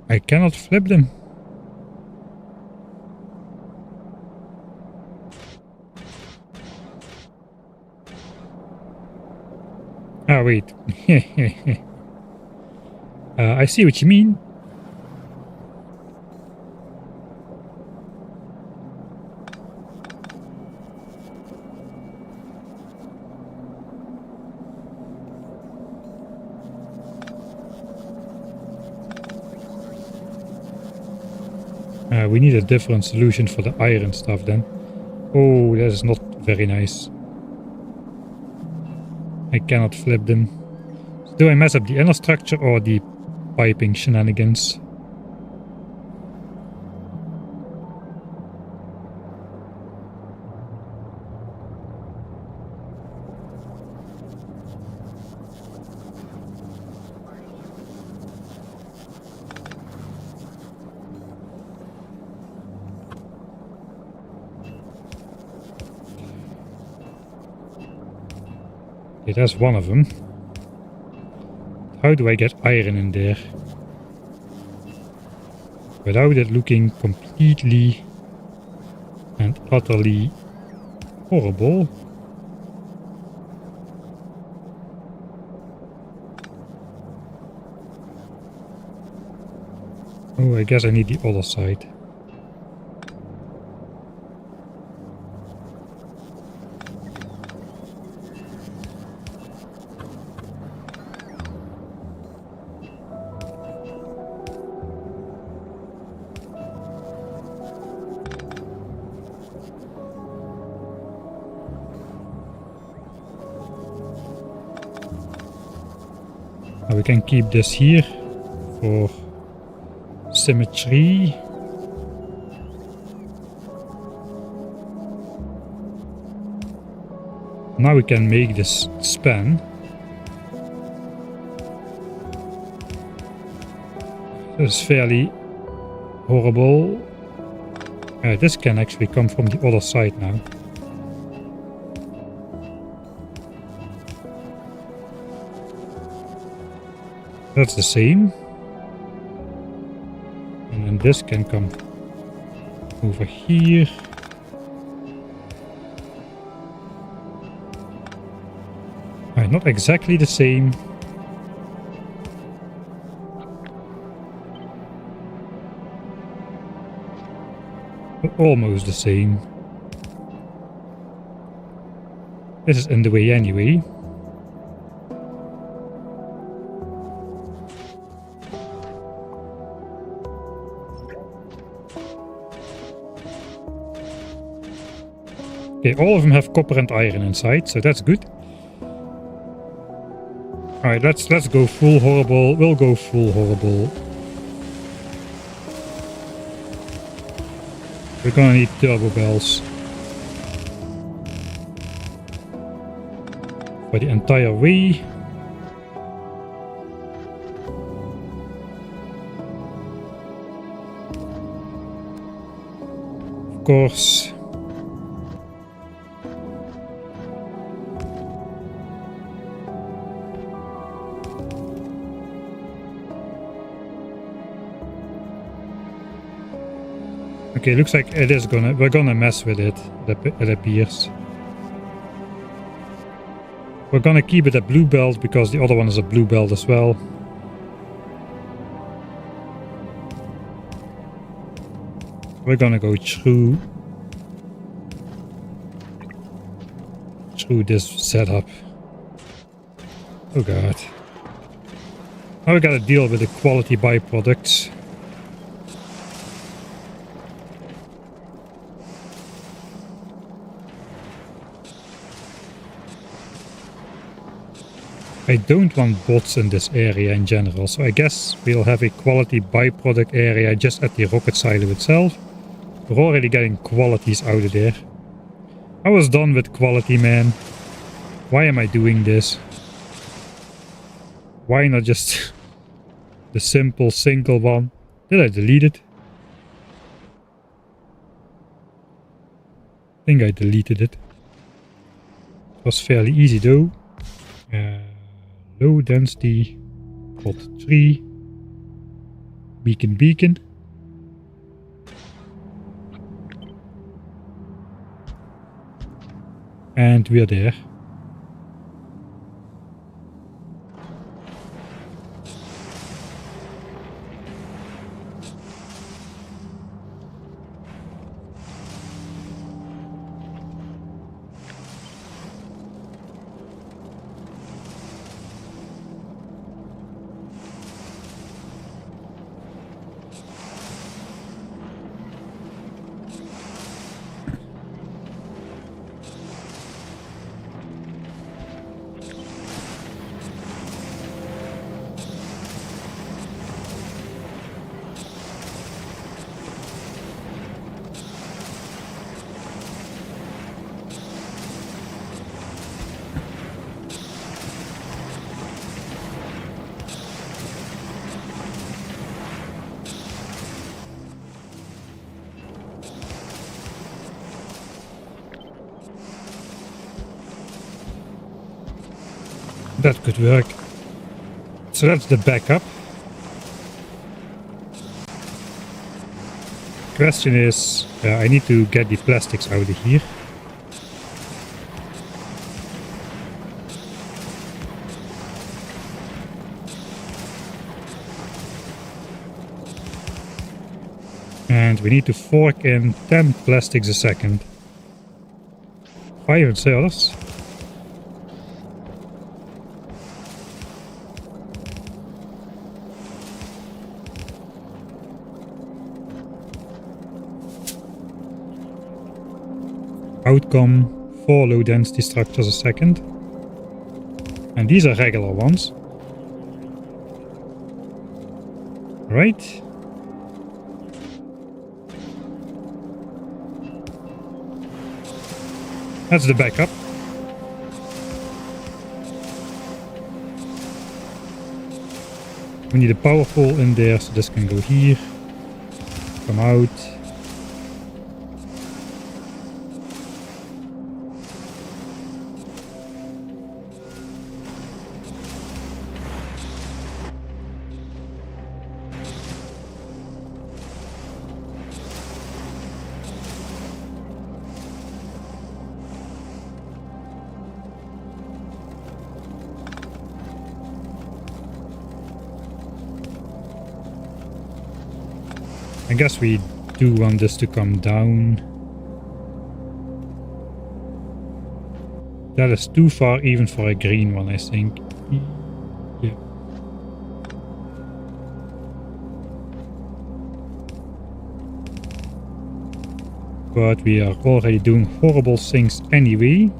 I cannot flip them. Ah, wait. I see what you mean. We need a different solution for the iron stuff then. Oh, that is not very nice. I cannot flip them. So do I mess up the inner structure or the piping shenanigans? Okay, that's one of them. How do I get iron in there without it looking completely and utterly horrible? Oh, I guess I need the other side. We can keep this here for symmetry. Now we can make this span. This is fairly horrible. This can actually come from the other side now. That's the same. And then this can come over here. Alright, not exactly the same. But almost the same. This is in the way anyway. Okay, all of them have copper and iron inside, so that's good. Alright, let's go full horrible. We'll go full horrible. We're gonna need turbo bells for the entire way. Of course. Okay, looks like it is we're gonna mess with it, it appears. We're gonna keep it a blue belt because the other one is a blue belt as well. We're gonna go through this setup. Oh god. Now we gotta deal with the quality byproducts. I don't want bots in this area in general, so I guess we'll have a quality byproduct area just at the rocket silo itself. We're already getting qualities out of there. I was done with quality, man. Why am I doing this? Why not just the simple single one? Did I delete it? I think I deleted it. It was fairly easy though. Low density, pod 3, beacon. And we're there. That could work. So that's the backup. Question is, I need to get the plastics out of here. And we need to fork in 10 plastics a second. 5 inserters. Outcome 4 low density structures a second. And these are regular ones. Right. That's the backup. We need a power pole in there, so this can go here. Come out. I guess we do want this to come down. That is too far even for a green one, I think. Yeah. But we are already doing horrible things anyway.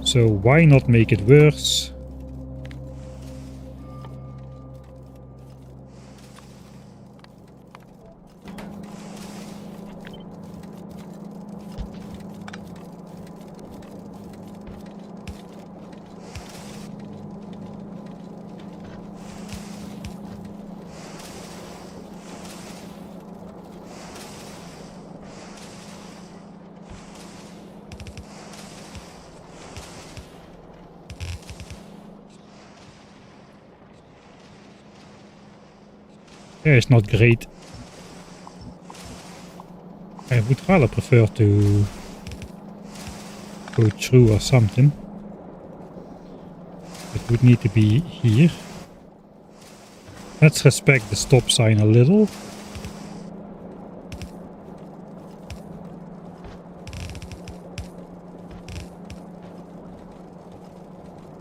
So why not make it worse? Yeah, it's not great. I would rather prefer to go through or something. It would need to be here. Let's respect the stop sign a little.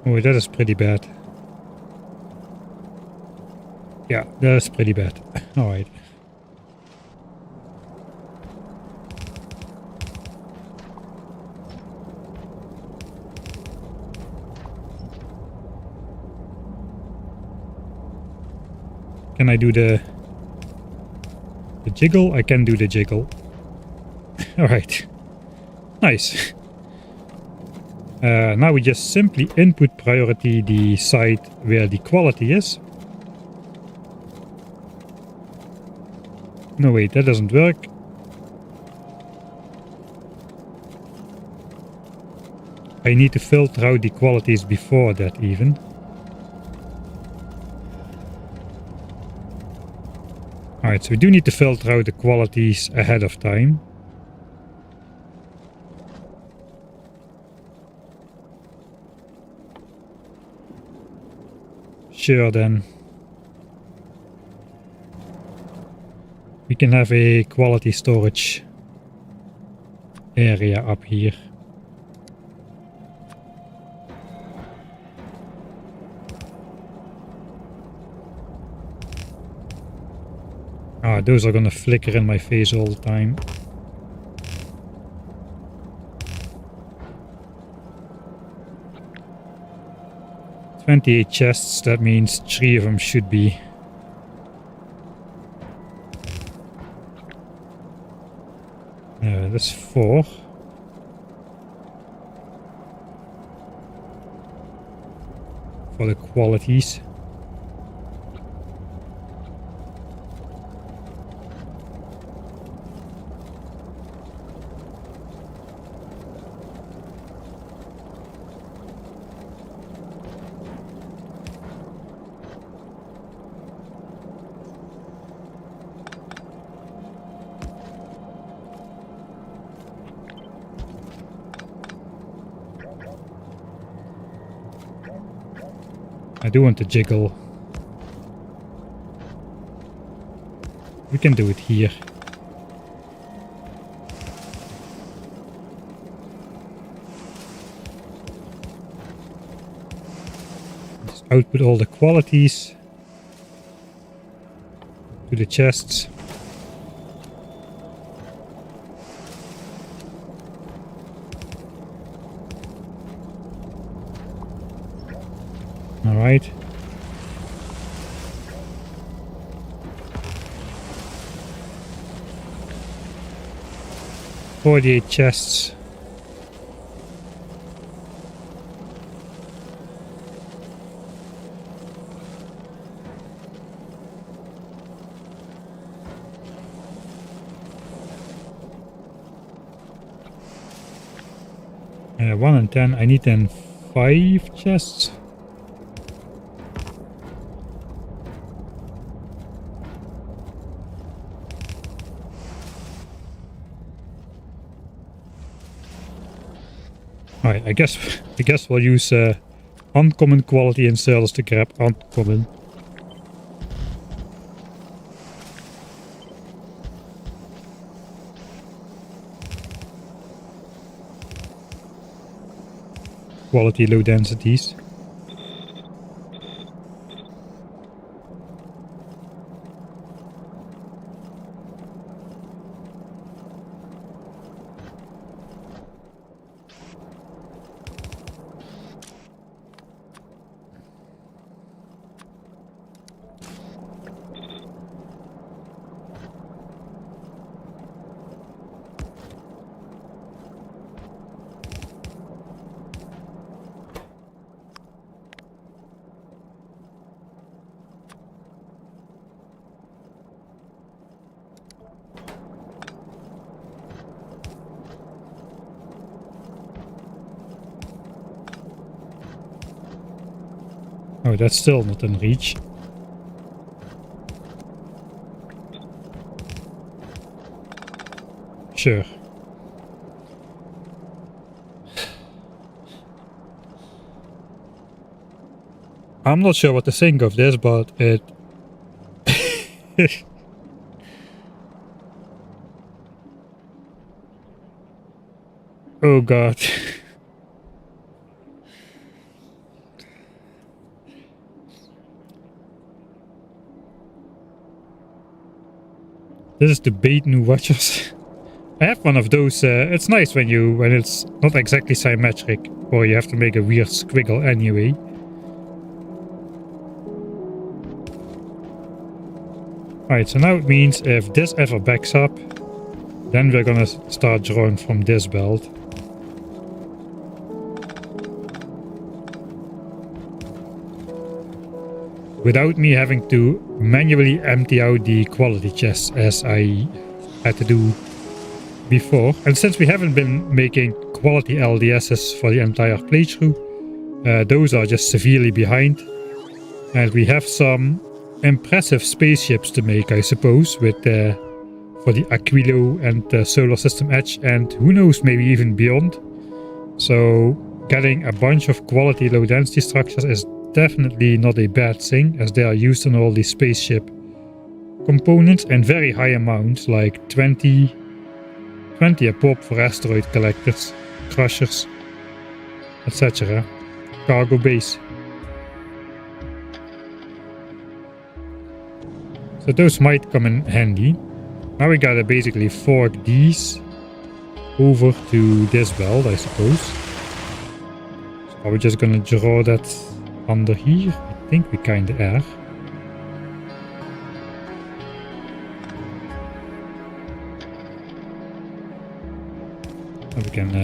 Oh, that is pretty bad. Yeah, that is pretty bad. Alright. Can I do the jiggle? I can do the jiggle. Alright. Nice. Now we just simply input priority the site where the quality is. No, wait, that doesn't work. I need to filter out the qualities before that even. Alright, so we do need to filter out the qualities ahead of time. Sure, then. We can have a quality storage area up here. Ah, those are gonna flicker in my face all the time. "28 chests, that means 3 of them should be. That's 4. For the qualities. I do want to jiggle. We can do it here. Just output all the qualities to the chests. All right. "48 chests. Yeah, 1 and 10. I need then 5 chests. Alright, I guess we'll use uncommon quality inserters to grab uncommon. Quality low densities. Oh, that's still not in reach. Sure. I'm not sure what to think of this, but it... Oh god. This is the bait new watchers. I have one of those. It's nice when it's not exactly symmetric, or you have to make a weird squiggle anyway. Alright, so now it means if this ever backs up, then we're gonna start drawing from this belt. Without me having to manually empty out the quality chests as I had to do before. And since we haven't been making quality LDSs for the entire playthrough, those are just severely behind. And we have some impressive spaceships to make, I suppose, with for the Aquilo and the Solar System Edge, and who knows, maybe even beyond. So getting a bunch of quality low density structures is definitely not a bad thing, as they are used in all these spaceship components in very high amounts, like 20 a pop for asteroid collectors, crushers, etc. Cargo base. So those might come in handy. Now we gotta basically fork these over to this belt, I suppose. So are we just gonna draw that under here? I think we kinda are. We can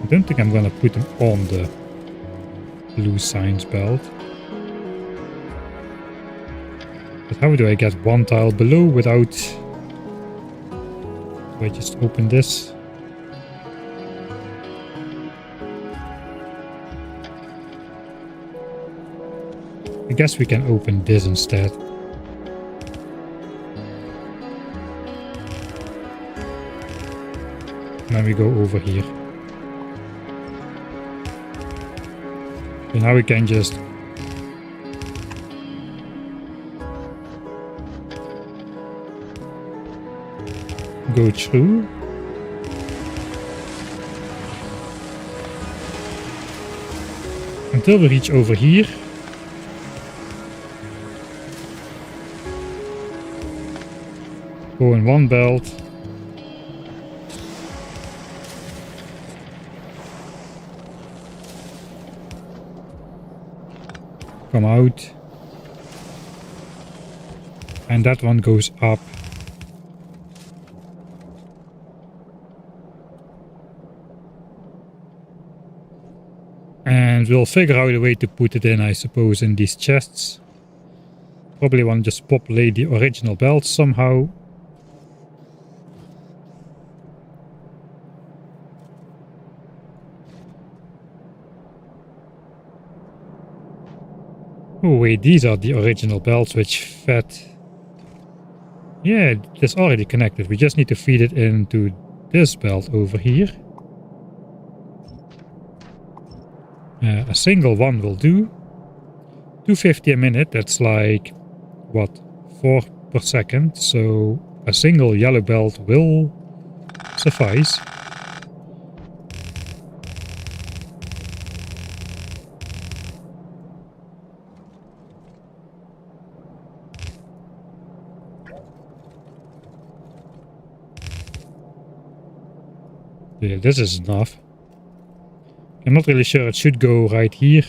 I don't think I'm gonna put them on the blue science belt. But how do I get one tile below without... Do I just open this? I guess we can open this instead. And then we go over here. So now we can just go through. Until we reach over here. Go in one belt. Come out. And that one goes up. And we'll figure out a way to put it in, I suppose, in these chests. Probably want to just populate the original belt somehow. Oh wait, these are the original belts which fed... Yeah, it's already connected. We just need to feed it into this belt over here. A single one will do. 250 a minute, that's like, what, 4 per second. So a single yellow belt will suffice. Yeah, this is enough. I'm not really sure it should go right here.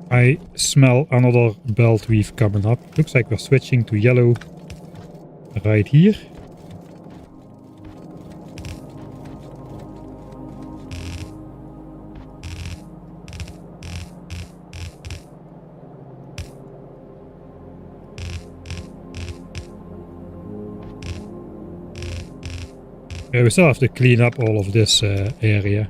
I smell another belt weave coming up. Looks like we're switching to yellow right here. Yeah, we still have to clean up all of this area.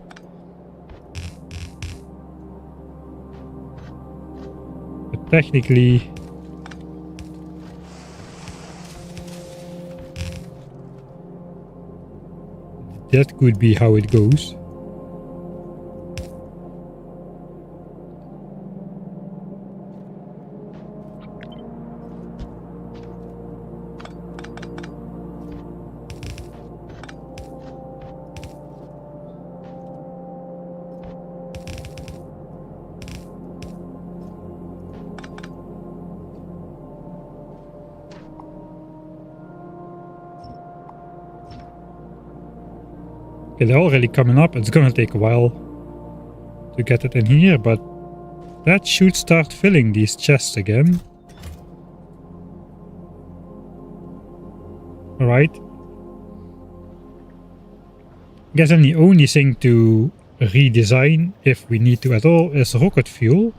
But technically, that could be how it goes. Okay, they're already coming up. It's gonna take a while to get it in here, but that should start filling these chests again. Alright. I guess then the only thing to redesign, if we need to at all, is rocket fuel.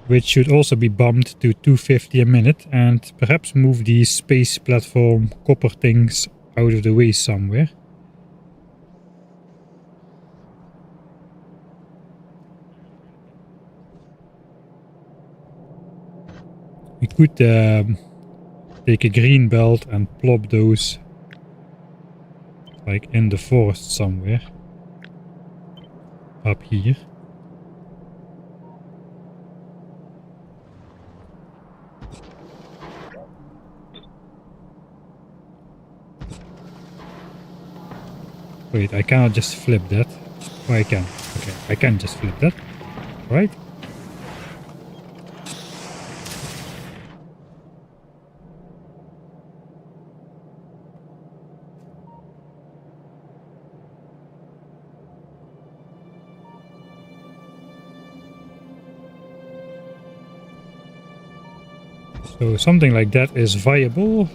Which should also be bumped to 250 a minute, and perhaps move these space platform copper things out of the way somewhere. We could take a green belt and plop those like in the forest somewhere. Up here. Wait, I cannot just flip that. Oh, I can. Okay, I can just flip that. Right? So something like that is viable.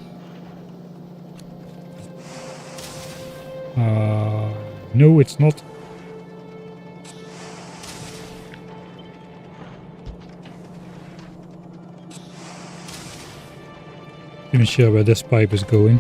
No, it's not. Not even sure where this pipe is going.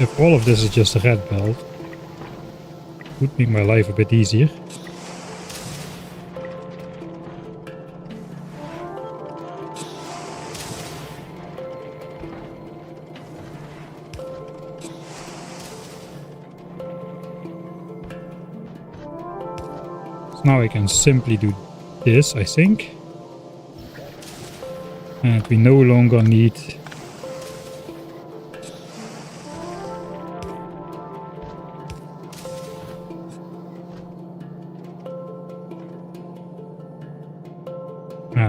If all of this is just a red belt, it would make my life a bit easier. So now I can simply do this, I think. And we no longer need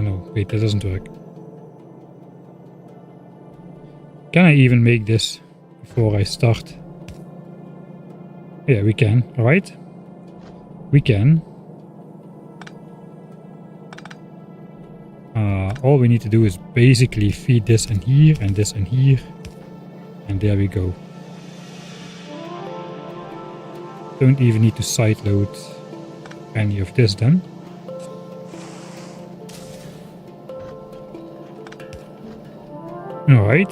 no, wait, that doesn't work. Can I even make this before I start? Yeah, we can, alright? We can. All we need to do is basically feed this in here and this in here. And there we go. Don't even need to sideload any of this then. Alright.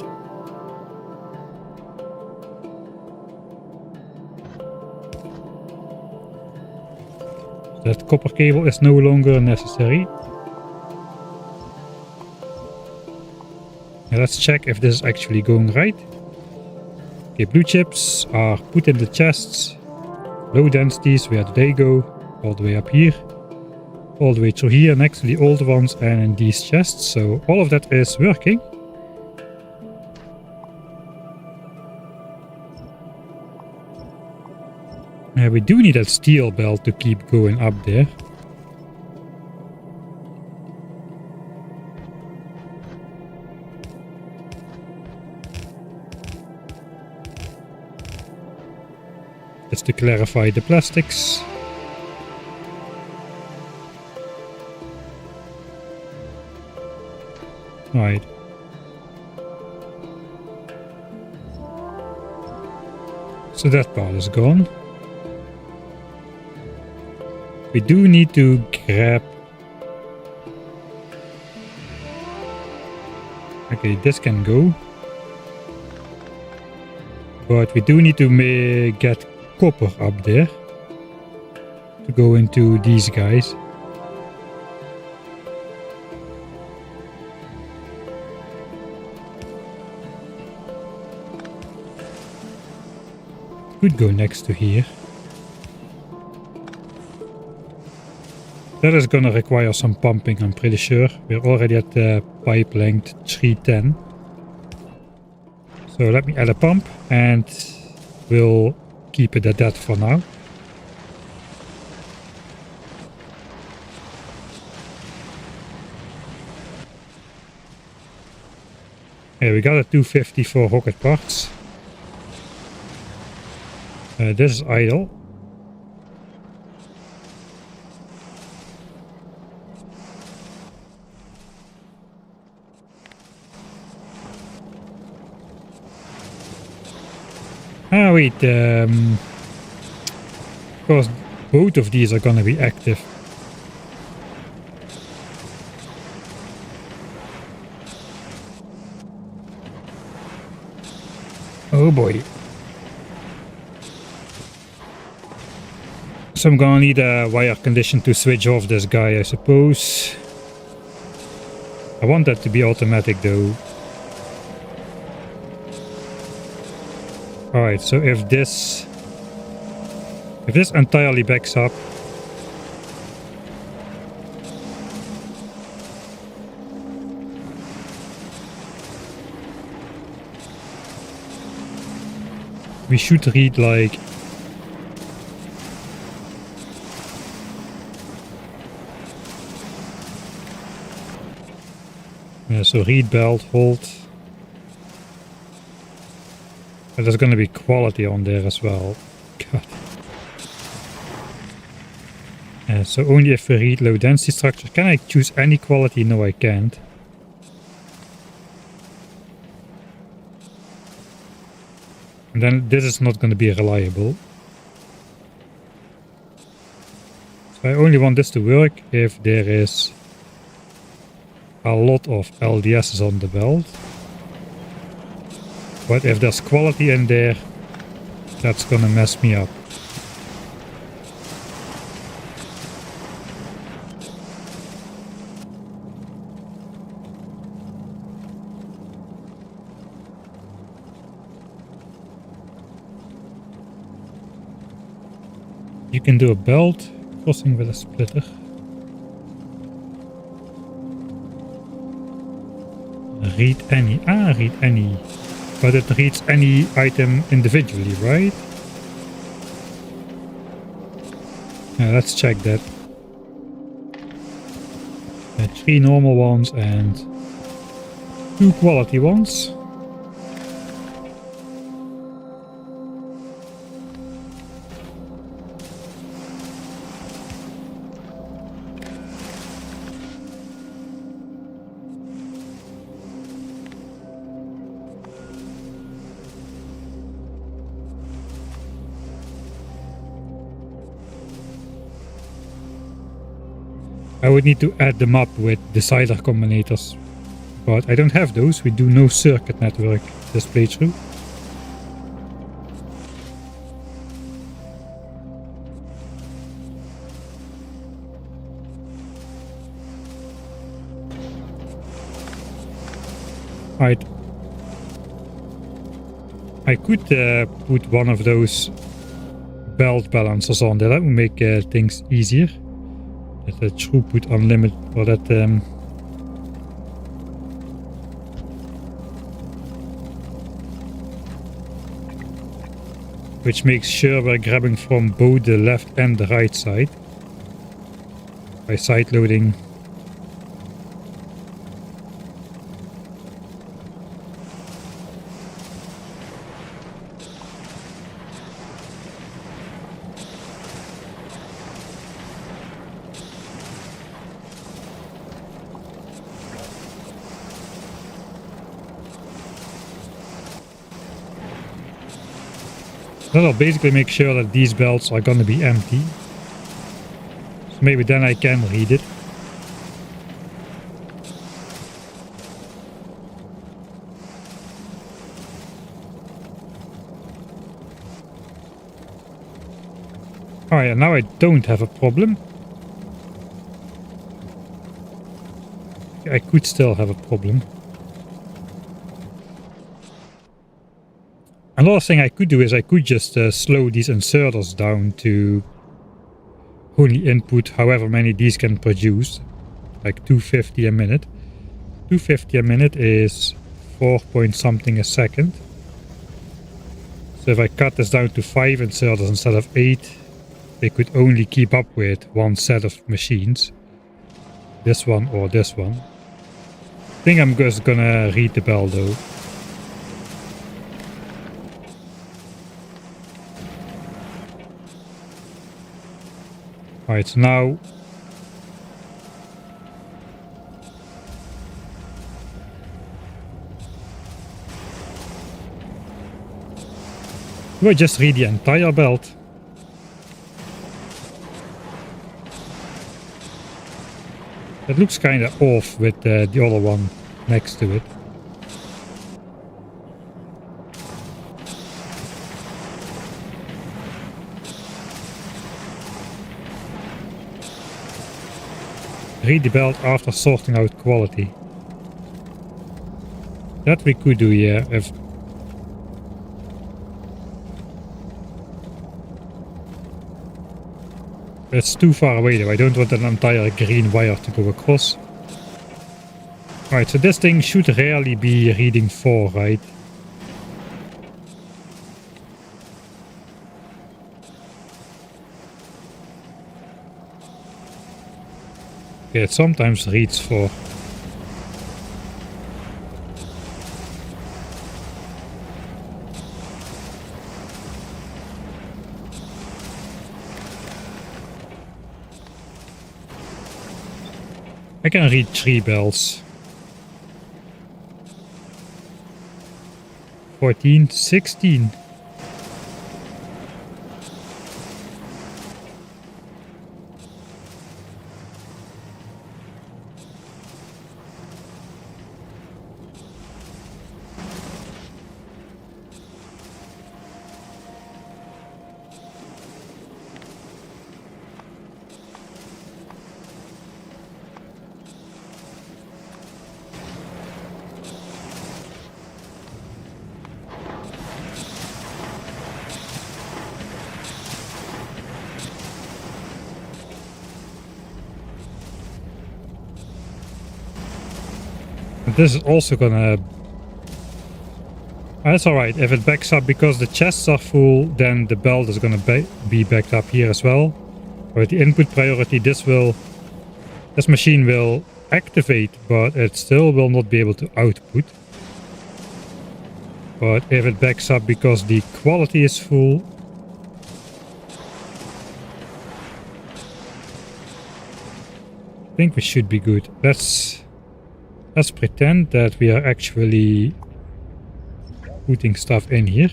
That copper cable is no longer necessary. Now let's check if this is actually going right. Okay, blue chips are put in the chests. Low densities, where do they go? All the way up here. All the way through here next to the old ones and in these chests. So all of that is working. We do need that steel belt to keep going up there. just to clarify the plastics. Right. So that part is gone. We do need to grab... Okay, this can go. But we do need to get copper up there to go into these guys. Could go next to here. That is gonna require some pumping, I'm pretty sure. We're already at the pipe length 310. So let me add a pump and we'll keep it at that for now. Yeah, we got a 250 for rocket parts. This is idle. Ah, wait. Of course, both of these are gonna be active. Oh boy. So I'm gonna need a wire condition to switch off this guy, I suppose. I want that to be automatic though. Alright, so if this entirely backs up, we should read like so read belt, hold. And there's gonna be quality on there as well. God. So only if we read low density structure. Can I choose any quality? No, I can't. And then this is not gonna be reliable. So I only want this to work if there is a lot of LDSs on the belt. But if there's quality in there, that's gonna mess me up. You can do a belt crossing with a splitter. Read any. Read any. But it reads any item individually, right? Yeah, let's check that. 3 normal ones and 2 quality ones. I would need to add them up with decider combinators, but I don't have those. We do no circuit network this playthrough. Right. I could put one of those belt balancers on there. That would make things easier. The throughput unlimited for that which makes sure we're grabbing from both the left and the right side by side loading. Then I'll basically make sure that these belts are gonna be empty. So maybe then I can read it. Alright, and now I don't have a problem. I could still have a problem. Another thing I could do is I could just slow these inserters down to only input however many these can produce. Like 250 a minute. 250 a minute is 4 point something a second. So if I cut this down to 5 inserters instead of 8, they could only keep up with one set of machines. This one or this one. I think I'm just gonna read the bell though. Alright, so now do I just read the entire belt? It looks kind of off with the other one next to it. Read the belt after sorting out quality. That we could do, yeah, if it's too far away though. I don't want an entire green wire to go across. Alright, so this thing should rarely be reading 4, right? Okay, it sometimes reads 4. I can read 3 bells. 14, 16. This is also gonna... That's alright, if it backs up because the chests are full, then the belt is gonna be backed up here as well. With the input priority, this machine will activate, but it still will not be able to output. But if it backs up because the quality is full, I think we should be good. Let's pretend that we are actually putting stuff in here.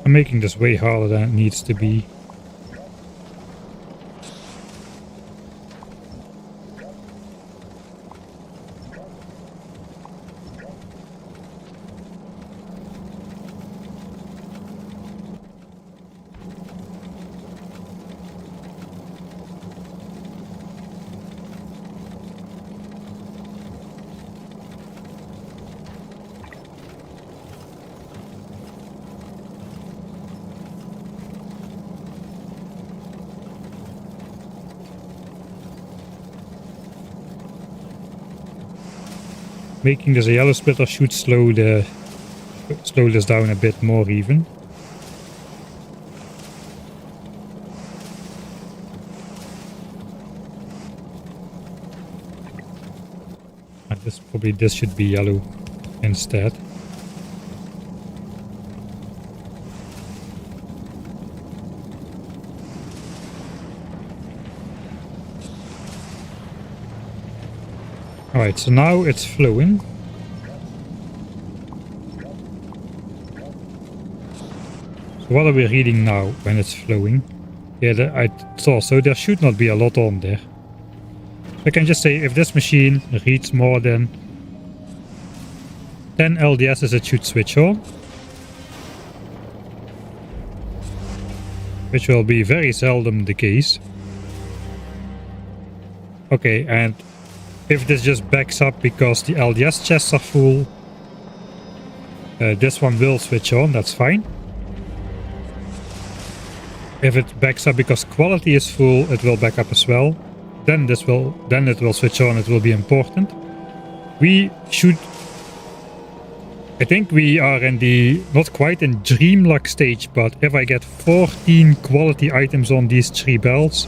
I'm making this way harder than it needs to be. Making this a yellow splitter should slow this down a bit more even. And this should be yellow instead. Alright, so now it's flowing. So what are we reading now when it's flowing? Yeah, I saw, so there should not be a lot on there. I can just say if this machine reads more than 10 LDSs, it should switch on. Which will be very seldom the case. Okay, and if this just backs up because the LDS chests are full, this one will switch on, that's fine. If it backs up because quality is full, it will back up as well. Then it will switch on, it will be important. We should... I think we are in the, not quite in dream luck stage, but if I get 14 quality items on these 3 bells,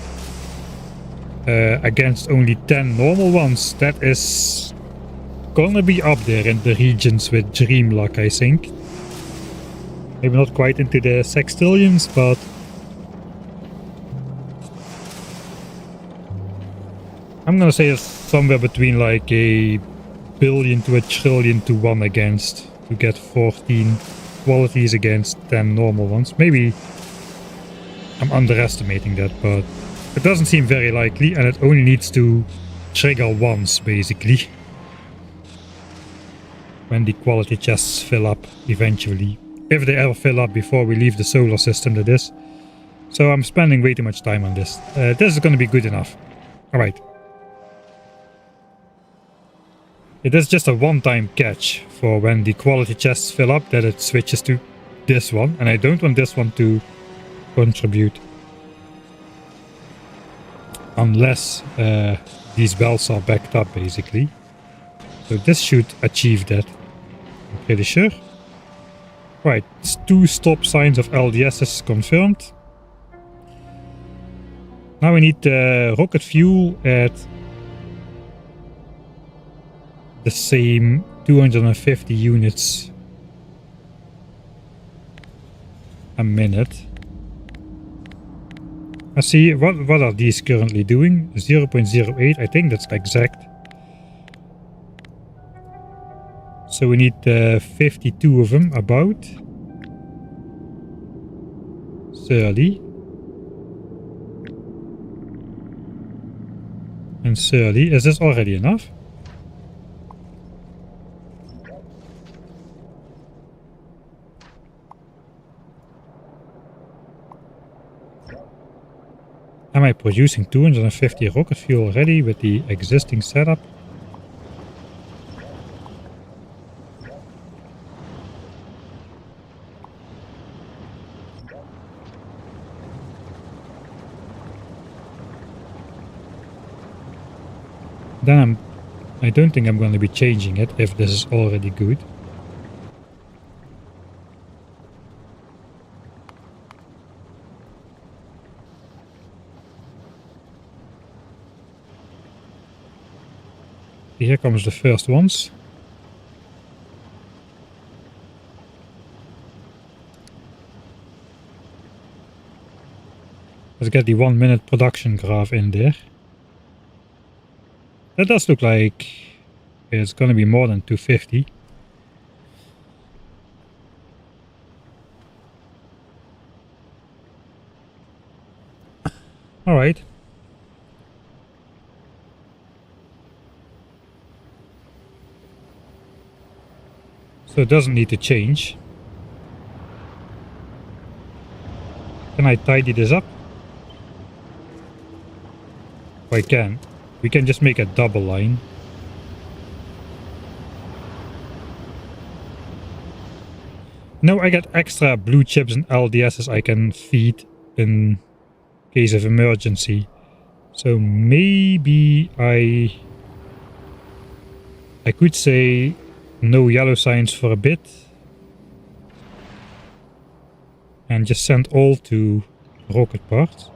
against only 10 normal ones, that is gonna be up there in the regions with dream luck, I think. Maybe not quite into the sextillions, but I'm gonna say it's somewhere between like a billion to a trillion to 1 against to get 14 qualities against 10 normal ones. Maybe I'm underestimating that, but it doesn't seem very likely, and it only needs to trigger once, basically. When the quality chests fill up, eventually. If they ever fill up before we leave the solar system, that is. So I'm spending way too much time on this. This is going to be good enough. Alright. It is just a one-time catch for when the quality chests fill up, that it switches to this one. And I don't want this one to contribute. Unless these bells are backed up, basically. So this should achieve that. I'm pretty sure. Right, 2 stop signs of LDSs confirmed. Now we need rocket fuel at the same 250 units a minute. I see, what are these currently doing? 0.08, I think that's exact. So we need 52 of them, about. 30. And 30. Is this already enough? Am I producing 250 rocket fuel already with the existing setup? Then I don't think I'm going to be changing it if this is already good. Here comes the first ones. Let's get the 1 minute production graph in there. That does look like it's gonna be more than 250. Alright. So it doesn't need to change. Can I tidy this up? Oh, I can. We can just make a double line. No, I got extra blue chips and LDSs I can feed in case of emergency. So maybe I could say no yellow signs for a bit. And just send all to rocket parts.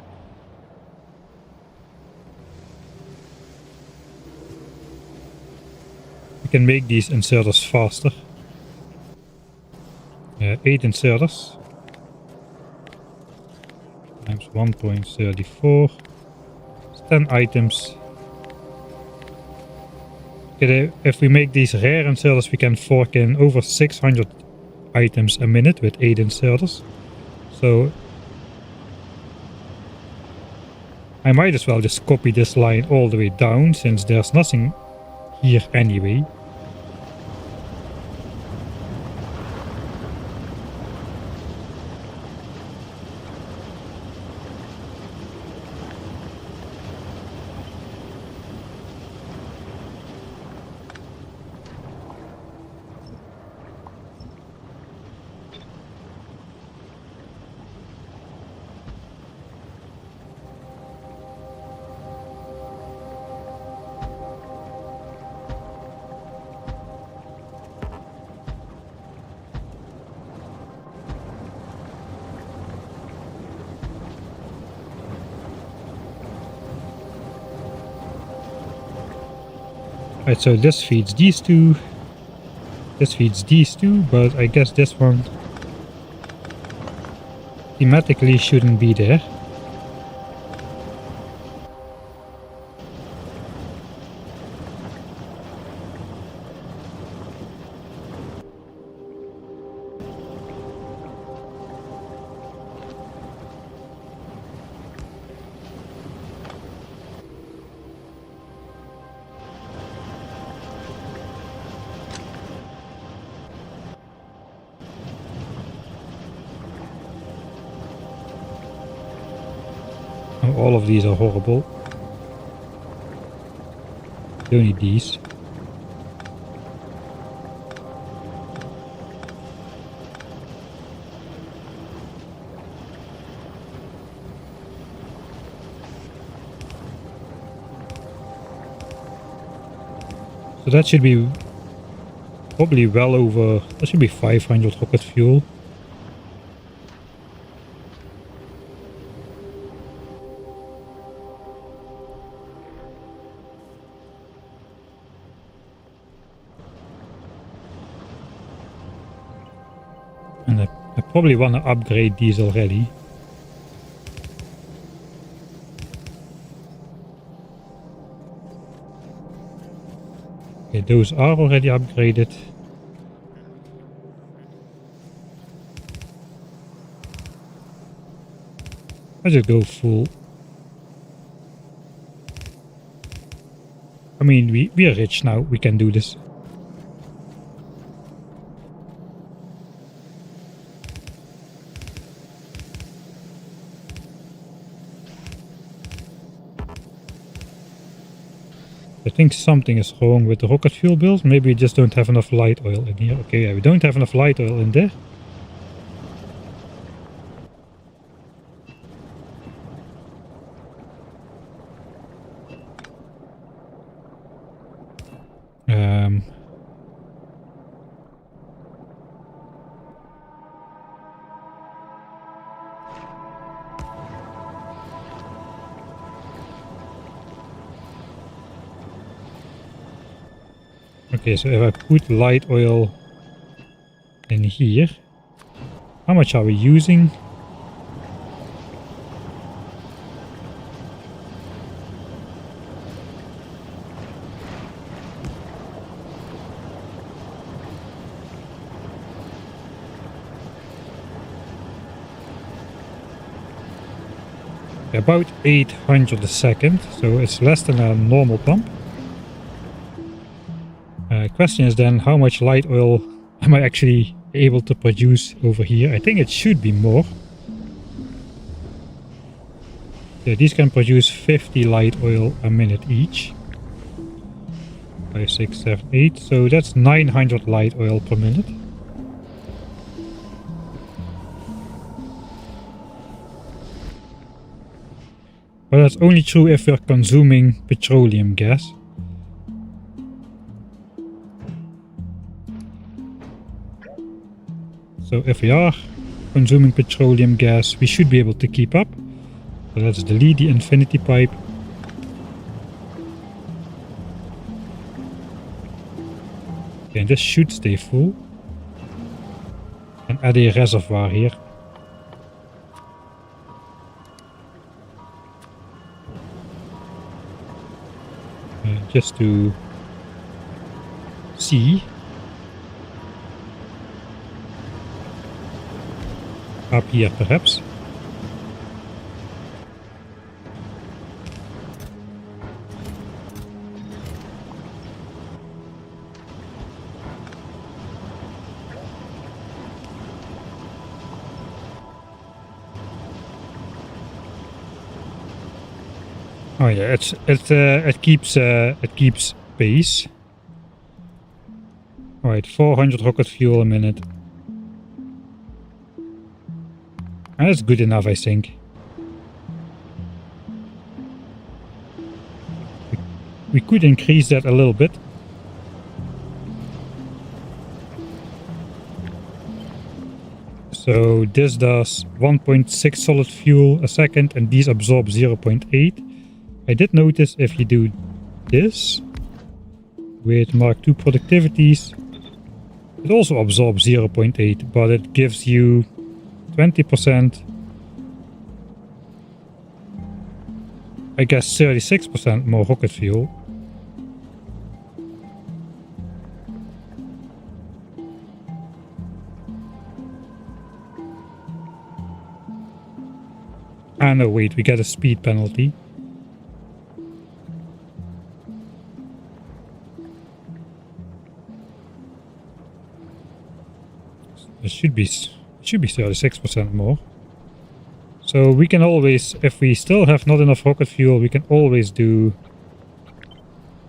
Can make these inserters faster. 8 inserters times 1.34. 10 items. Okay, if we make these rare inserters, we can fork in over 600 items a minute with 8 inserters. So I might as well just copy this line all the way down, since there's nothing here anyway. Right, so this feeds these two. This feeds these two, but I guess this one thematically shouldn't be there. Oh, all of these are horrible. Don't need these. So that should be probably well over, that should be 500 rocket fuel. And I probably want to upgrade these already. Okay, those are already upgraded. Let's just go full. I mean, we are rich now, we can do this. I think something is wrong with the rocket fuel build. Maybe we just don't have enough light oil in here. Okay, yeah, we don't have enough light oil in there. Okay, so if I put light oil in here, how much are we using? About 800 a second, so it's less than a normal pump. Question is then, how much light oil am I actually able to produce over here? I think it should be more. Yeah, these can produce 50 light oil a minute each. 5, 6, 7, 8. So that's 900 light oil per minute. But that's only true if we're consuming petroleum gas. So if we are consuming petroleum gas, we should be able to keep up. So let's delete the infinity pipe. Okay, and this should stay full. And add a reservoir here. Just to sea. Up here, perhaps. Oh yeah, it keeps pace. Alright, 400 rocket fuel a minute. And that's good enough, I think. We could increase that a little bit. So this does 1.6 solid fuel a second and these absorb 0.8. I did notice if you do this with Mark II productivities, it also absorbs 0.8, but it gives you 20%, I guess 36% more rocket fuel. Ah no, wait, we get a speed penalty. It should be 36% more. So we can always, if we still have not enough rocket fuel, we can always do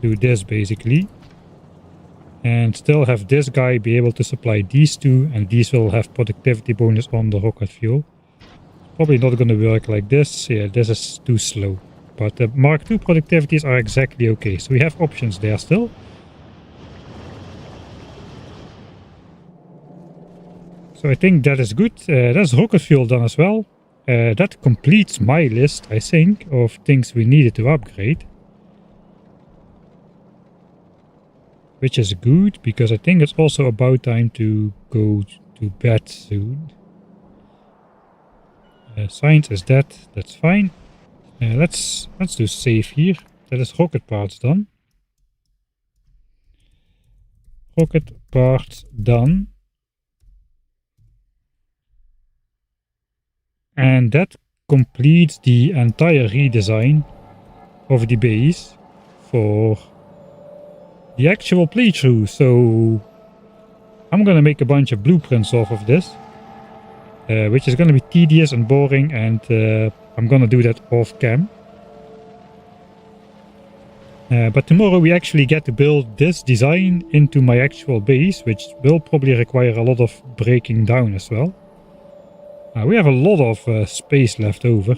this basically. And still have this guy be able to supply these two, and these will have productivity bonus on the rocket fuel. Probably not going to work like this. Yeah, this is too slow. But the Mark II productivities are exactly okay. So we have options there still. So I think that is good. That's rocket fuel done as well. That completes my list, I think, of things we needed to upgrade. Which is good, because I think it's also about time to go to bed soon. Science is dead, that's fine. Let's do save here. That is rocket parts done. Rocket parts done. And that completes the entire redesign of the base for the actual playthrough. So I'm gonna make a bunch of blueprints off of this. Which is going to be tedious and boring, and I'm going to do that off cam. But tomorrow we actually get to build this design into my actual base, which will probably require a lot of breaking down as well. We have a lot of space left over.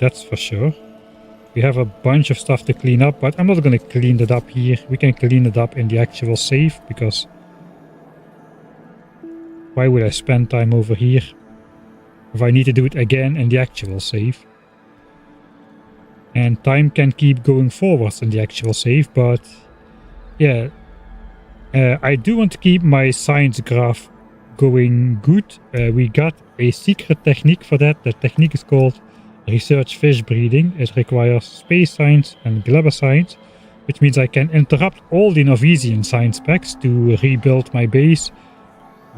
That's for sure. We have a bunch of stuff to clean up, but I'm not going to clean that up here. We can clean it up in the actual save, because why would I spend time over here if I need to do it again in the actual save? And time can keep going forwards in the actual save, but yeah, I do want to keep my science graph going good. We got a secret technique for that. The technique is called research fish breeding. It requires space science and glabber science, which means I can interrupt all the Nauvis science packs to rebuild my base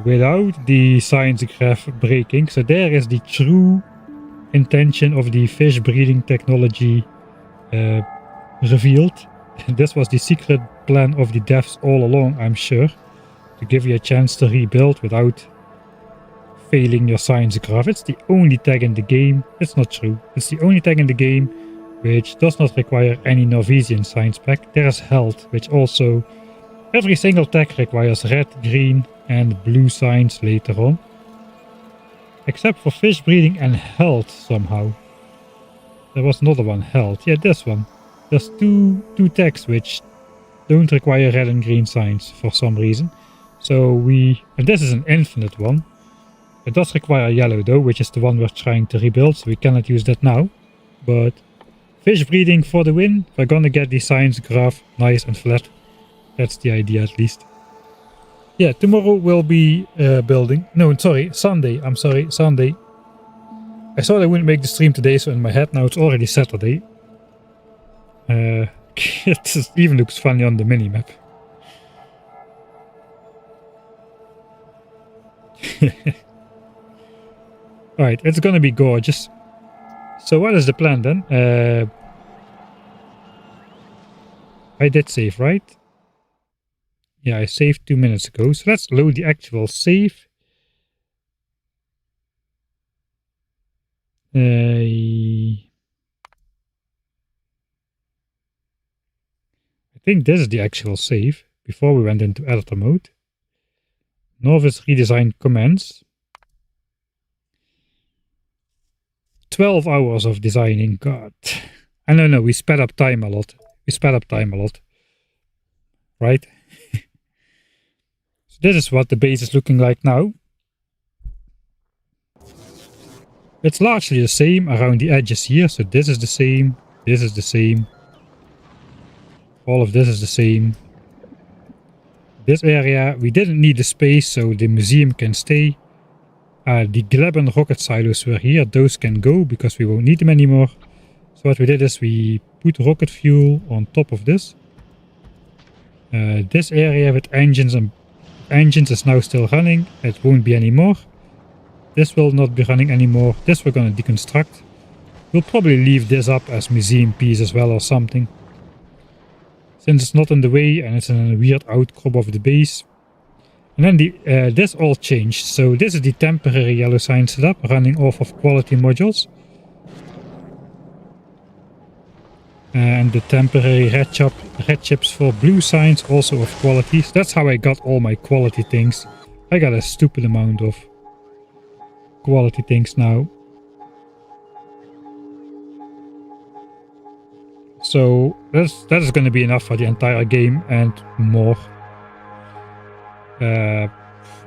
without the science graph breaking. So there is the true intention of the fish breeding technology revealed. This was the secret plan of the devs all along, I'm sure, to give you a chance to rebuild without failing your science graph. It's the only tag in the game. It's not true. It's the only tag in the game which does not require any Nauvis science pack. There is health, which also every single tag requires red, green and blue signs later on. Except for fish breeding and health somehow. There was another one, health. Yeah, this one. There's two tags which don't require red and green signs for some reason. So and this is an infinite one. It does require yellow though, which is the one we're trying to rebuild, so we cannot use that now. But fish breeding for the win. We're gonna get the science graph nice and flat. That's the idea at least. Yeah, tomorrow we'll be building. No, sorry, Sunday. I'm sorry, Sunday. I thought I wouldn't make the stream today, so in my head now it's already Saturday. It even looks funny on the minimap. Alright, it's gonna be gorgeous. So what is the plan then? I did save, right? Yeah, I saved 2 minutes ago. So let's load the actual save. I think this is the actual save before we went into editor mode. Nauvis redesign commence. 12 hours of designing. God. I don't know, we sped up time a lot. Right? So this is what the base is looking like now. It's largely the same around the edges here. So this is the same. This is the same. All of this is the same. This area, we didn't need the space, so the museum can stay. The Gleben rocket silos were here. Those can go because we won't need them anymore. So what we did is we put rocket fuel on top of this. This area with engines is now still running. It won't be anymore. This will not be running anymore. This we're going to deconstruct. We'll probably leave this up as museum piece as well or something. Since it's not in the way and it's in a weird outcrop of the base. And then this all changed. So this is the temporary yellow sign setup running off of quality modules. And the temporary red chips for blue signs also of quality. So that's how I got all my quality things. I got a stupid amount of quality things now. So that is going to be enough for the entire game and more.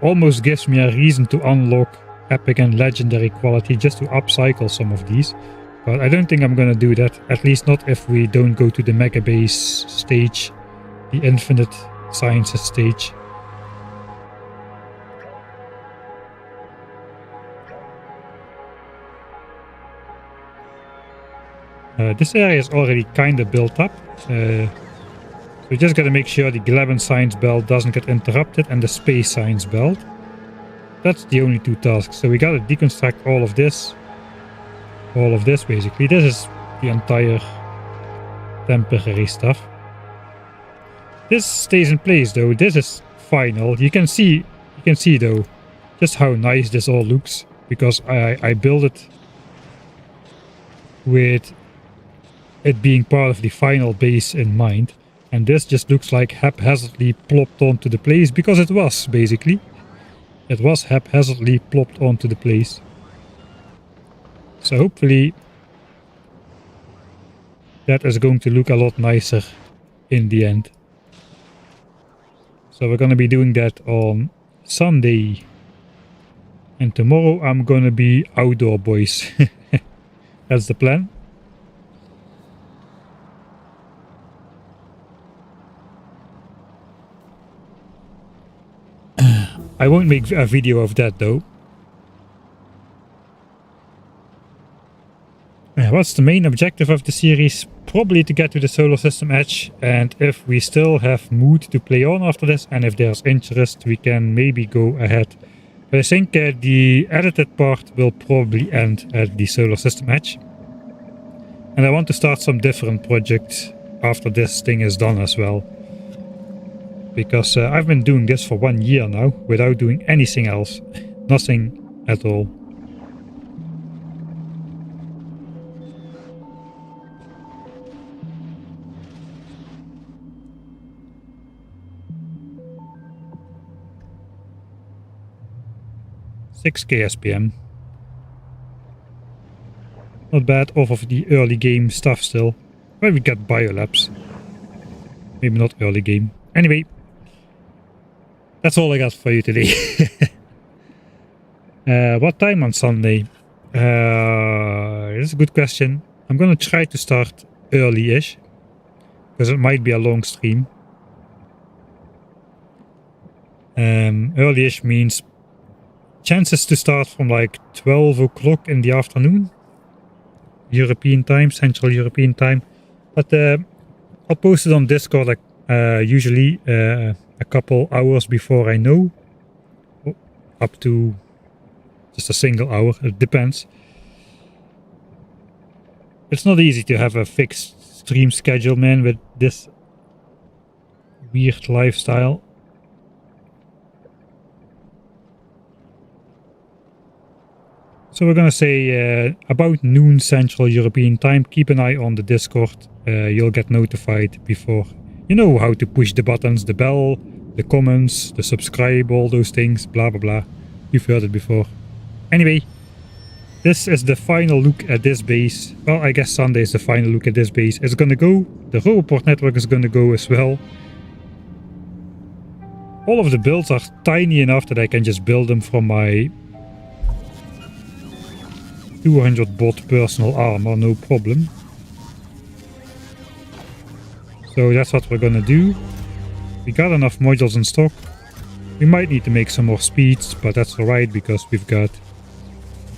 Almost gives me a reason to unlock epic and legendary quality just to upcycle some of these. But I don't think I'm going to do that. At least not if we don't go to the mega base stage. The infinite sciences stage. This area is already kind of built up. So we just got to make sure the Gleben science belt doesn't get interrupted and the space science belt. That's the only two tasks. So we got to deconstruct all of this. All of this basically. This is the entire temporary stuff. This stays in place though. This is final. You can see though just how nice this all looks because I built it with it being part of the final base in mind, and this just looks like haphazardly plopped onto the place because it was basically. It was haphazardly plopped onto the place. So hopefully that is going to look a lot nicer in the end. So we're going to be doing that on Sunday. And tomorrow I'm going to be outdoor, boys. That's the plan. I won't make a video of that though. What's the main objective of the series? Probably to get to the solar system edge, and if we still have mood to play on after this and if there's interest we can maybe go ahead. But I think the edited part will probably end at the solar system edge. And I want to start some different projects after this thing is done as well. Because I've been doing this for 1 year now without doing anything else. Nothing at all. $6K SPM. Not bad off of the early game stuff still. But we got biolabs. Maybe not early game. Anyway. That's all I got for you today. What time on Sunday? That's a good question. I'm gonna try to start early-ish. Because it might be a long stream. Early-ish means chances to start from like 12 o'clock in the afternoon. European time, Central European time. But I'll post it on Discord like usually a couple hours before I know. Up to just a single hour, it depends. It's not easy to have a fixed stream schedule, man, with this weird lifestyle. So we're gonna say about noon Central European time. Keep an eye on the Discord. You'll get notified before. You know how to push the buttons, the bell, the comments, the subscribe, all those things, blah blah blah. You've heard it before. Anyway, this is the final look at this base. Well, I guess Sunday is the final look at this base. It's gonna go. The Roboport network is gonna go as well. All of the builds are tiny enough that I can just build them from my 200 bot personal armor, no problem. So that's what we're gonna do. We got enough modules in stock. We might need to make some more speeds, but that's alright because we've got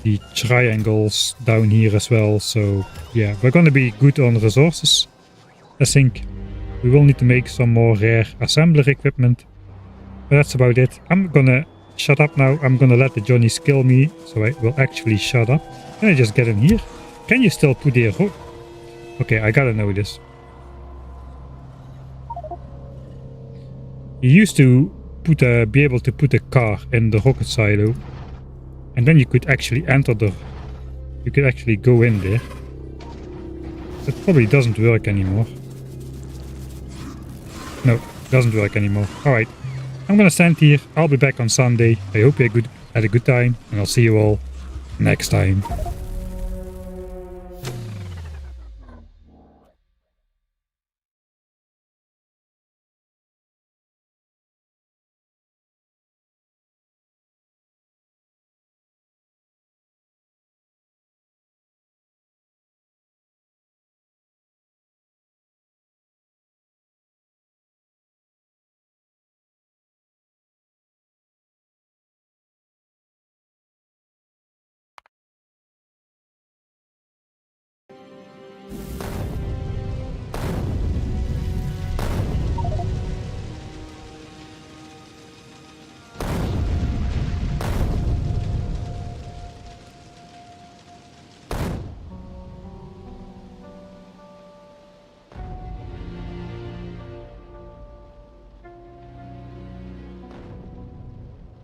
the triangles down here as well. So yeah, we're gonna be good on resources. I think we will need to make some more rare assembler equipment. But that's about it. I'm gonna shut up now. I'm gonna let the Johnnies kill me, so I will actually shut up. Can I just get in here? Can you still put there? Oh. Okay, I gotta know this. You used to be able to put a car in the rocket silo, and then you could actually enter the... You could actually go in there. That probably doesn't work anymore. No, doesn't work anymore. Alright, I'm gonna stand here. I'll be back on Sunday. I hope you had a good time, and I'll see you all next time.